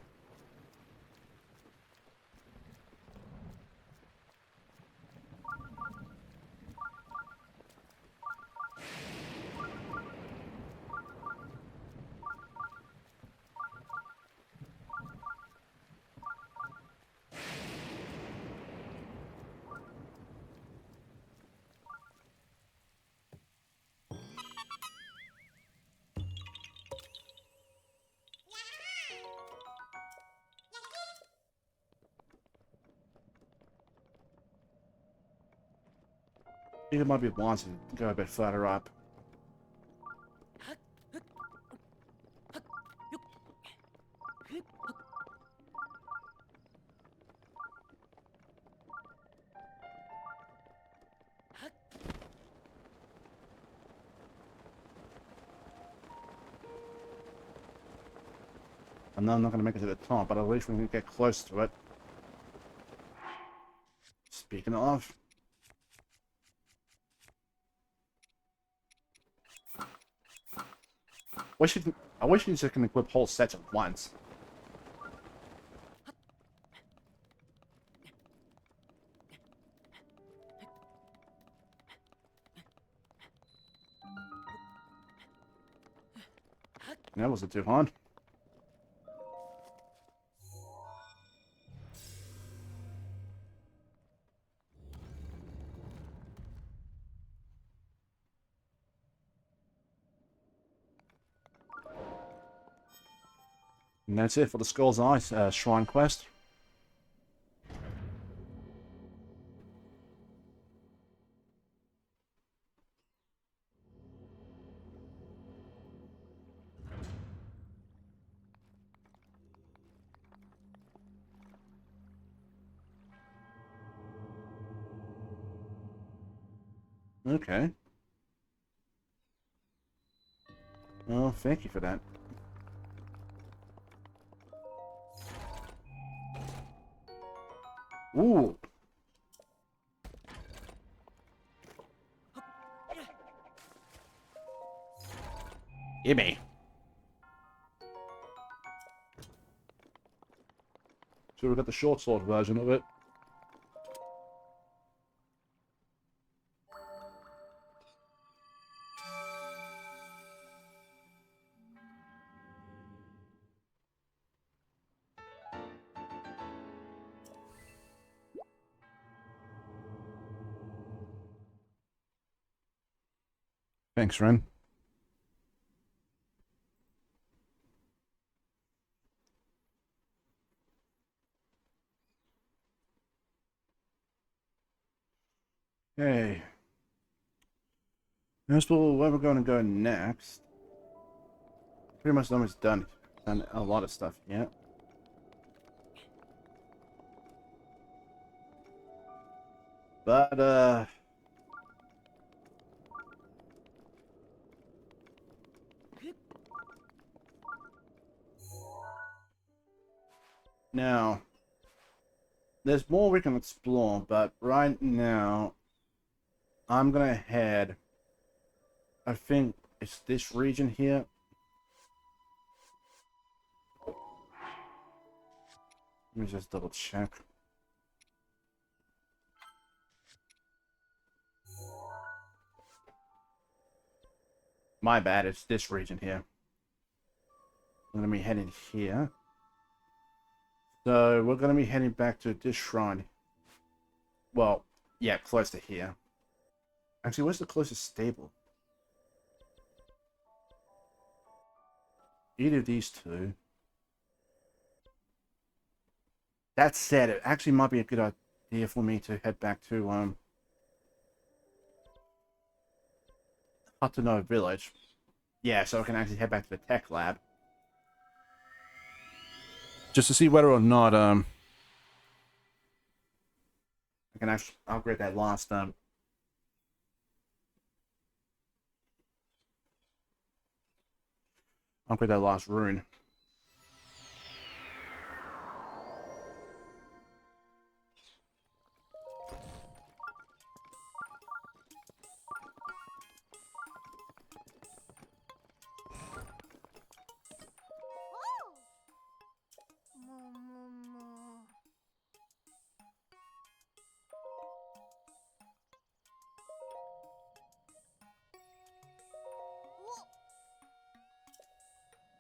Speaker 1: I think it might be wise to go a bit further up. I know I'm not going to make it to the top, but at least we can get close to it. Speaking of... I wish you just can equip whole sets at once. That wasn't too hard. And that's it for the Skull's Eye Shrine quest. Okay. Well, thank you for that. Ooh. Gimme. So we've got the short sword version of it. Thanks, Ren. Hey. Here's where we're going to go next. Pretty much almost done. Done a lot of stuff, yeah. But, now, there's more we can explore, but right now, I'm gonna head, I think it's this region here. Let me just double check. My bad, it's this region here. I'm gonna be heading here. So, we're gonna be heading back to this shrine. Well, yeah, close to here. Actually, where's the closest stable? Either of these two. That said, it actually might be a good idea for me to head back to, Hatano Village. Yeah, so I can actually head back to the tech lab. Just to see whether or not, I can actually upgrade that last, rune.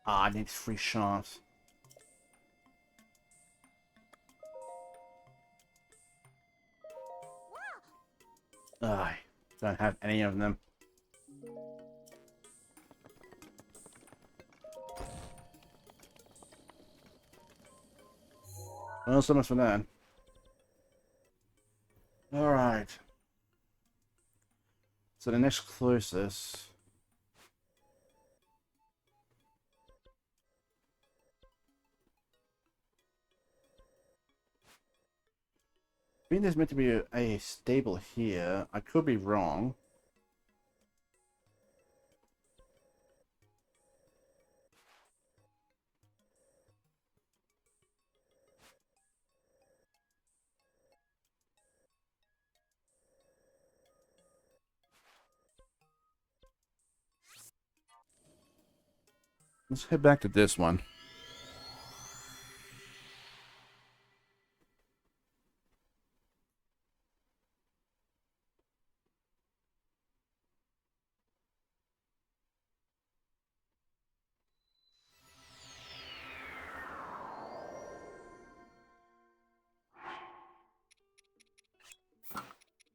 Speaker 1: Ah, I need 3 shafts. I don't have any of them. Well, so much for that. Alright. So the next closest... I think there's meant to be a stable here. I could be wrong. Let's head back to this one.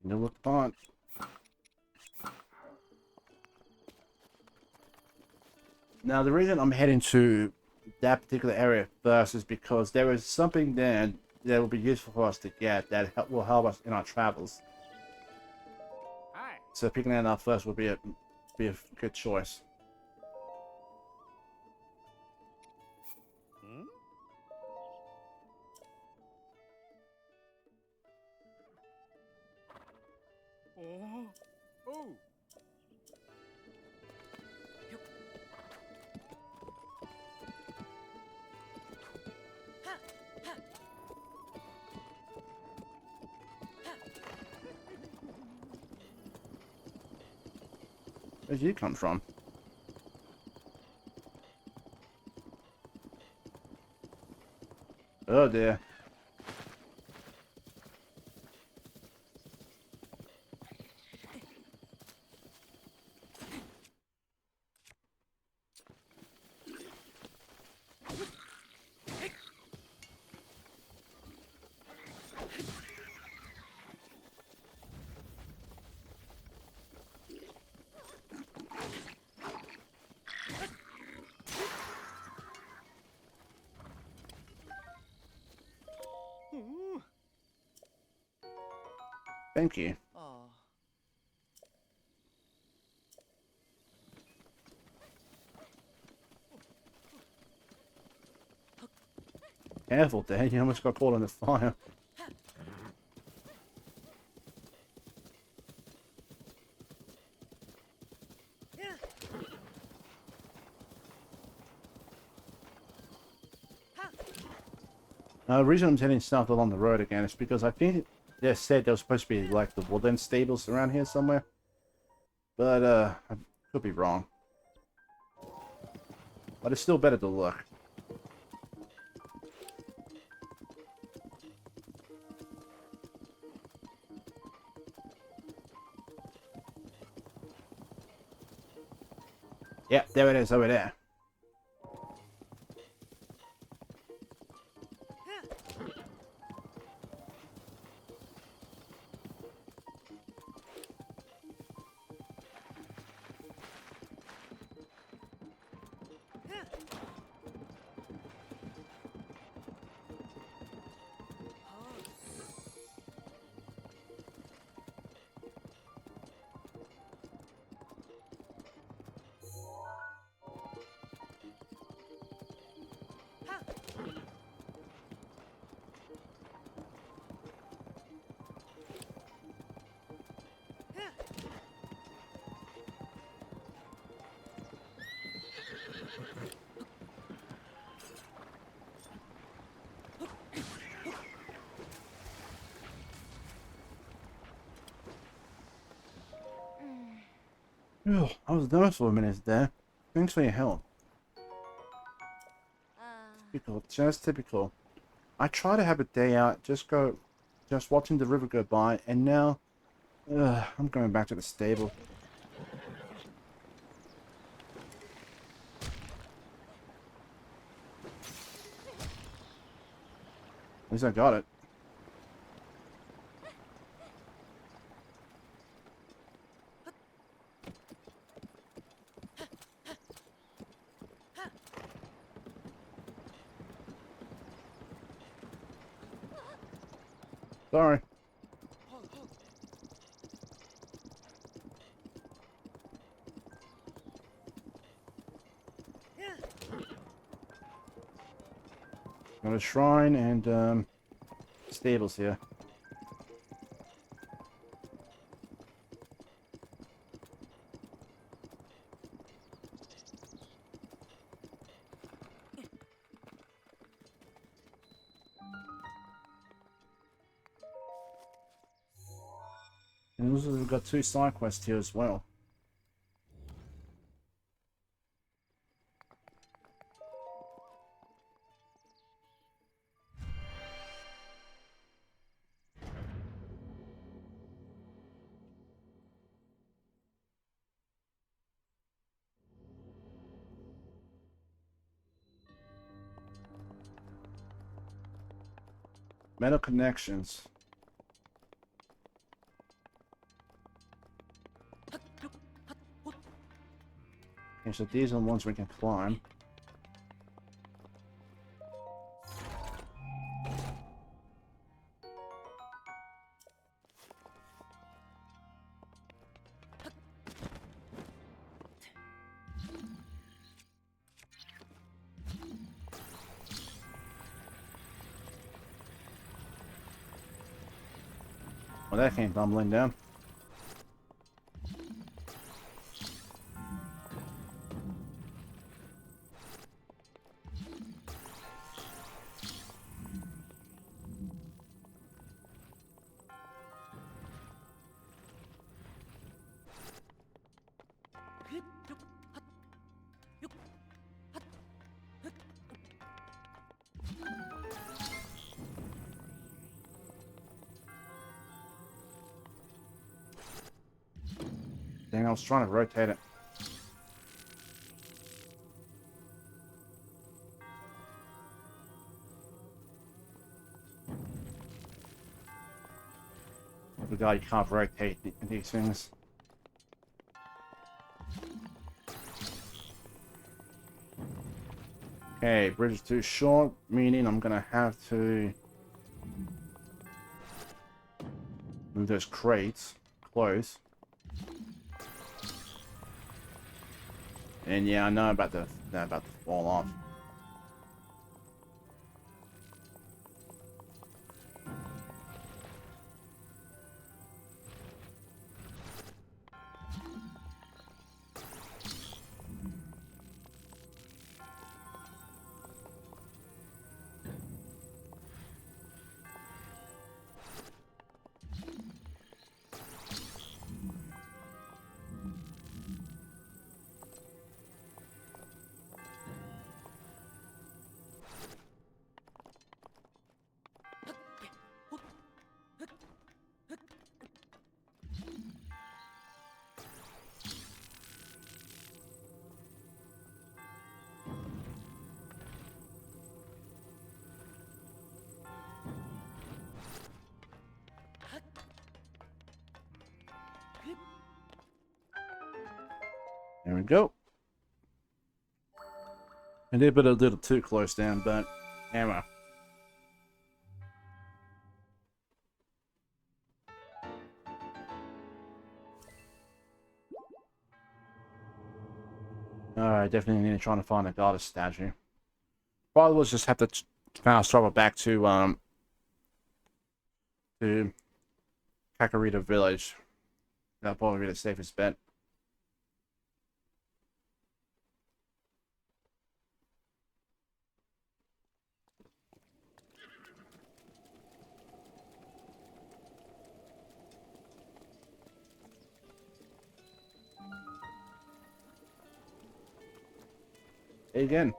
Speaker 1: No look font. Now, the reason I'm heading to that particular area first is because there is something there that will be useful for us to get that will help us in our travels.
Speaker 2: Hi.
Speaker 1: So picking that up first would be a good choice.
Speaker 2: Hmm? Oh. Oh.
Speaker 1: Where'd you come from? Oh dear. Thank you.
Speaker 5: Oh.
Speaker 1: Careful, Dad. You almost got caught in the fire. The reason I'm heading south along the road again is because I think they said there was supposed to be like the woodland stables around here somewhere. But I could be wrong. But it's still better to look. Yep, there it is over there. Ugh, I was nervous for a minute there. Thanks for your help. Typical, just typical. I try to have a day out, just watching the river go by, and now, I'm going back to the stable. At least I got it. Sorry. Got a shrine and stables here. And also we've got 2 side quests here as well. Metal connections. Okay, so these are the ones we can climb. Well, that came tumbling down. Dang, I was trying to rotate it. The guy, you can't rotate these things. Okay, bridge is too short, meaning I'm gonna have to move those crates close. And yeah, I know about they're about to fall off. There we go. I did put a little too close down, but anyway. Alright, definitely need to try to find a goddess statue. Probably will just have to fast travel back to Kakarita village. That'll probably be the safest bet. Again.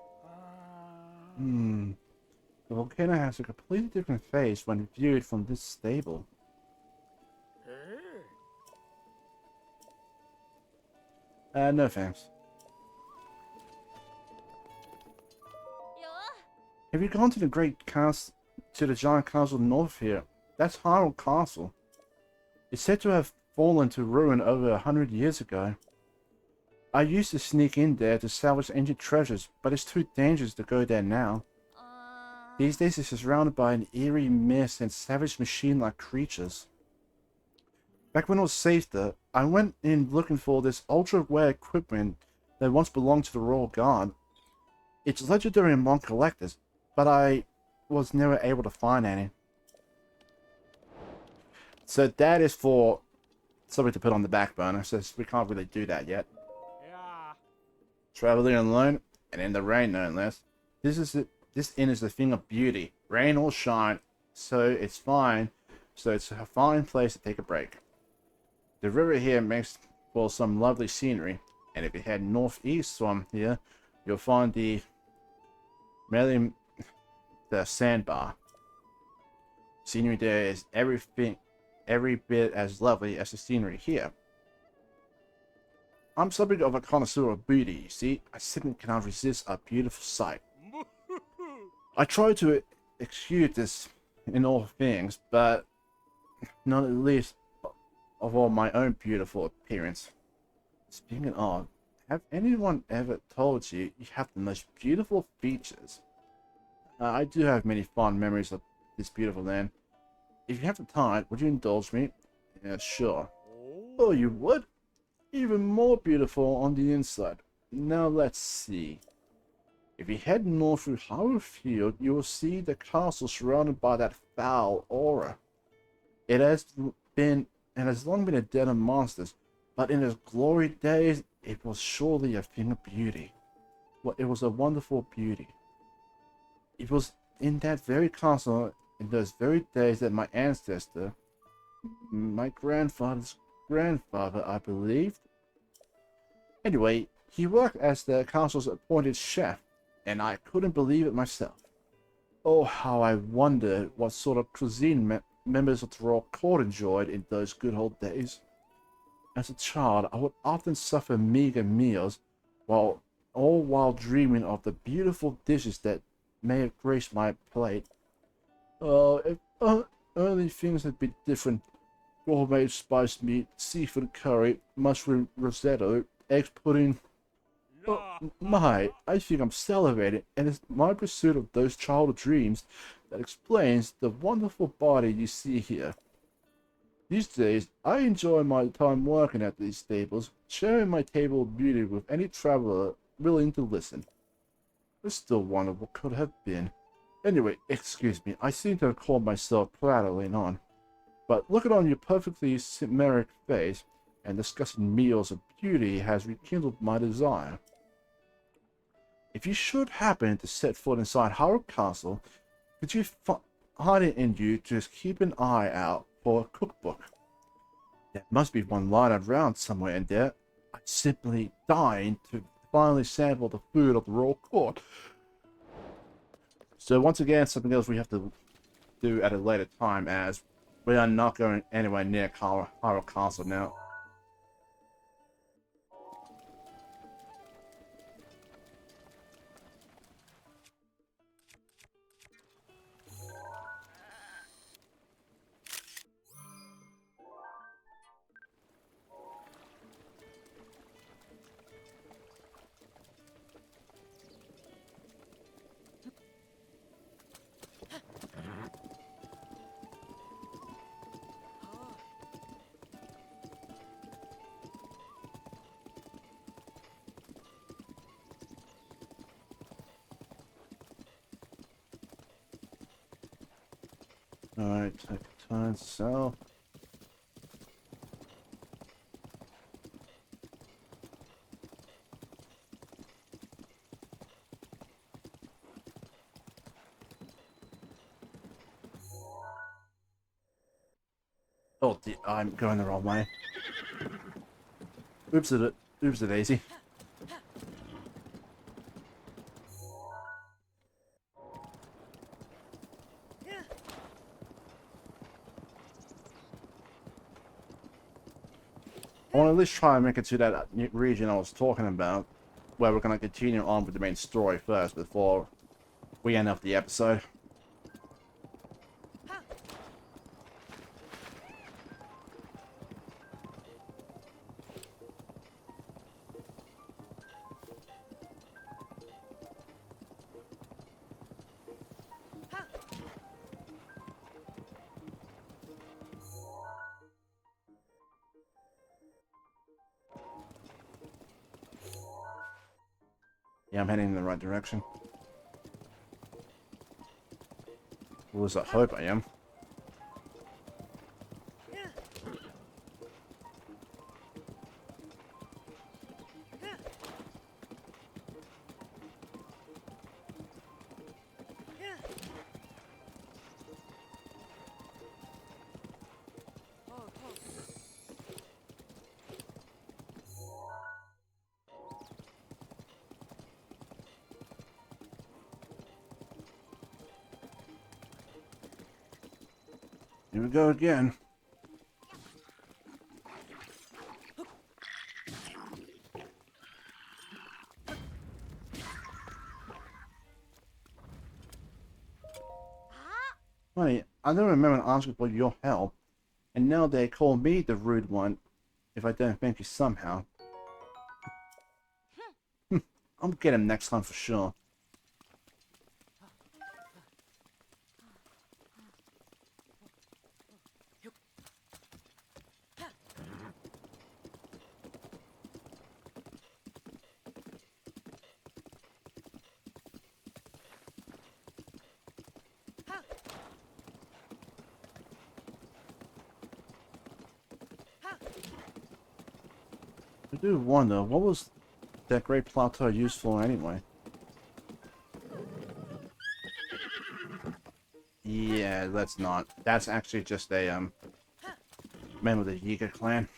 Speaker 1: The volcano has a completely different face when viewed from this stable. No thanks. Have you gone to the great castle, to the giant castle north here? That's Hyrule Castle. It's said to have fallen to ruin over 100 years ago. I used to sneak in there to salvage ancient treasures, but it's too dangerous to go there now. These days it's surrounded by an eerie mist and savage machine-like creatures. Back when I was safe there, I went in looking for this ultra-rare equipment that once belonged to the Royal Guard. It's legendary among collectors, but I was never able to find any. So that is for something to put on the back burner, since we can't really do that yet.
Speaker 2: Yeah.
Speaker 1: Traveling alone, and in the rain no less. This inn is a thing of beauty, rain or shine, so it's fine. So it's a fine place to take a break. The river here makes for some lovely scenery, and if you head northeast from here, you'll find the sandbar. Scenery there is every bit as lovely as the scenery here. I'm something of a connoisseur of beauty, you see. I simply cannot resist a beautiful sight. I try to exude this in all things, but not at least of all my own beautiful appearance. Speaking of, have anyone ever told you you have the most beautiful features? I do have many fond memories of this beautiful land. If you have the time, would you indulge me? Yeah, sure. Oh, you would? Even more beautiful on the inside. Now let's see. If you head north through Hyrule Field, you will see the castle surrounded by that foul aura. It has long been a den of monsters, but in its glory days, it was surely a thing of beauty. Well, it was a wonderful beauty. It was in that very castle, in those very days, that my ancestor, my grandfather's grandfather, I believed, Anyway, he worked as the castle's appointed chef, and I couldn't believe it myself. Oh, how I wondered what sort of cuisine members of the royal court enjoyed in those good old days. As a child, I would often suffer meager meals, all while dreaming of the beautiful dishes that may have graced my plate. Oh, if only things had been different. Gourmet spiced meat, seafood curry, mushroom risotto, egg pudding. Oh, my, I think I'm salivating, and it's my pursuit of those childhood dreams that explains the wonderful body you see here. These days, I enjoy my time working at these stables, sharing my table of beauty with any traveler willing to listen. I still wonder what could have been. Anyway, excuse me, I seem to have called myself prattling on. But looking on your perfectly symmetric face and discussing meals of beauty has rekindled my desire. If you should happen to set foot inside Hyrule Castle, could you find it in you to just keep an eye out for a cookbook? There must be one lying around somewhere in there. I'm simply dying to finally sample the food of the royal court. So once again, something else we have to do at a later time, as we are not going anywhere near Hyrule Castle now. Alright, take a time to sell. Oh, I'm going the wrong way. Oops a daisy. I want to at least try and make it to that region I was talking about, where we're going to continue on with the main story first before we end up the episode. Yeah, I'm heading in the right direction. Well, at least I hope I am. Here we go again. Funny, I don't remember asking for your help, and now they call me the rude one if I don't thank you somehow. I'll get him next time for sure. I do wonder, what was that great plateau used for anyway? Yeah, that's not. That's actually just a, member of the Yiga clan.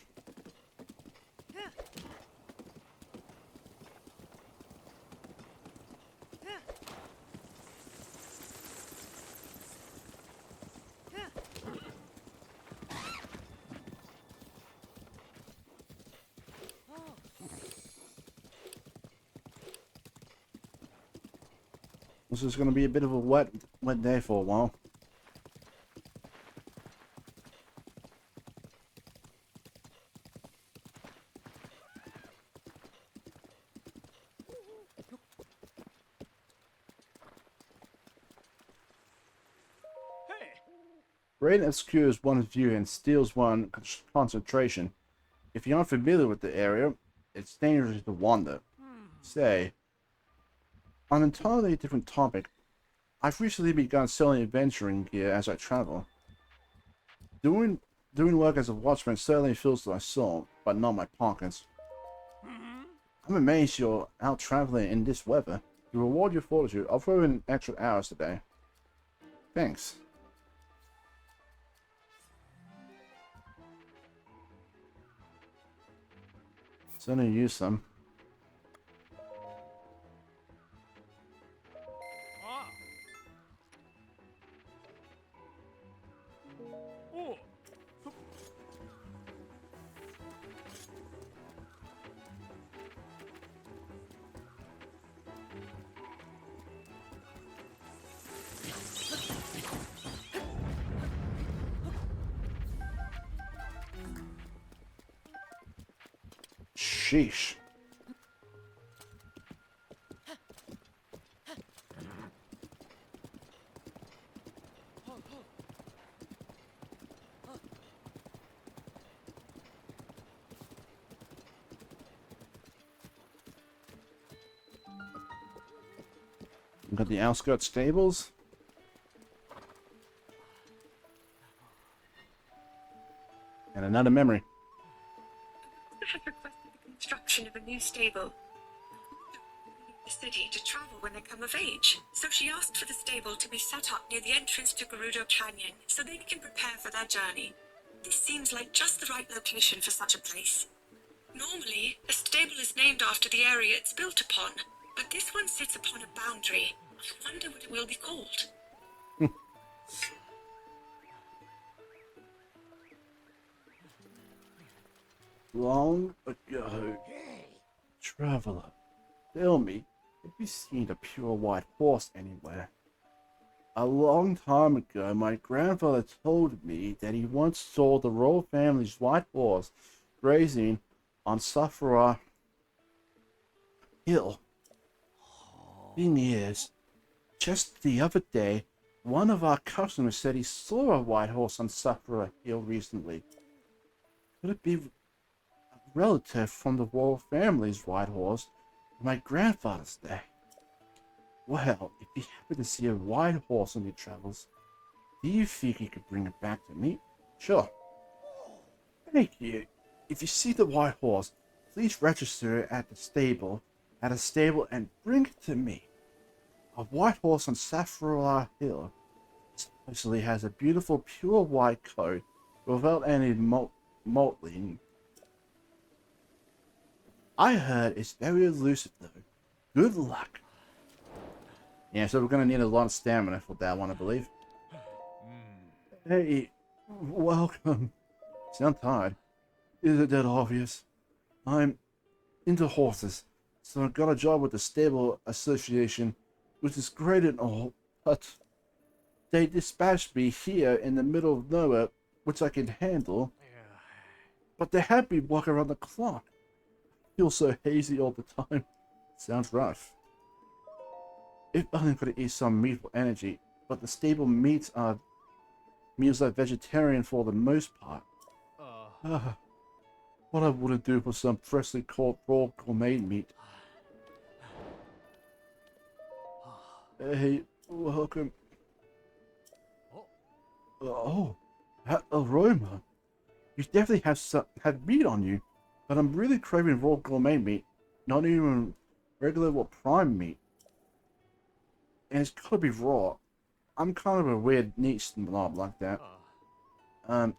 Speaker 1: This is going to be a bit of a wet day for a while. Rain obscures one's view and steals one's concentration. If you're unfamiliar with the area, it's dangerous to wander. Say, on an entirely different topic, I've recently begun selling adventuring gear as I travel. Doing work as a watchman certainly fills my soul, but not my pockets. I'm amazed you're out traveling in this weather. To reward your fortitude, I'll throw in extra hours today. Thanks. Certainly use some. Sheesh. We've got the outskirts stables. And another memory.
Speaker 3: I have requested the construction of a new stable. The city to travel when they come of age. So she asked for the stable to be set up near the entrance to Gerudo Canyon so they can prepare for their journey. This seems like just the right location for such a place. Normally, a stable is named after the area it's built upon, but this one sits upon a boundary. I wonder what it will be called.
Speaker 1: Long ago, traveler, tell me, have you seen a pure white horse anywhere? A long time ago, my grandfather told me that he once saw the royal family's white horse grazing on Safra Hill. Thing is, just the other day, one of our customers said he saw a white horse on Safra Hill recently. Could it be a relative from the royal family's white horse from my grandfather's day? Well, if you happen to see a white horse on your travels, do you think you could bring it back to me? Sure. Thank you. If you see the white horse, please register it at a stable and bring it to me. A white horse on Safra Hill supposedly has a beautiful pure white coat without any mottling. I heard it's very elusive though. Good luck. Yeah, so we're gonna need a lot of stamina for that one, I believe. Hey, welcome. Sound tired? Is it that obvious? I'm into horses, so I got a job with the Stable Association, which is great and all, but they dispatched me here in the middle of nowhere, which I can handle. But they had me walk around the clock. I feel so hazy all the time. Sounds rough. If only could eat some meat for energy, but the stable meals are vegetarian for the most part. What I wouldn't do for some freshly caught raw gourmet meat. Hey, welcome. Oh, that aroma. You definitely have meat on you, but I'm really craving raw gourmet meat, not even regular or prime meat. And it's gotta be raw. I'm kind of a weird niche snob like that. Can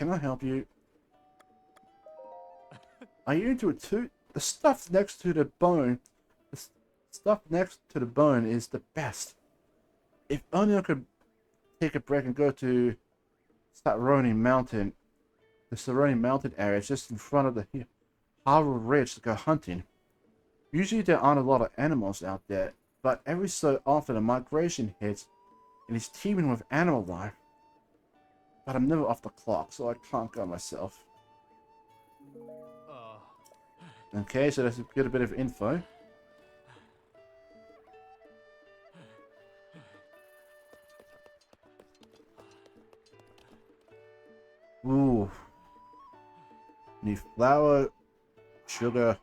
Speaker 1: I help you? Are you into it too? The stuff next to the bone, is the best. If only I could take a break and go to Saroni Mountain. The Saroni Mountain area is just in front of the Harbor Ridge to go hunting. Usually there aren't a lot of animals out there, but every so often a migration hits and it's teeming with animal life. But I'm never off the clock, so I can't go myself. Okay, so let's get a bit of info. Ooh. Need flour, sugar.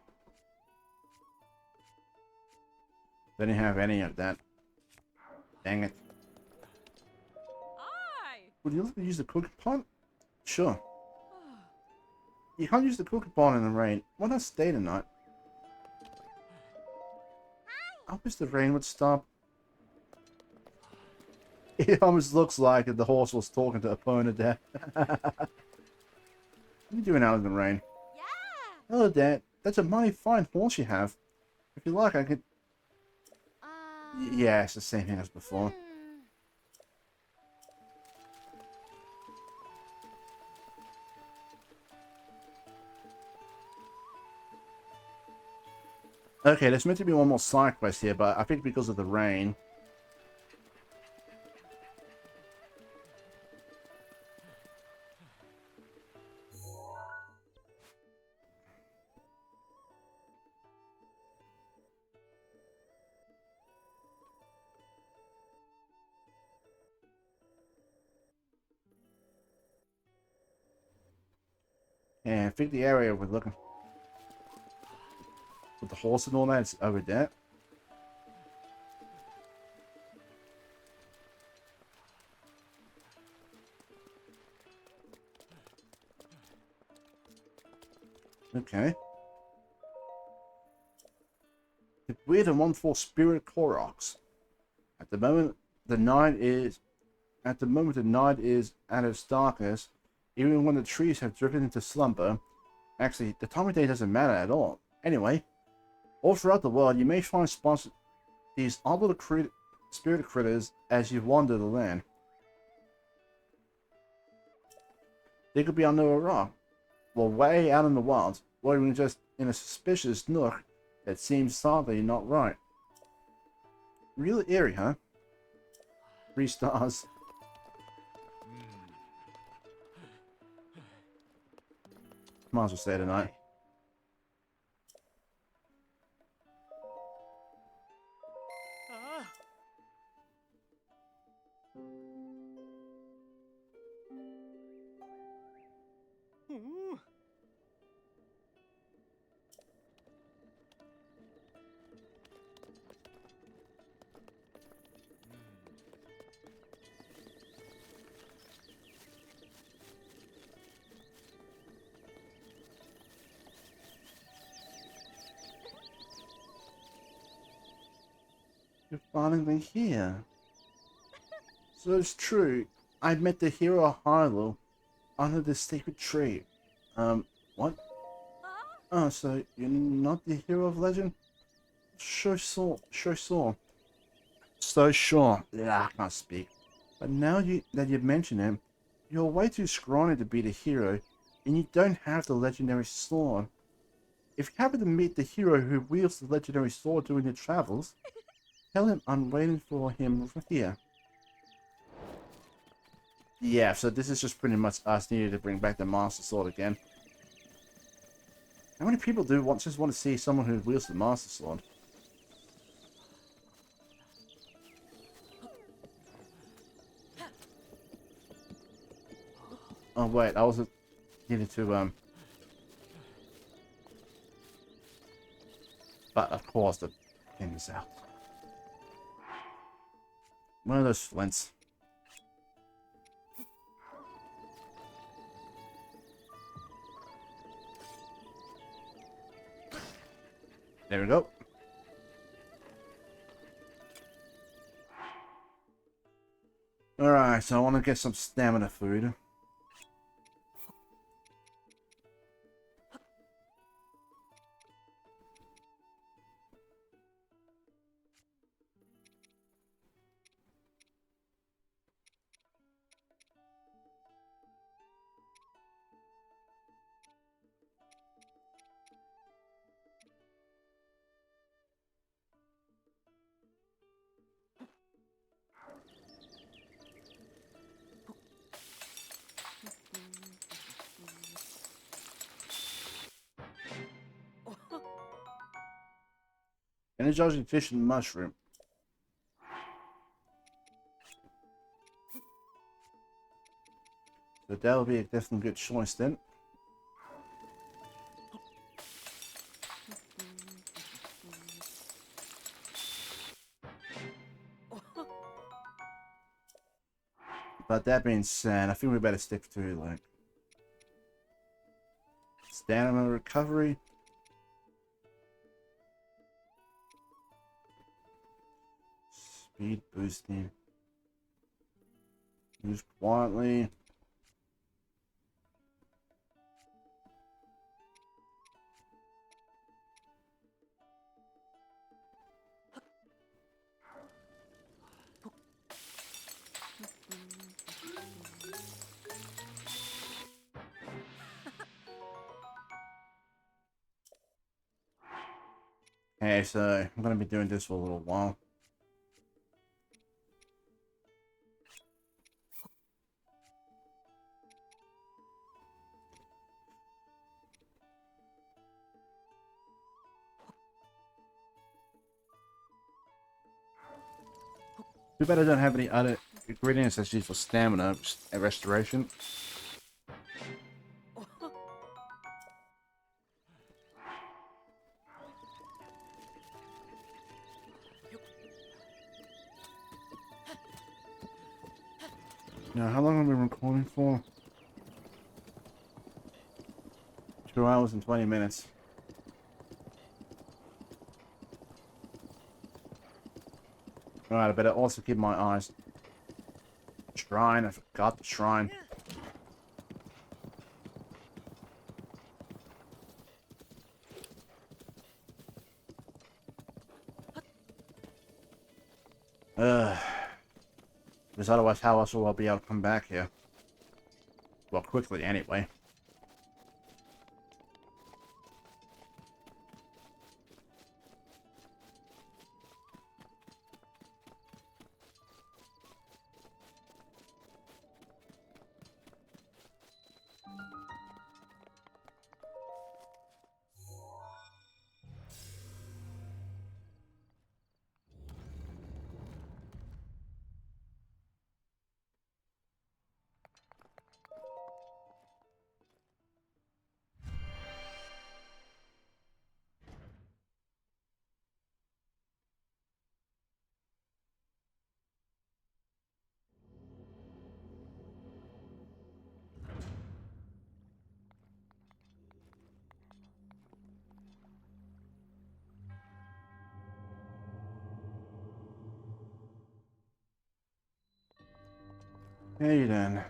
Speaker 1: Didn't have any of that. Dang it.
Speaker 4: Aye.
Speaker 1: Would you like to use the cooking pot? Sure. You can't use the cooking pot in the rain. Why not stay tonight? I wish the rain would stop. It almost looks like the horse was talking to Epona there. What are you doing out in the rain?
Speaker 4: Yeah.
Speaker 1: Hello, Dad. That's a mighty fine horse you have. If you like, I could... Yeah, it's the same thing as before. Okay, there's meant to be one more side quest here, but I think because of the rain... Yeah, I think the area we're looking... with the horse and all that, it's over there. Okay. The weird and wonderful spirit Koroks. At the moment the night is at its darkest, even when the trees have drifted into slumber. Actually, the time of day doesn't matter at all. Anyway, all throughout the world you may find spots these odd little spirit critters as you wander the land. They could be under a rock, or way out in the wild, or even just in a suspicious nook that seems sadly not right. Really eerie, huh? 3 stars. Might as well stay tonight. You're finally here. So it's true. I met the hero Hilo under this sacred tree. What? Oh, so you're not the hero of legend? Sure saw. So sure. Yeah, I can't speak. But now that you've mentioned him, you're way too scrawny to be the hero, and you don't have the legendary sword. If you happen to meet the hero who wields the legendary sword during your travels, tell him I'm waiting for him here. Yeah, so this is just pretty much us needing to bring back the Master Sword again. How many people just want to see someone who wields the Master Sword? Oh wait, I was needed to but of course the thing is out. One of those flints. There we go. Alright, so I want to get some stamina food. Energizing fish and mushroom. So that'll be a definitely good choice then. But that being said, I think we better stick to like stamina recovery. Speed boosting. Use quietly. Okay, so I'm gonna be doing this for a little while. Too bad I don't have any other ingredients that's used for stamina and restoration. Now, how long have we been recording for? 2 hours and 20 minutes. Alright, I better also keep my eyes. Shrine, I forgot the shrine. Because otherwise, how else will I be able to come back here? Well, quickly anyway. Hey then.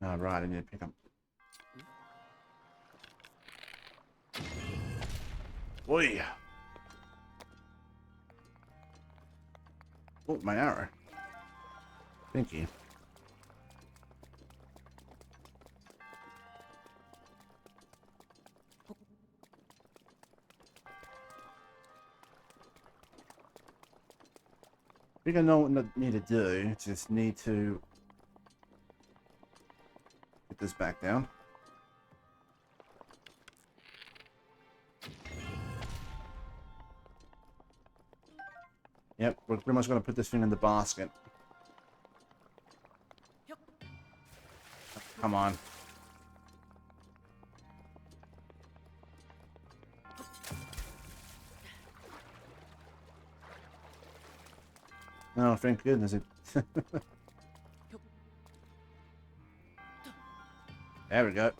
Speaker 1: Alright, I need to pick up. Oi! Oh, my arrow. Thank you. I think I know what I need to do. Just need to get this back down. Yep, we're pretty much going to put this thing in the basket. Come on. Oh, thank goodness it. There we go.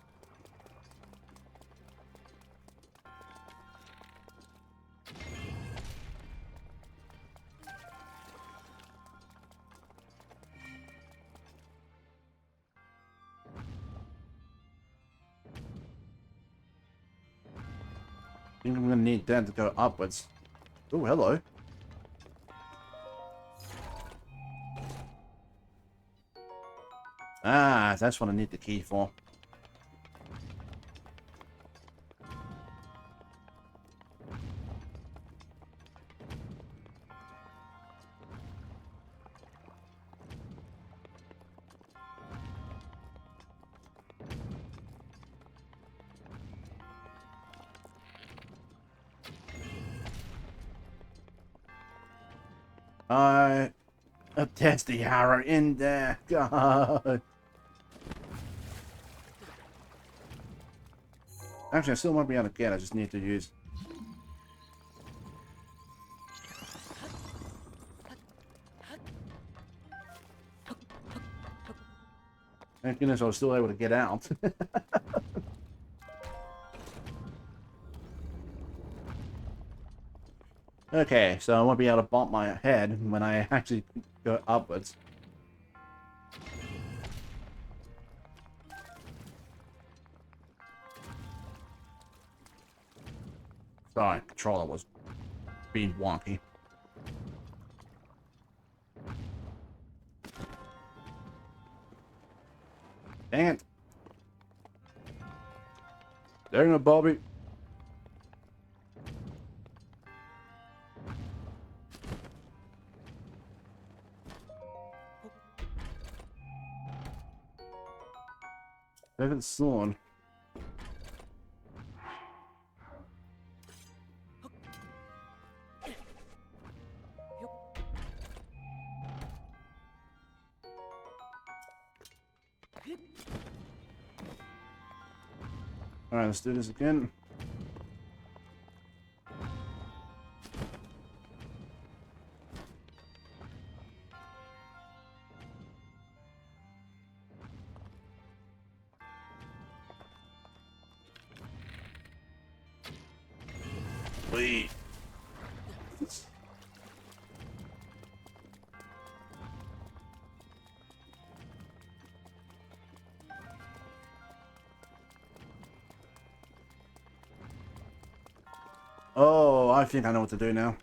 Speaker 1: I think I'm going to need that to go upwards. Oh, hello. Ah, that's what I need the key for. I test the arrow in there. God. Actually, I still might be able to get it. I just need to use. Thank goodness I was still able to get out. Okay, so I won't be able to bump my head when I actually go upwards. Sorry, controller was being wonky. Dang it. Dang it, Bobby. Seventh sword. Alright, let's do this again. Wait. Oh, I think I know what to do now.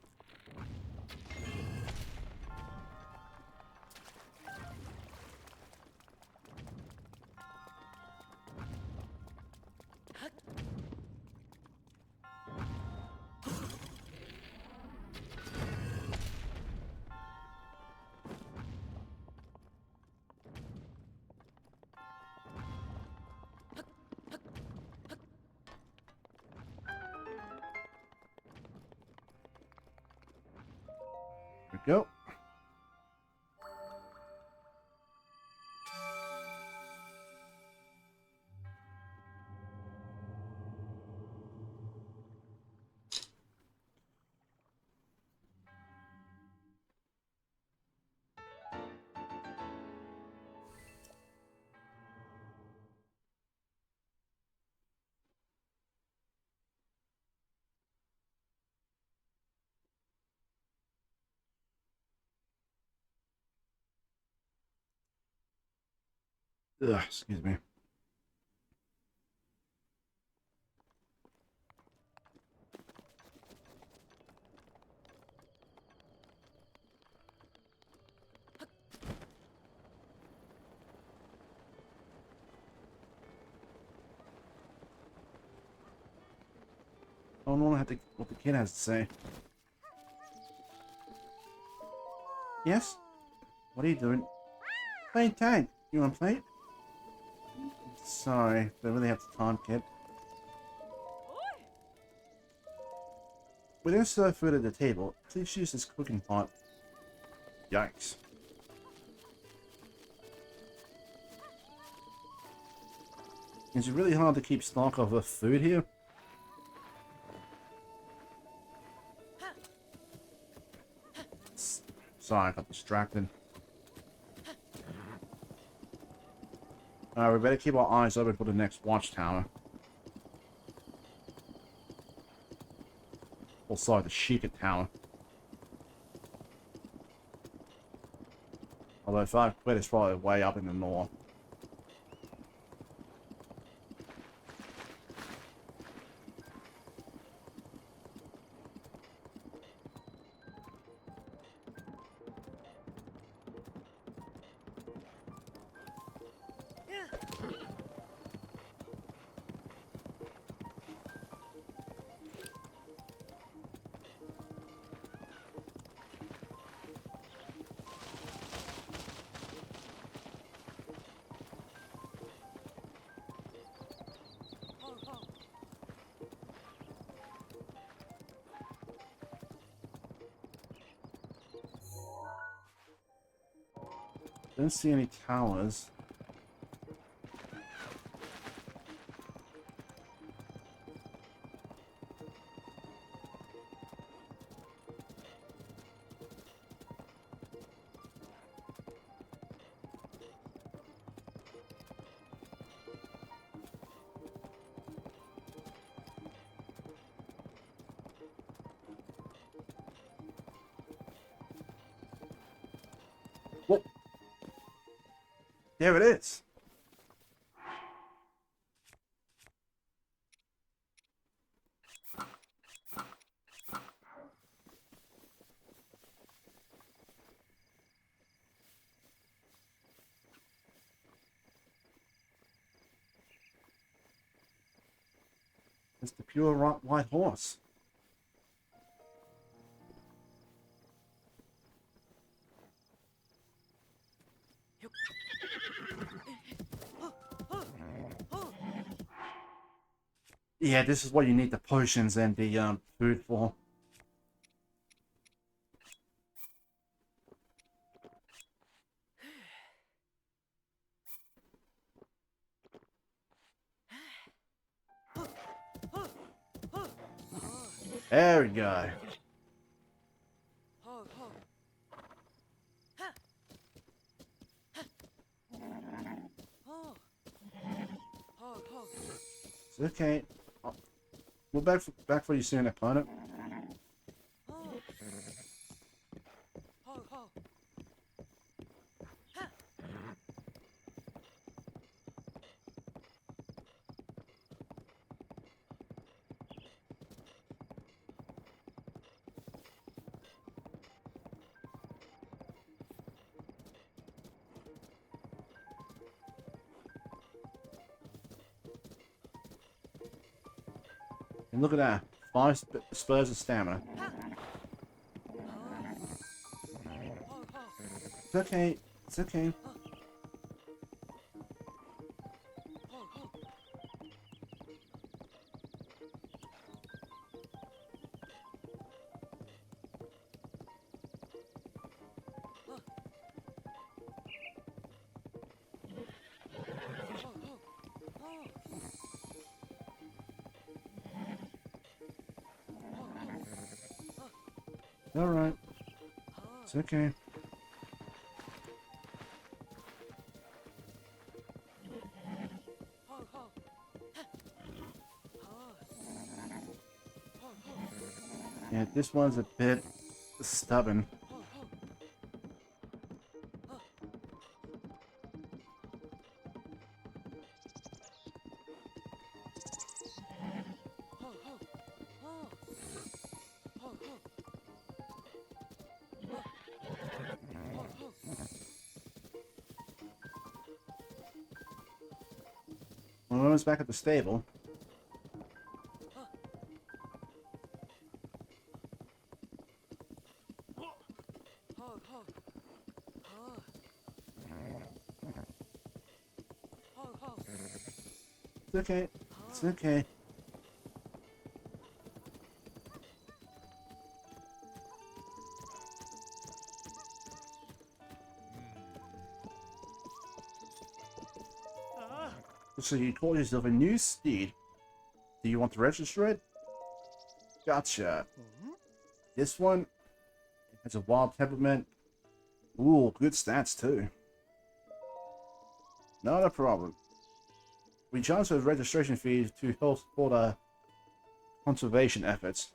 Speaker 1: There we go. Ugh, excuse me. I don't want to have to what the kid has to say. Yes? What are you doing? Playing tag. You want to play it? Sorry, they really have the time, kid. When there's serve food at the table, please use this cooking pot. Yikes. Is it really hard to keep stock of the food here? Sorry, I got distracted. We better keep our eyes open for the next watchtower. Oh, sorry, the Sheikah Tower. Although if I quit, it's probably way up in the north. Don't see any towers. Whoa. There it is. It's the pure white horse. Yeah, this is what you need the potions and the food for. There we go. It's okay. We're back for you soon, opponent. And look at that. 5 spurs of stamina. It's okay. It's okay. Alright. It's okay. Yeah, this one's a bit stubborn. We're almost back at the stable. It's okay. It's okay. So you call yourself a new steed. Do you want to register it? Gotcha. This one has a wild temperament. Ooh, good stats too. Not a problem. We charge a registration fee to help support our conservation efforts.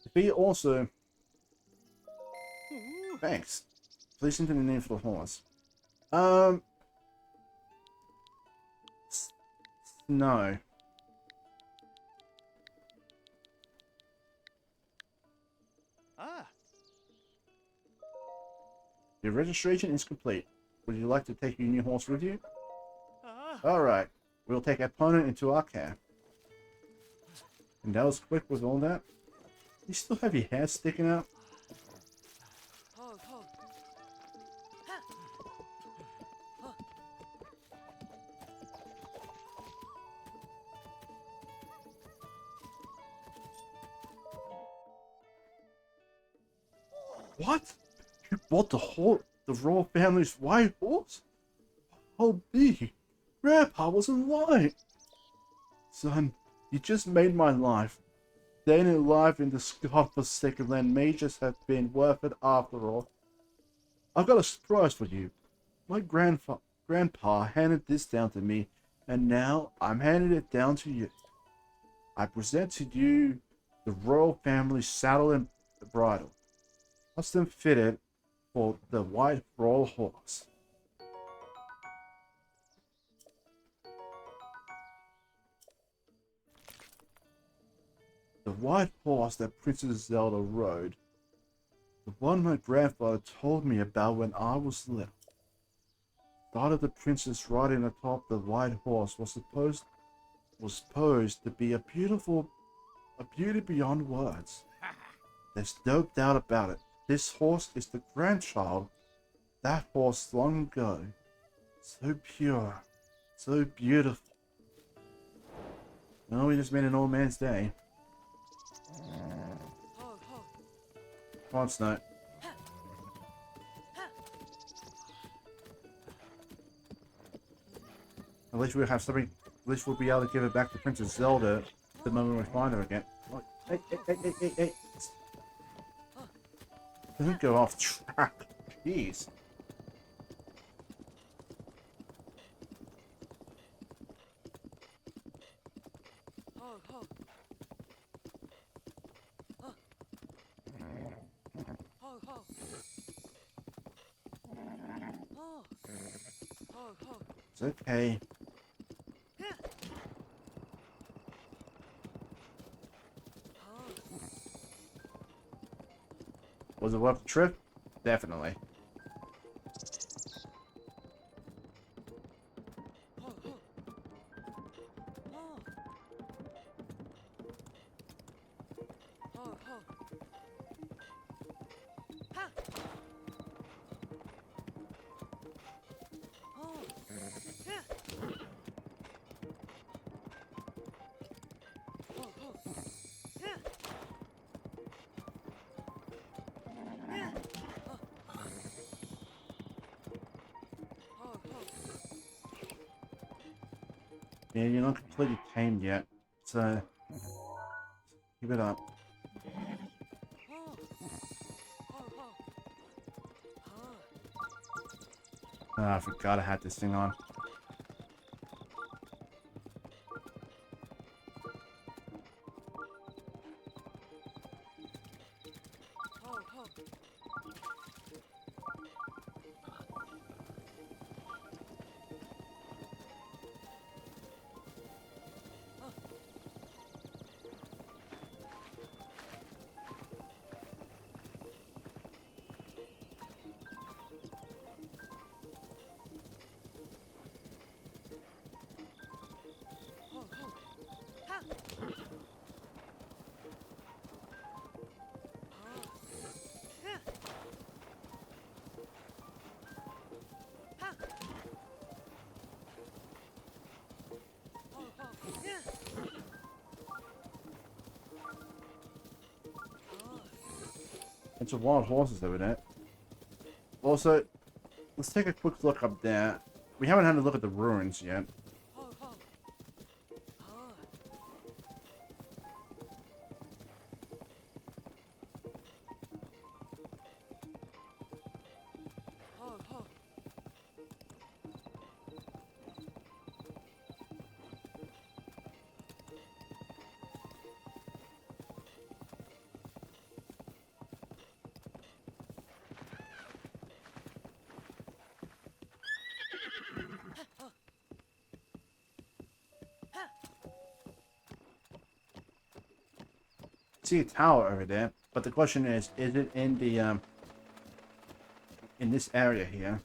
Speaker 1: The fee also... Thanks. Please enter the name for the horse. No. Your registration is complete. Would you like to take your new horse with you? Alright. We'll take opponent into our care. And that was quick with all that. You still have your hair sticking out? What? You bought the whole The royal family's white horse? Oh, B. Grandpa wasn't right. Son, you just made my life. Staying alive in this godforsaken land may just have been worth it after all. I've got a surprise for you. My grandpa handed this down to me, and now I'm handing it down to you. I present to you the royal family saddle and bridle, custom fitted for the white royal horse. The white horse that Princess Zelda rode. The one my grandfather told me about when I was little. Thought of the princess riding atop the white horse was supposed to be a beauty beyond words. There's no doubt about it. This horse is the grandchild of that horse long ago. So pure, so beautiful. No, we just made an old man's day. Come on, Snow. At least we'll have something. At least we'll be able to give it back to Princess Zelda the moment we find her again. Hey, hey, hey, hey, hey, hey. Don't go off track. Jeez. It's okay. Was it worth the trip? Definitely. Yeah, you're not completely tamed yet, so keep it up. Ah, I forgot I had this thing on. Bunch of wild horses over there. Also, let's take a quick look up there. We haven't had a look at the ruins yet. See a tower over there, but the question is it in the in this area here?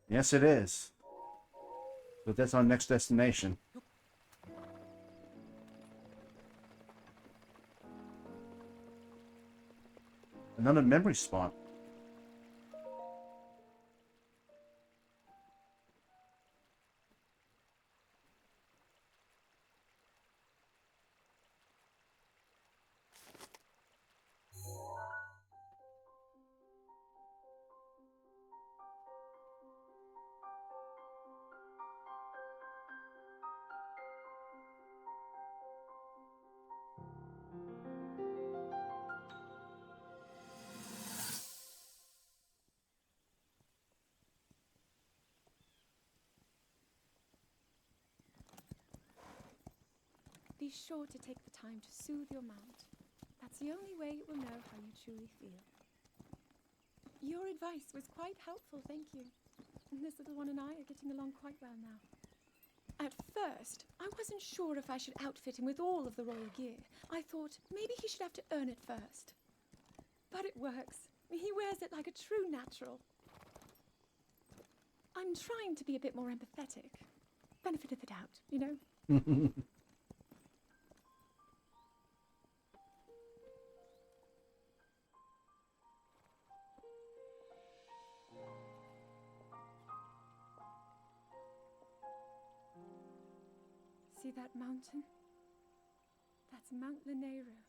Speaker 1: Yes, it is. So that's our next destination. Another memory spot.
Speaker 5: Be sure to take the time to soothe your mount. That's the only way it will know how you truly feel. Your advice was quite helpful, thank you. This little one and I are getting along quite well now. At first, I wasn't sure if I should outfit him with all of the royal gear. I thought maybe he should have to earn it first. But it works. He wears it like a true natural. I'm trying to be a bit more empathetic. Benefit of the doubt, you know? See that mountain? That's Mount Lanayru.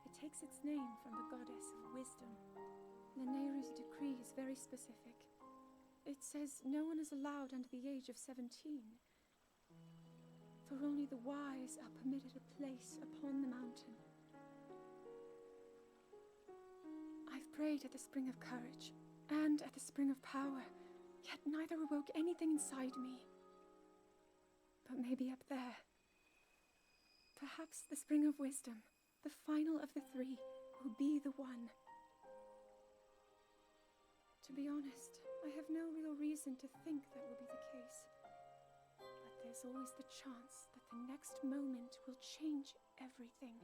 Speaker 5: It takes its name from the goddess of wisdom. Lanayru's decree is very specific. It says no one is allowed under the age of 17. For only the wise are permitted a place upon the mountain. I've prayed at the Spring of Courage and at the Spring of Power, yet neither awoke anything inside me. But maybe up there. Perhaps the Spring of Wisdom, the final of the three, will be the one. To be honest, I have no real reason to think that will be the case. But there's always the chance that the next moment will change everything.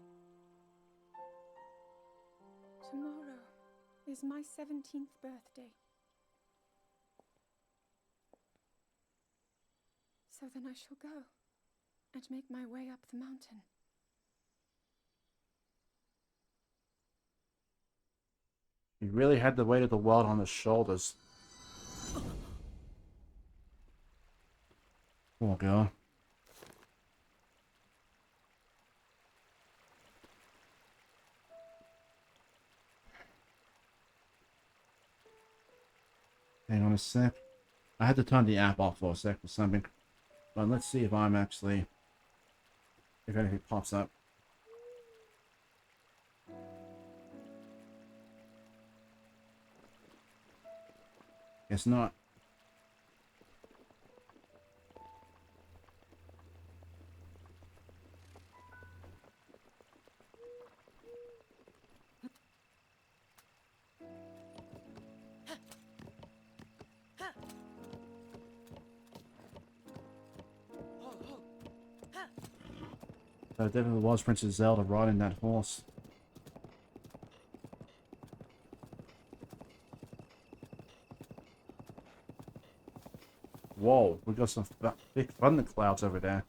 Speaker 5: Tomorrow is my 17th birthday. So then I shall go and make my way up the mountain.
Speaker 1: He really had the weight of the world on his shoulders. Poor girl. Hang on a sec. I had to turn the app off for a sec or something. But let's see if I'm actually... if anything pops up. Guess not. So it definitely was Princess Zelda riding that horse. Whoa, we got some big thunder clouds over there.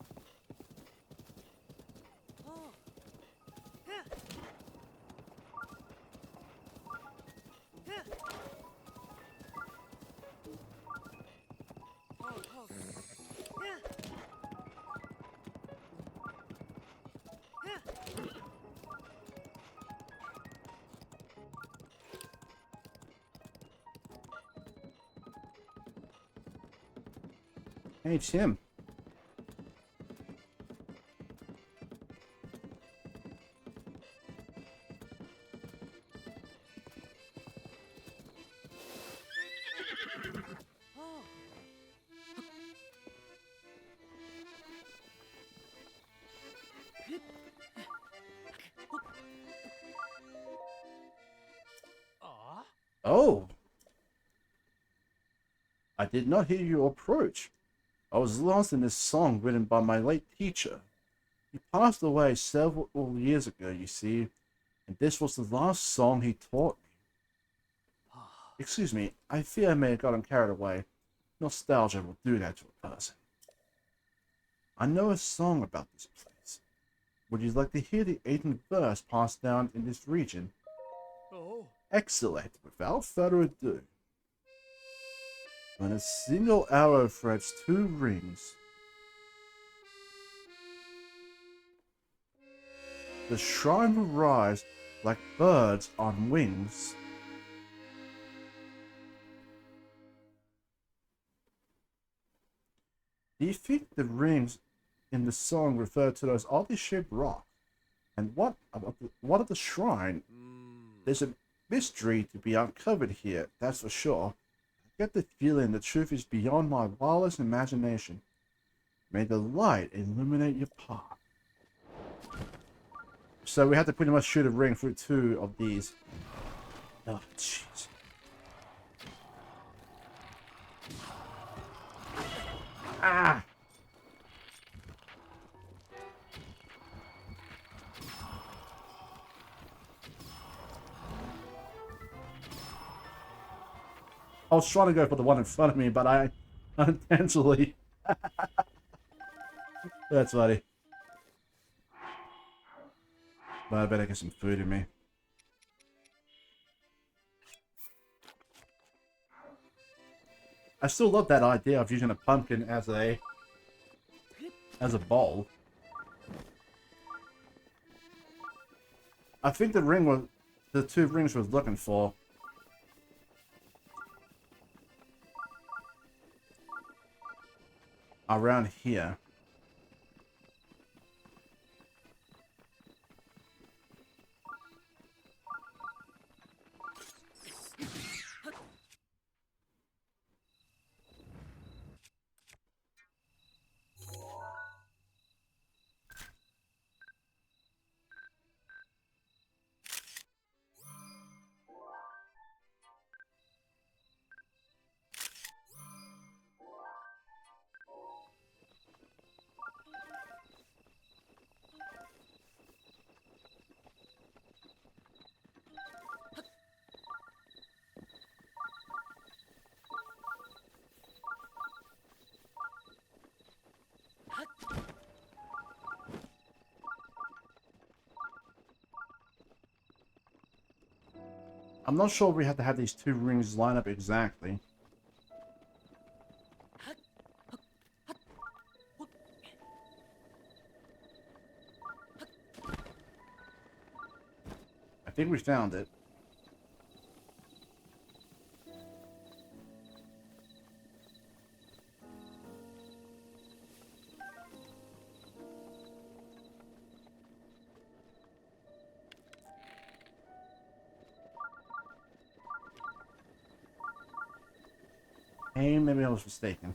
Speaker 1: Hey, it's him. Oh. I did not hear you approach. I was lost in this song written by my late teacher. He passed away several years ago, you see, and this was the last song he taught me. Excuse me, I fear I may have gotten carried away. Nostalgia will do that to a person. I know a song about this place. Would you like to hear the 18th verse passed down in this region?
Speaker 2: Oh.
Speaker 1: Excellent. Without further ado. When a single arrow threads 2 rings, the shrine will rise like birds on wings. Do you think the rings in the song refer to those oddly shaped rocks? And what of the shrine? There's a mystery to be uncovered here, that's for sure. I get the feeling the truth is beyond my wildest imagination. May the light illuminate your path. So we have to pretty much shoot a ring through 2 of these. Oh, jeez. Ah! I was trying to go for the one in front of me, but I unintentionally. That's funny. But I better get some food in me. I still love that idea of using a pumpkin as a bowl. I think the 2 rings was looking for. Around here. I'm not sure we have to have these 2 rings line up exactly. I think we found it. Hey, maybe I was mistaken.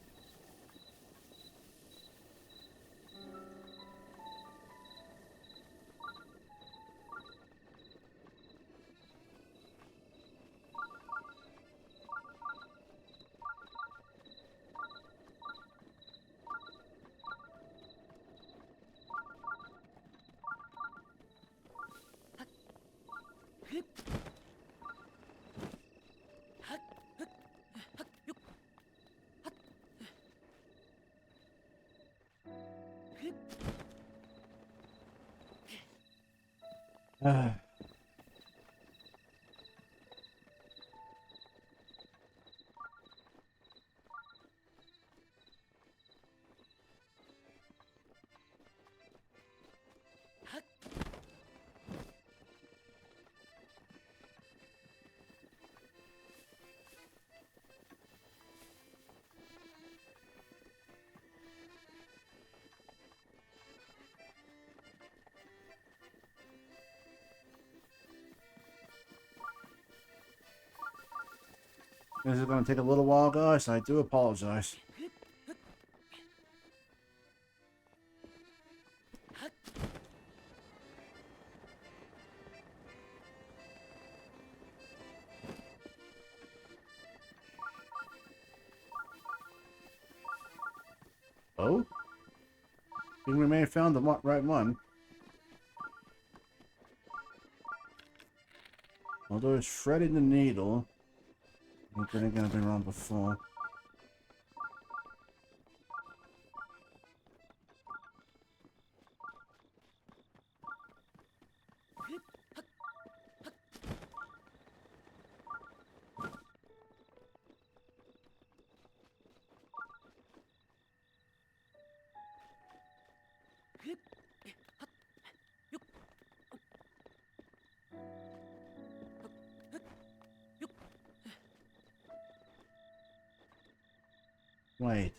Speaker 1: This is going to take a little while, guys. I do apologize. Oh? I think we may have found the right one. Although it's threading the needle. I think I've been wrong before. Wait.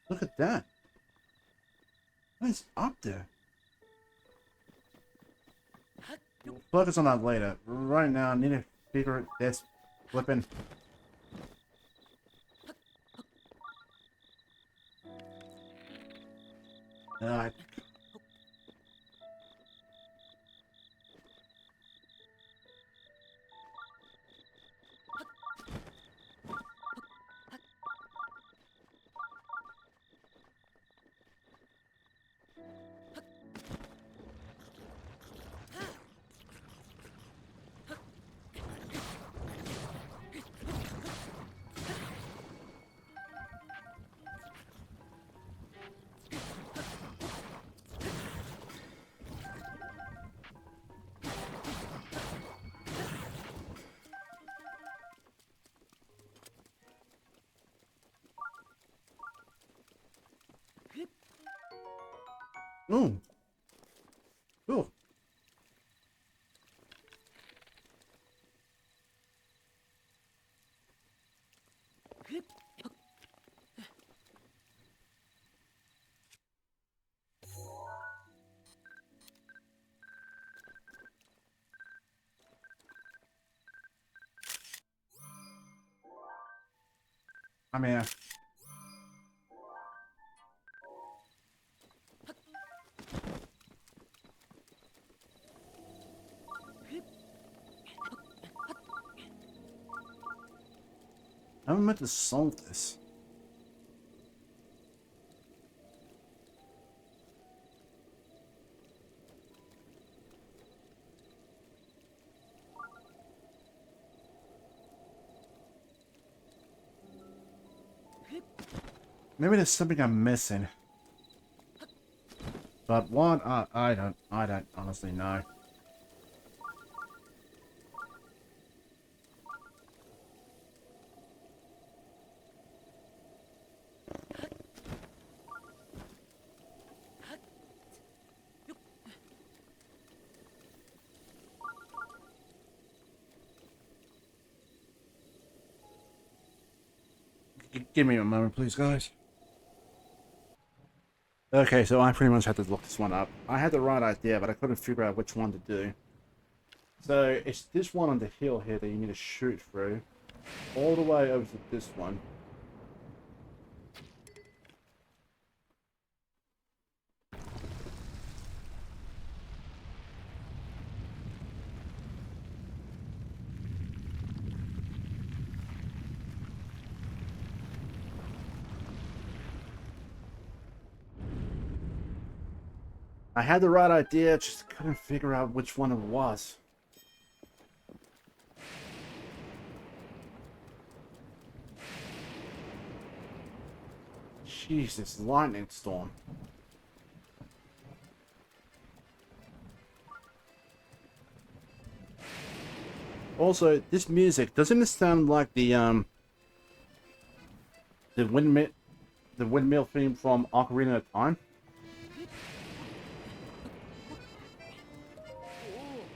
Speaker 1: Look at that. What's up there? We'll focus on that later. Right now, I need to figure this flipping. Alright. Ooh. Cool. I'm here. I'm meant to solve this. Maybe there's something I'm missing. But what? I don't honestly know. Give me a moment, please, guys. Okay, so I pretty much had to look this one up. I had the right idea, but I couldn't figure out which one to do. So, it's this one on the hill here that you need to shoot through. All the way over to this one. I had the right idea, just couldn't figure out which one it was. Jesus, lightning storm. Also, this music, doesn't it sound like the windmill theme from Ocarina of Time?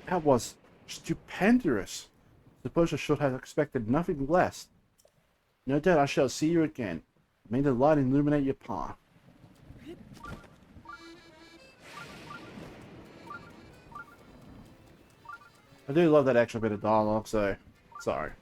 Speaker 1: That was stupendous. Suppose I should have expected nothing less. No doubt I shall see you again. May the light illuminate your path. I do love that extra bit of dialogue, so sorry.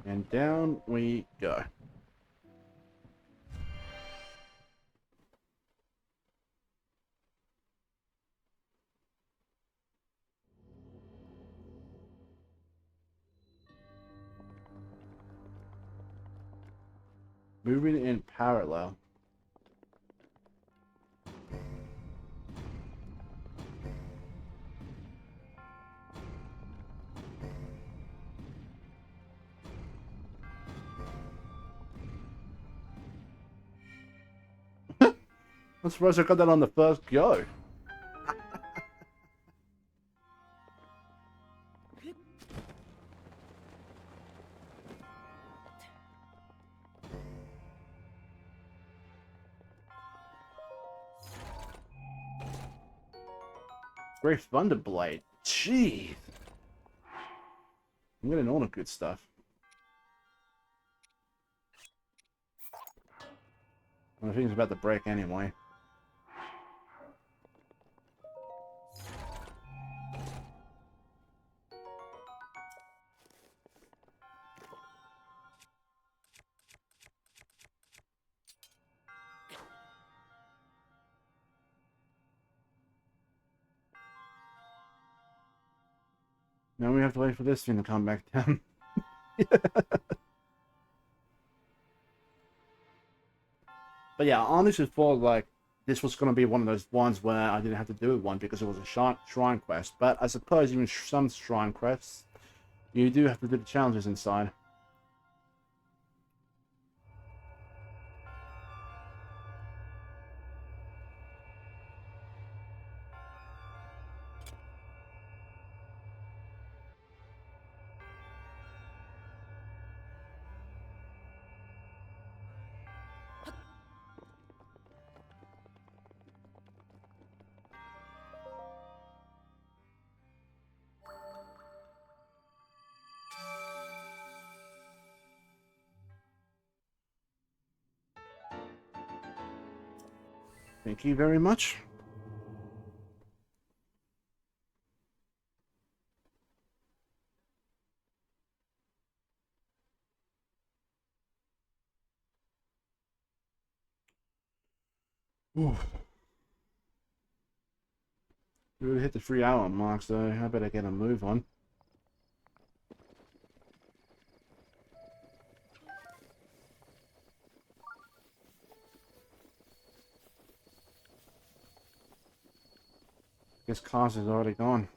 Speaker 1: And down we go. Moving in parallel. I'm surprised I got that on the first go. Great Thunder Blade. Jeez. I'm getting all the good stuff. I think it's about to break anyway. Now we have to wait for this thing to come back down. But yeah, I honestly thought like this was going to be one of those ones where I didn't have to do one because it was a shrine quest. But I suppose even some shrine quests, you do have to do the challenges inside. Thank you very much. Ooh. We really hit the 3-hour mark, so I better get a move on. Guess Cars is already gone.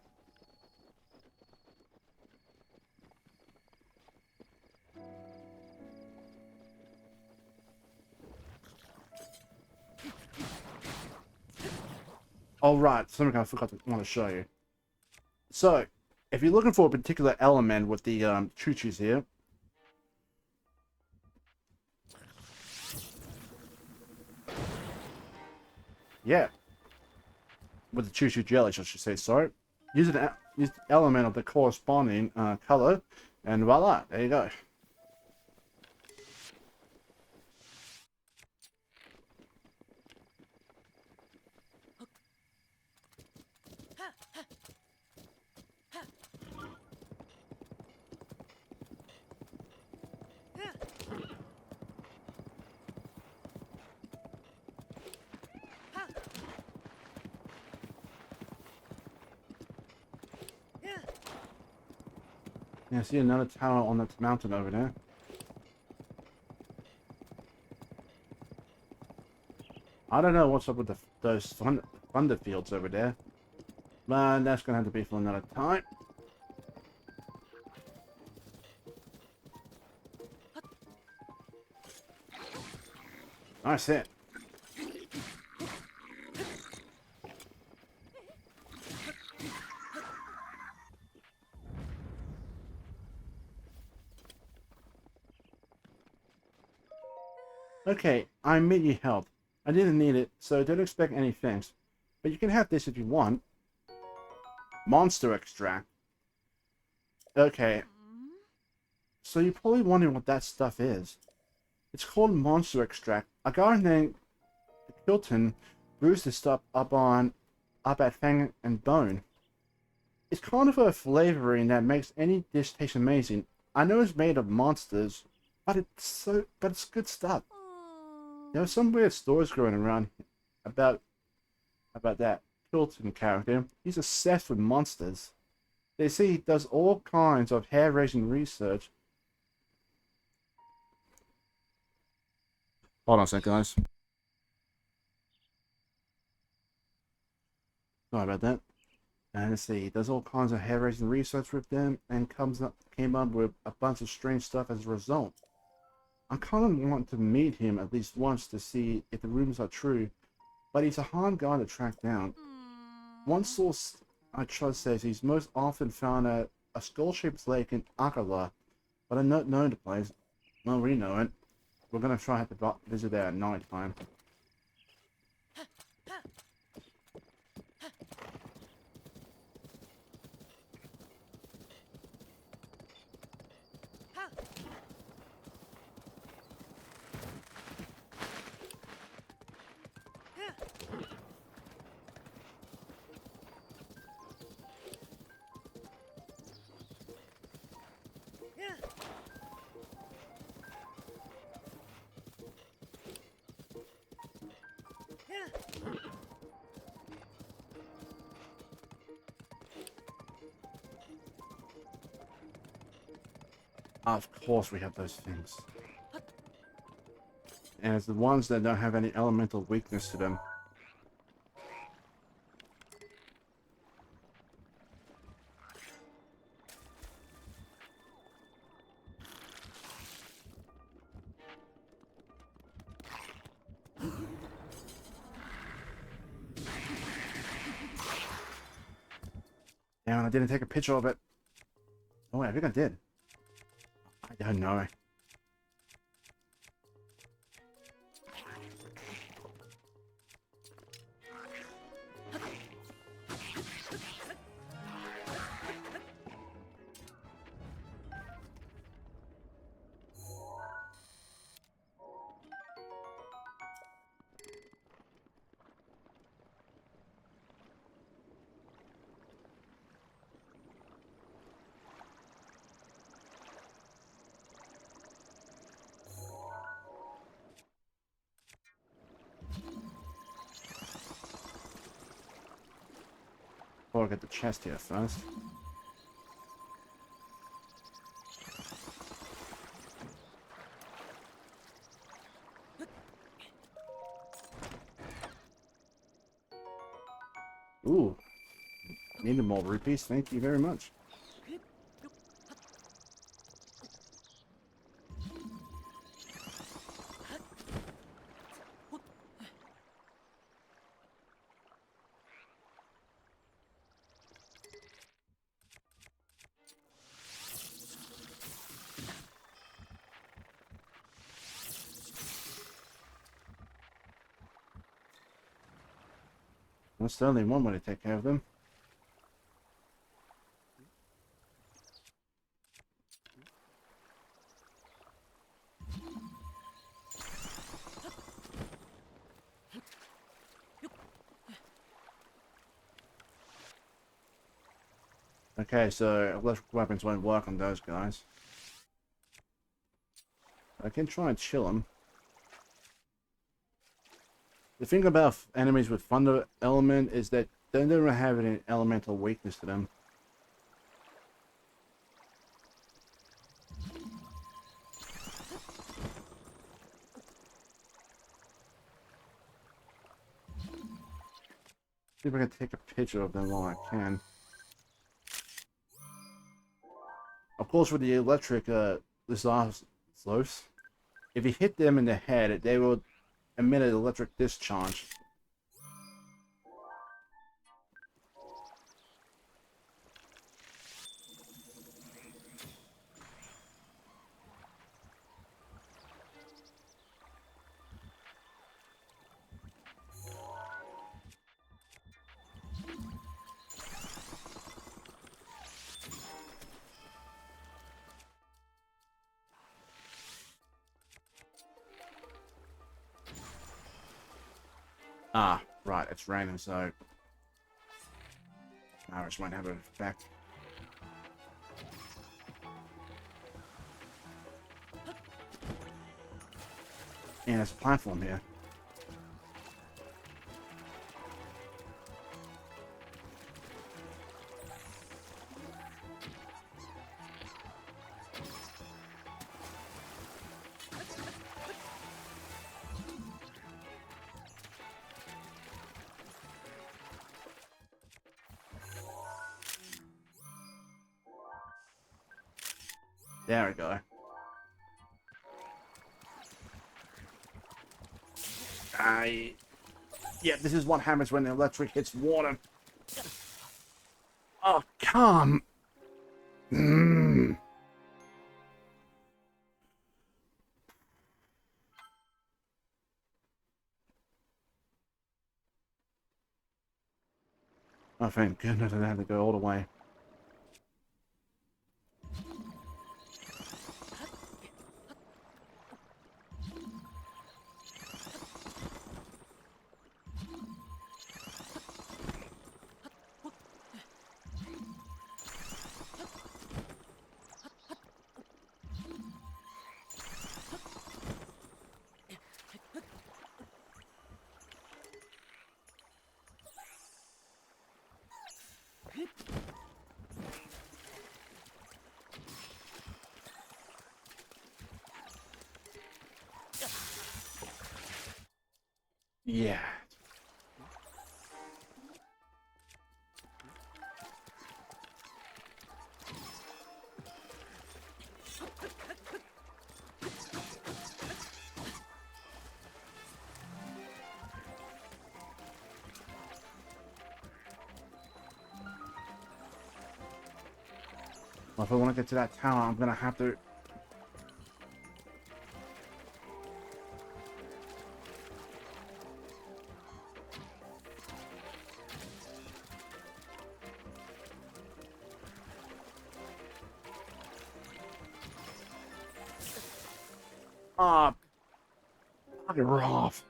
Speaker 1: Oh right, something I forgot to want to show you. So, if you're looking for a particular element with the choo-choos here, yeah, with the choo-choo jellies, I should say. Sorry, use use the element of the corresponding color, and voila, there you go. Yeah, see another tower on that mountain over there. I don't know what's up with those thunder fields over there, but that's gonna have to be for another time. Nice hit. Okay, I admit you helped. I didn't need it, so don't expect any thanks. But you can have this if you want. Monster extract. Okay. So you're probably wondering what that stuff is. It's called monster extract. A guy named Hilton brews this stuff up at Fang and Bone. It's kind of a flavoring that makes any dish taste amazing. I know it's made of monsters, but it's good stuff. There are some weird stories going around about that Hilton character. He's obsessed with monsters. They say he does all kinds of hair-raising research. Hold on a second, guys. Sorry about that. And let's see, he does all kinds of hair-raising research with them and came up with a bunch of strange stuff as a result. I kind of want to meet him at least once to see if the rumors are true, but he's a hard guy to track down. One source I trust says he's most often found at a skull-shaped lake in Akkala, but I'm not known the place. Well, we know it. We're gonna try to visit there at night time. Of course we have those things. And it's the ones that don't have any elemental weakness to them. Damn, I didn't take a picture of it. Oh wait, I think I did. I don't know. Before I get the chest here first. Ooh. Needed more rupees, thank you very much. That's certainly one way to take care of them. Okay, so electric weapons won't work on those guys. I can try and chill them. The thing about enemies with thunder element is that they don't have any elemental weakness to them. See if I can take a picture of them while I can. Of course, with the electric slows, if you hit them in the head, they will emit an electric discharge. Ah, right, it's raining, so I just won't have an effect. And there's a platform here. There we go. Yeah, this is what happens when the electric hits water. Oh, come. Oh, thank goodness I didn't have to go all the way. Yeah. Well, if I want to get to that tower, I'm gonna have to. Ah, bugger off.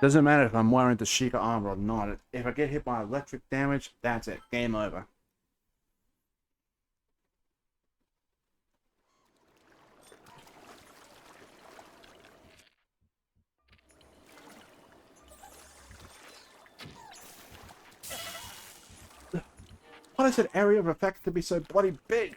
Speaker 1: Doesn't matter if I'm wearing the Sheikah armor or not. If I get hit by electric damage, that's it. Game over. Why does that area of effect to be so bloody big?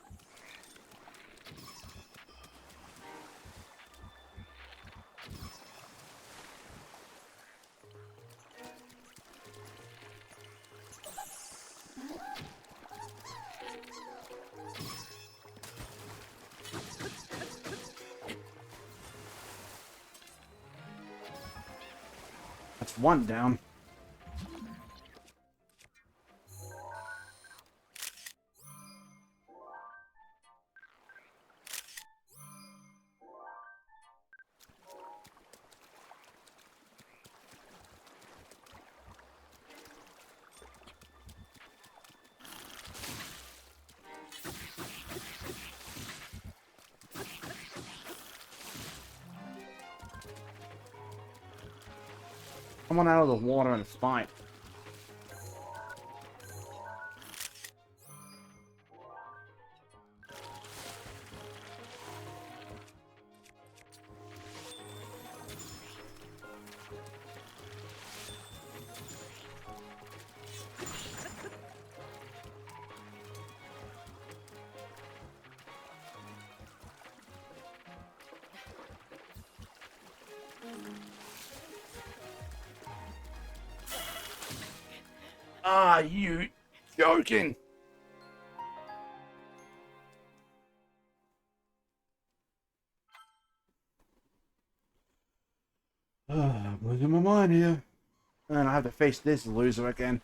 Speaker 1: That's one down. Come on out of the water and it's fine. Ah, you joking? I'm losing my mind here. And I have to face this loser again.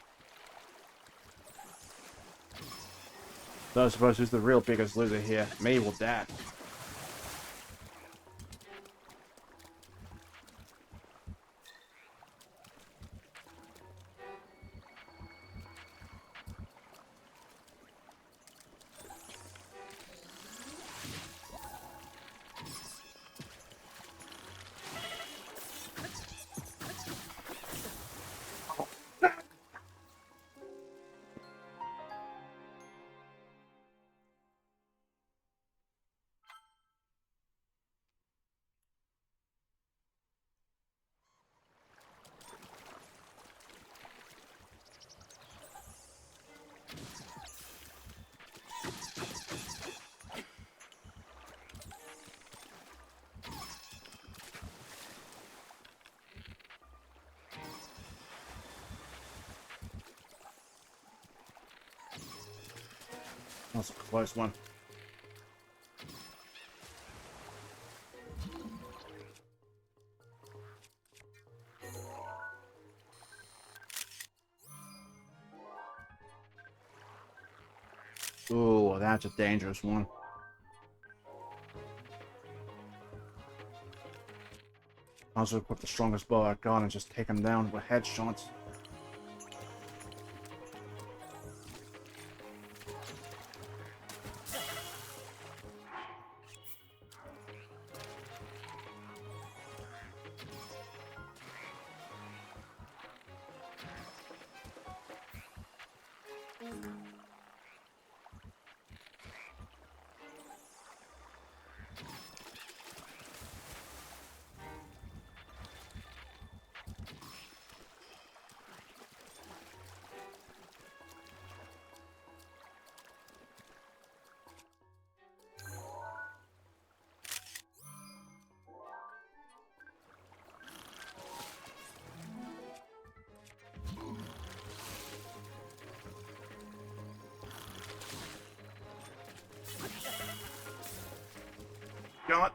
Speaker 1: So I suppose who's the real biggest loser here? Me or Dad? That's a close one. Ooh, that's a dangerous one. I'll just equip the strongest bow I got and just take him down with headshots. God.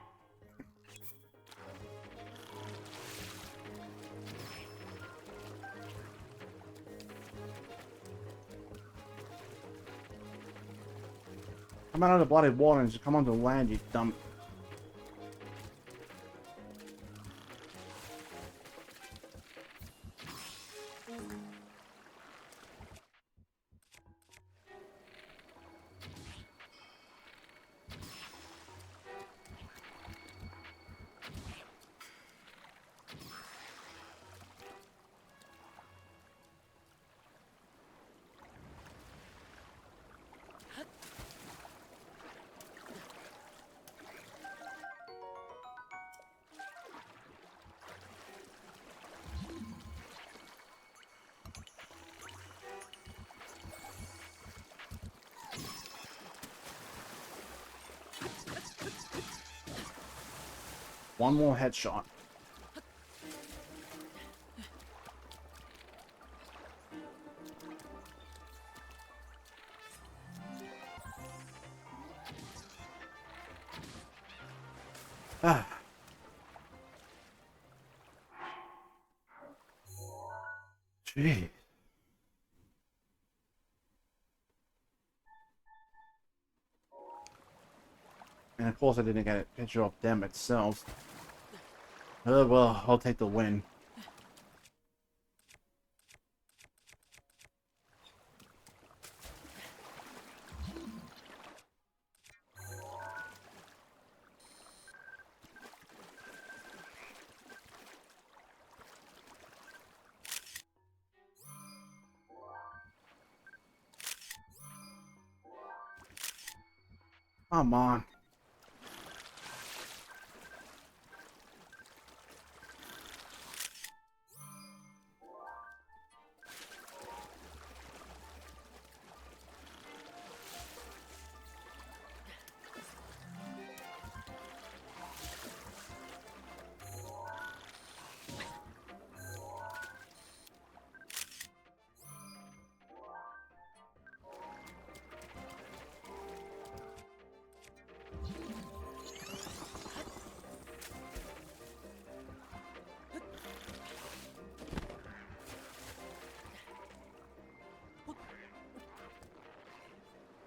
Speaker 1: Come out of the bloody water and just come onto land, you dumb. One more headshot. Ah. Jeez. And of course I didn't get a picture of them itself. Oh well, I'll take the win. Come on.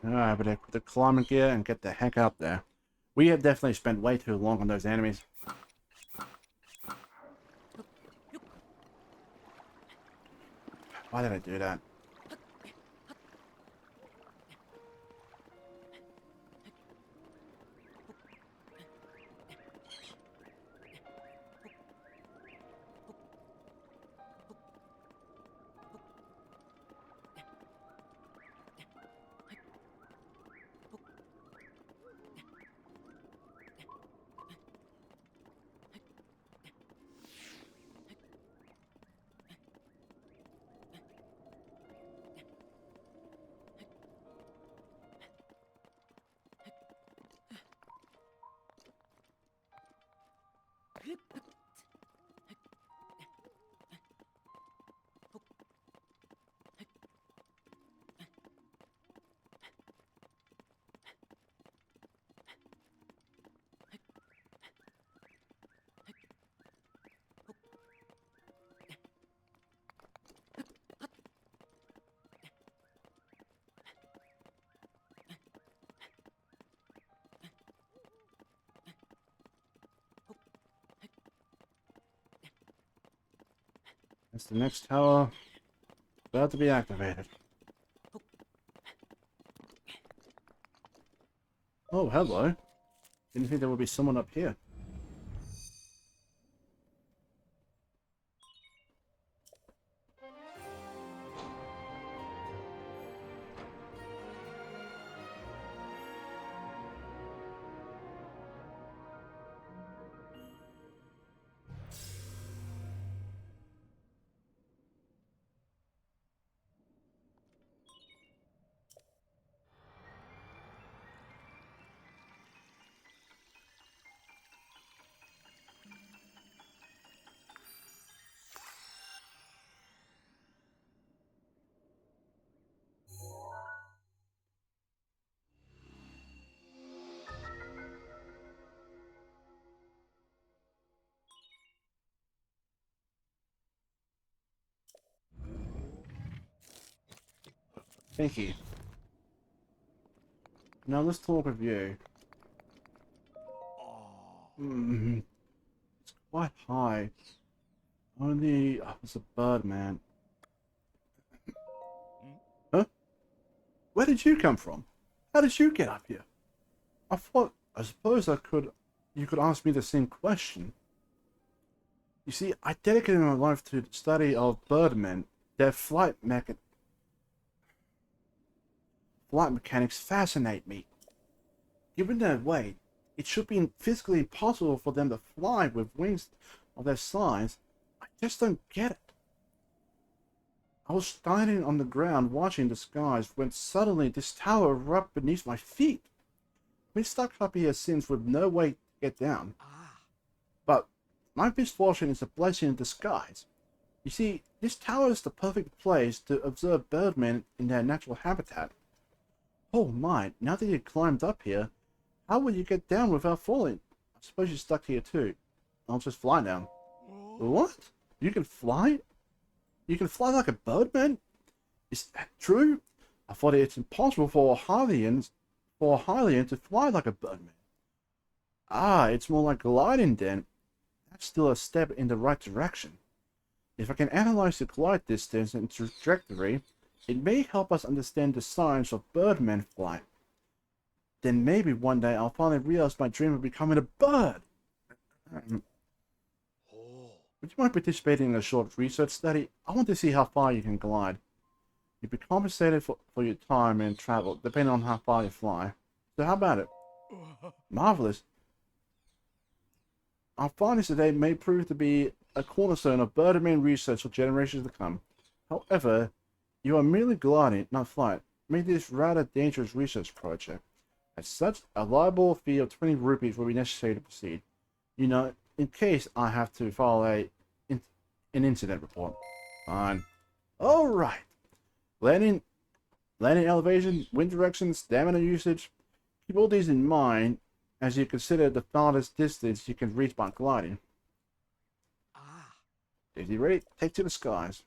Speaker 1: Alright, but put the climbing gear and get the heck up there. We have definitely spent way too long on those enemies. Why did I do that? It's the next tower about to be activated. Oh, hello. Didn't think there would be someone up here. Thank you. Now let's talk of you. It's quite high. Only... Oh, it's a bird, man. Huh? Where did you come from? How did you get up here? I suppose you could ask me the same question. You see, I dedicated my life to the study of birdmen. Their flight mechanics fascinate me. Given their weight, it should be physically impossible for them to fly with wings of their size. I just don't get it. I was standing on the ground watching the skies when suddenly this tower erupted beneath my feet. I've been stuck up here since with no way to get down. But my misfortune is a blessing in disguise. You see, this tower is the perfect place to observe birdmen in their natural habitat. Oh my, now that you climbed up here, how will you get down without falling? I suppose you're stuck here too. I'll just fly down. What? You can fly? You can fly like a birdman? Is that true? I thought it's impossible for a Hylian to fly like a birdman. Ah, it's more like gliding then. That's still a step in the right direction. If I can analyze the glide distance and trajectory, it may help us understand the science of birdman flight. Then maybe one day I'll finally realize my dream of becoming a bird. Would you mind participating in a short research study? I want to see how far you can glide. You'll be compensated for your time and travel, depending on how far you fly. So how about it? Marvelous. Our findings today may prove to be a cornerstone of birdman research for generations to come. However, you are merely gliding, not flight, making this rather dangerous research project. As such, a liable fee of 20 rupees will be necessary to proceed. You know, in case I have to file an incident report. Fine. Alright. Landing elevation, wind direction, stamina usage. Keep all these in mind as you consider the farthest distance you can reach by gliding. Is he ready? Take to the skies.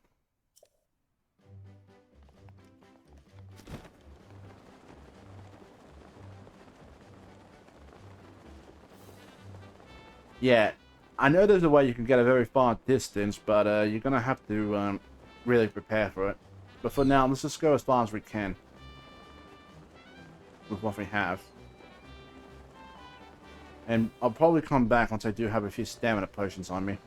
Speaker 1: Yeah, I know there's a way you can get a very far distance, but you're going to have to really prepare for it. But for now, let's just go as far as we can with what we have. And I'll probably come back once I do have a few stamina potions on me.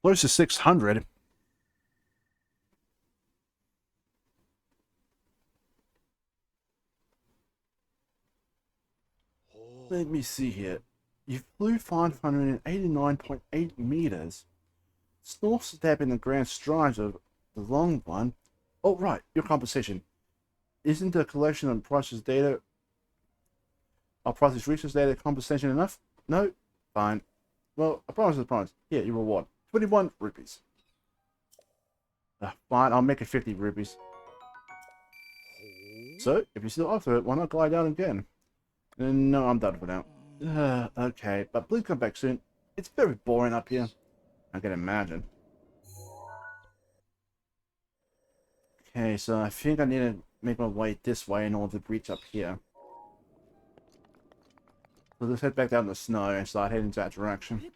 Speaker 1: Close to 600. Let me see here. You flew 589.8 meters. Small step in the grand strides of the long one, Oh, right, your compensation. Isn't the collection of process data or process research data compensation enough? No? Fine. Well, a promise is a promise. Here, your reward. 21 rupees. Fine, I'll make it 50 rupees. So, if you still offer it, why not glide down again? No, I'm done for now. Okay, but please come back soon. It's very boring up here. I can imagine. Okay, so I think I need to make my way this way in order to reach up here. So let's head back down the snow and start heading that direction.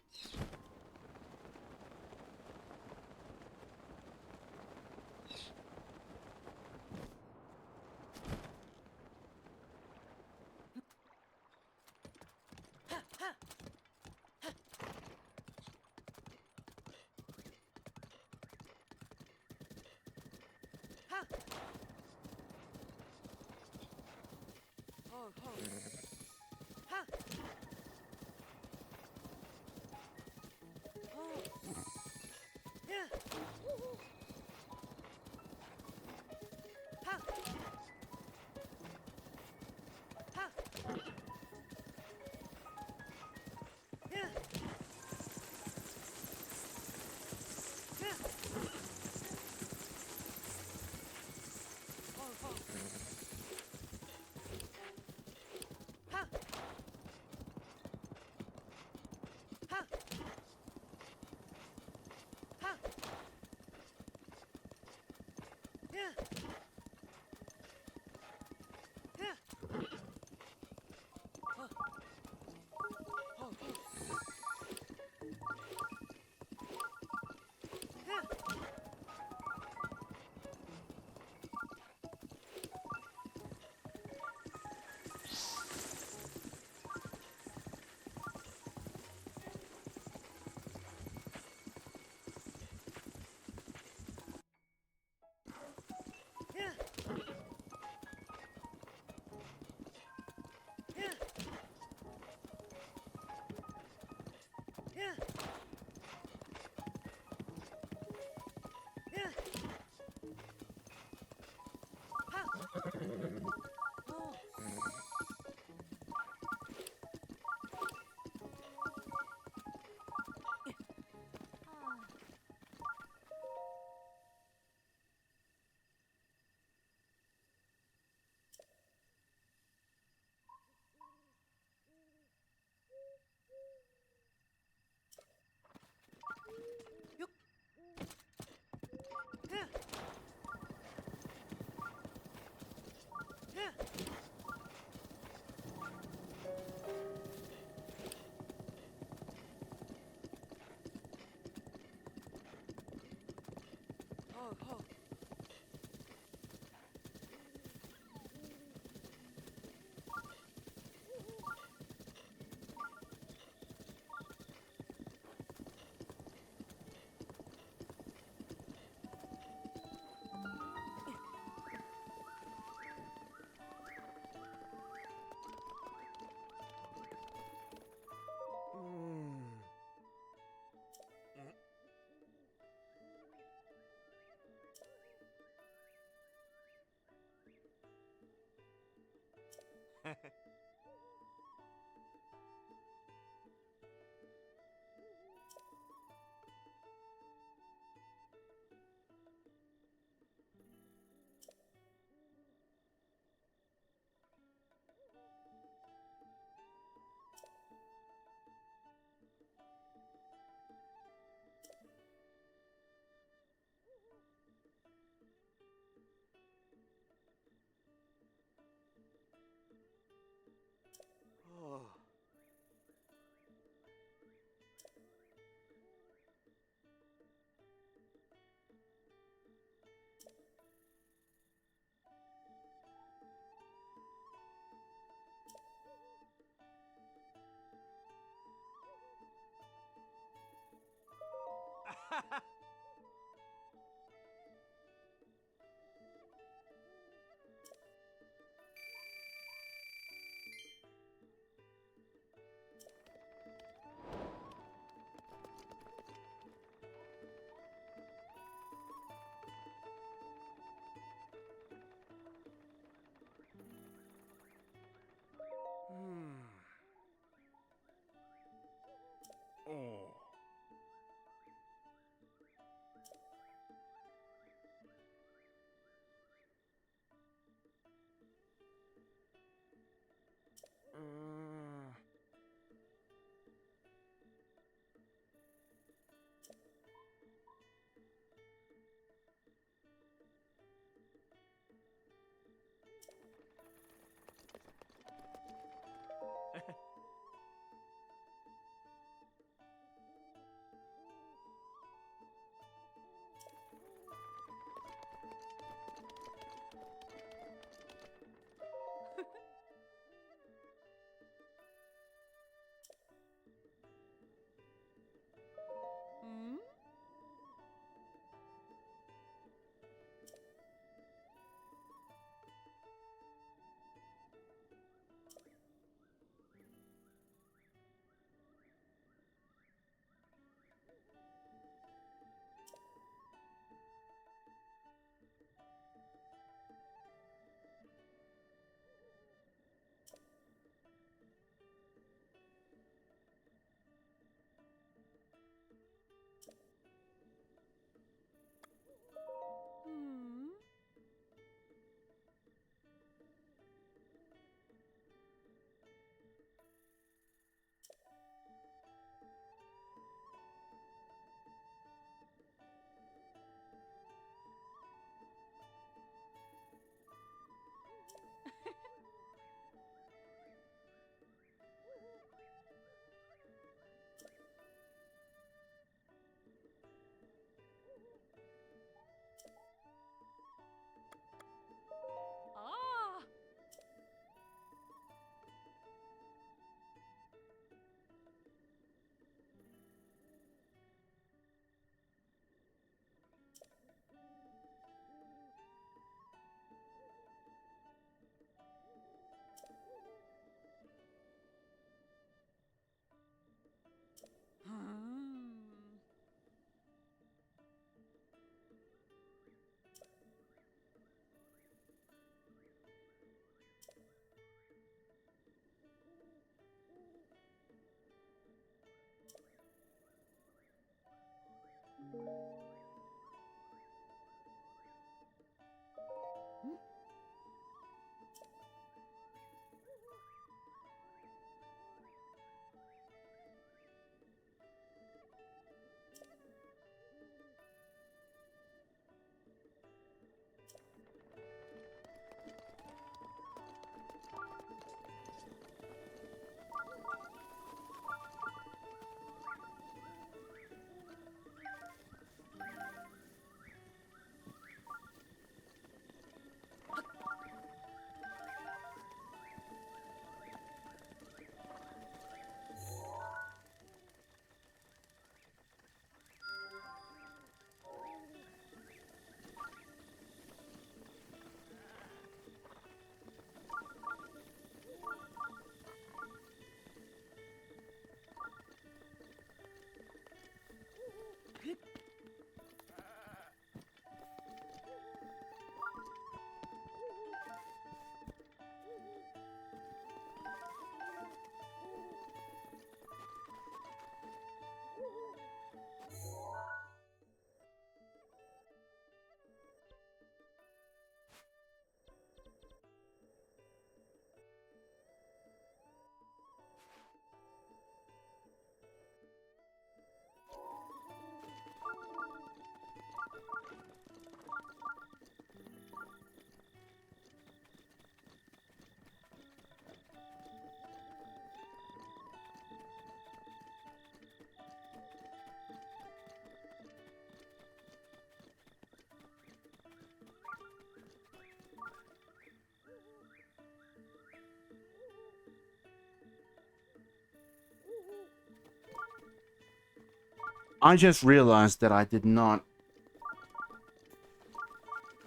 Speaker 1: I just realized that I did not.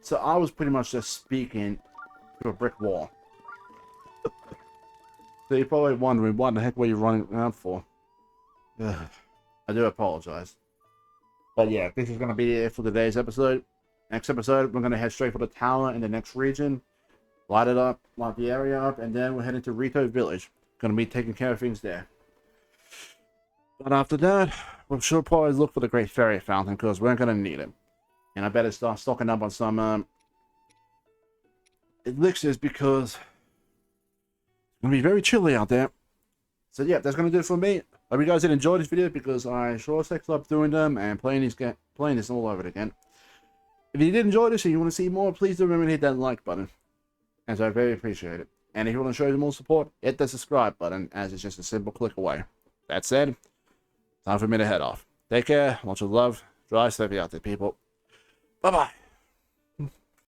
Speaker 1: So I was pretty much just speaking to a brick wall. So you're probably wondering, what the heck were you running around for? Ugh. I do apologize. But yeah, this is going to be it for today's episode. Next episode, we're going to head straight for the tower in the next region. Light it up, light the area up, and then we're heading to Rito Village. Going to be taking care of things there. But after that, we should probably look for the Great Fairy Fountain, because we're going to need it. And I better start stocking up on some elixirs, because it's going to be very chilly out there. So yeah, that's going to do it for me. Hope you guys did enjoy this video, because I sure as heck love doing them and playing this all over again. If you did enjoy this and you want to see more, please do remember to hit that like button, as I very appreciate it. And if you want to show some more support, hit the subscribe button, as it's just a simple click away. That said, time for me to head off. Take care, lots of love, drive safely out there, people. Bye-bye.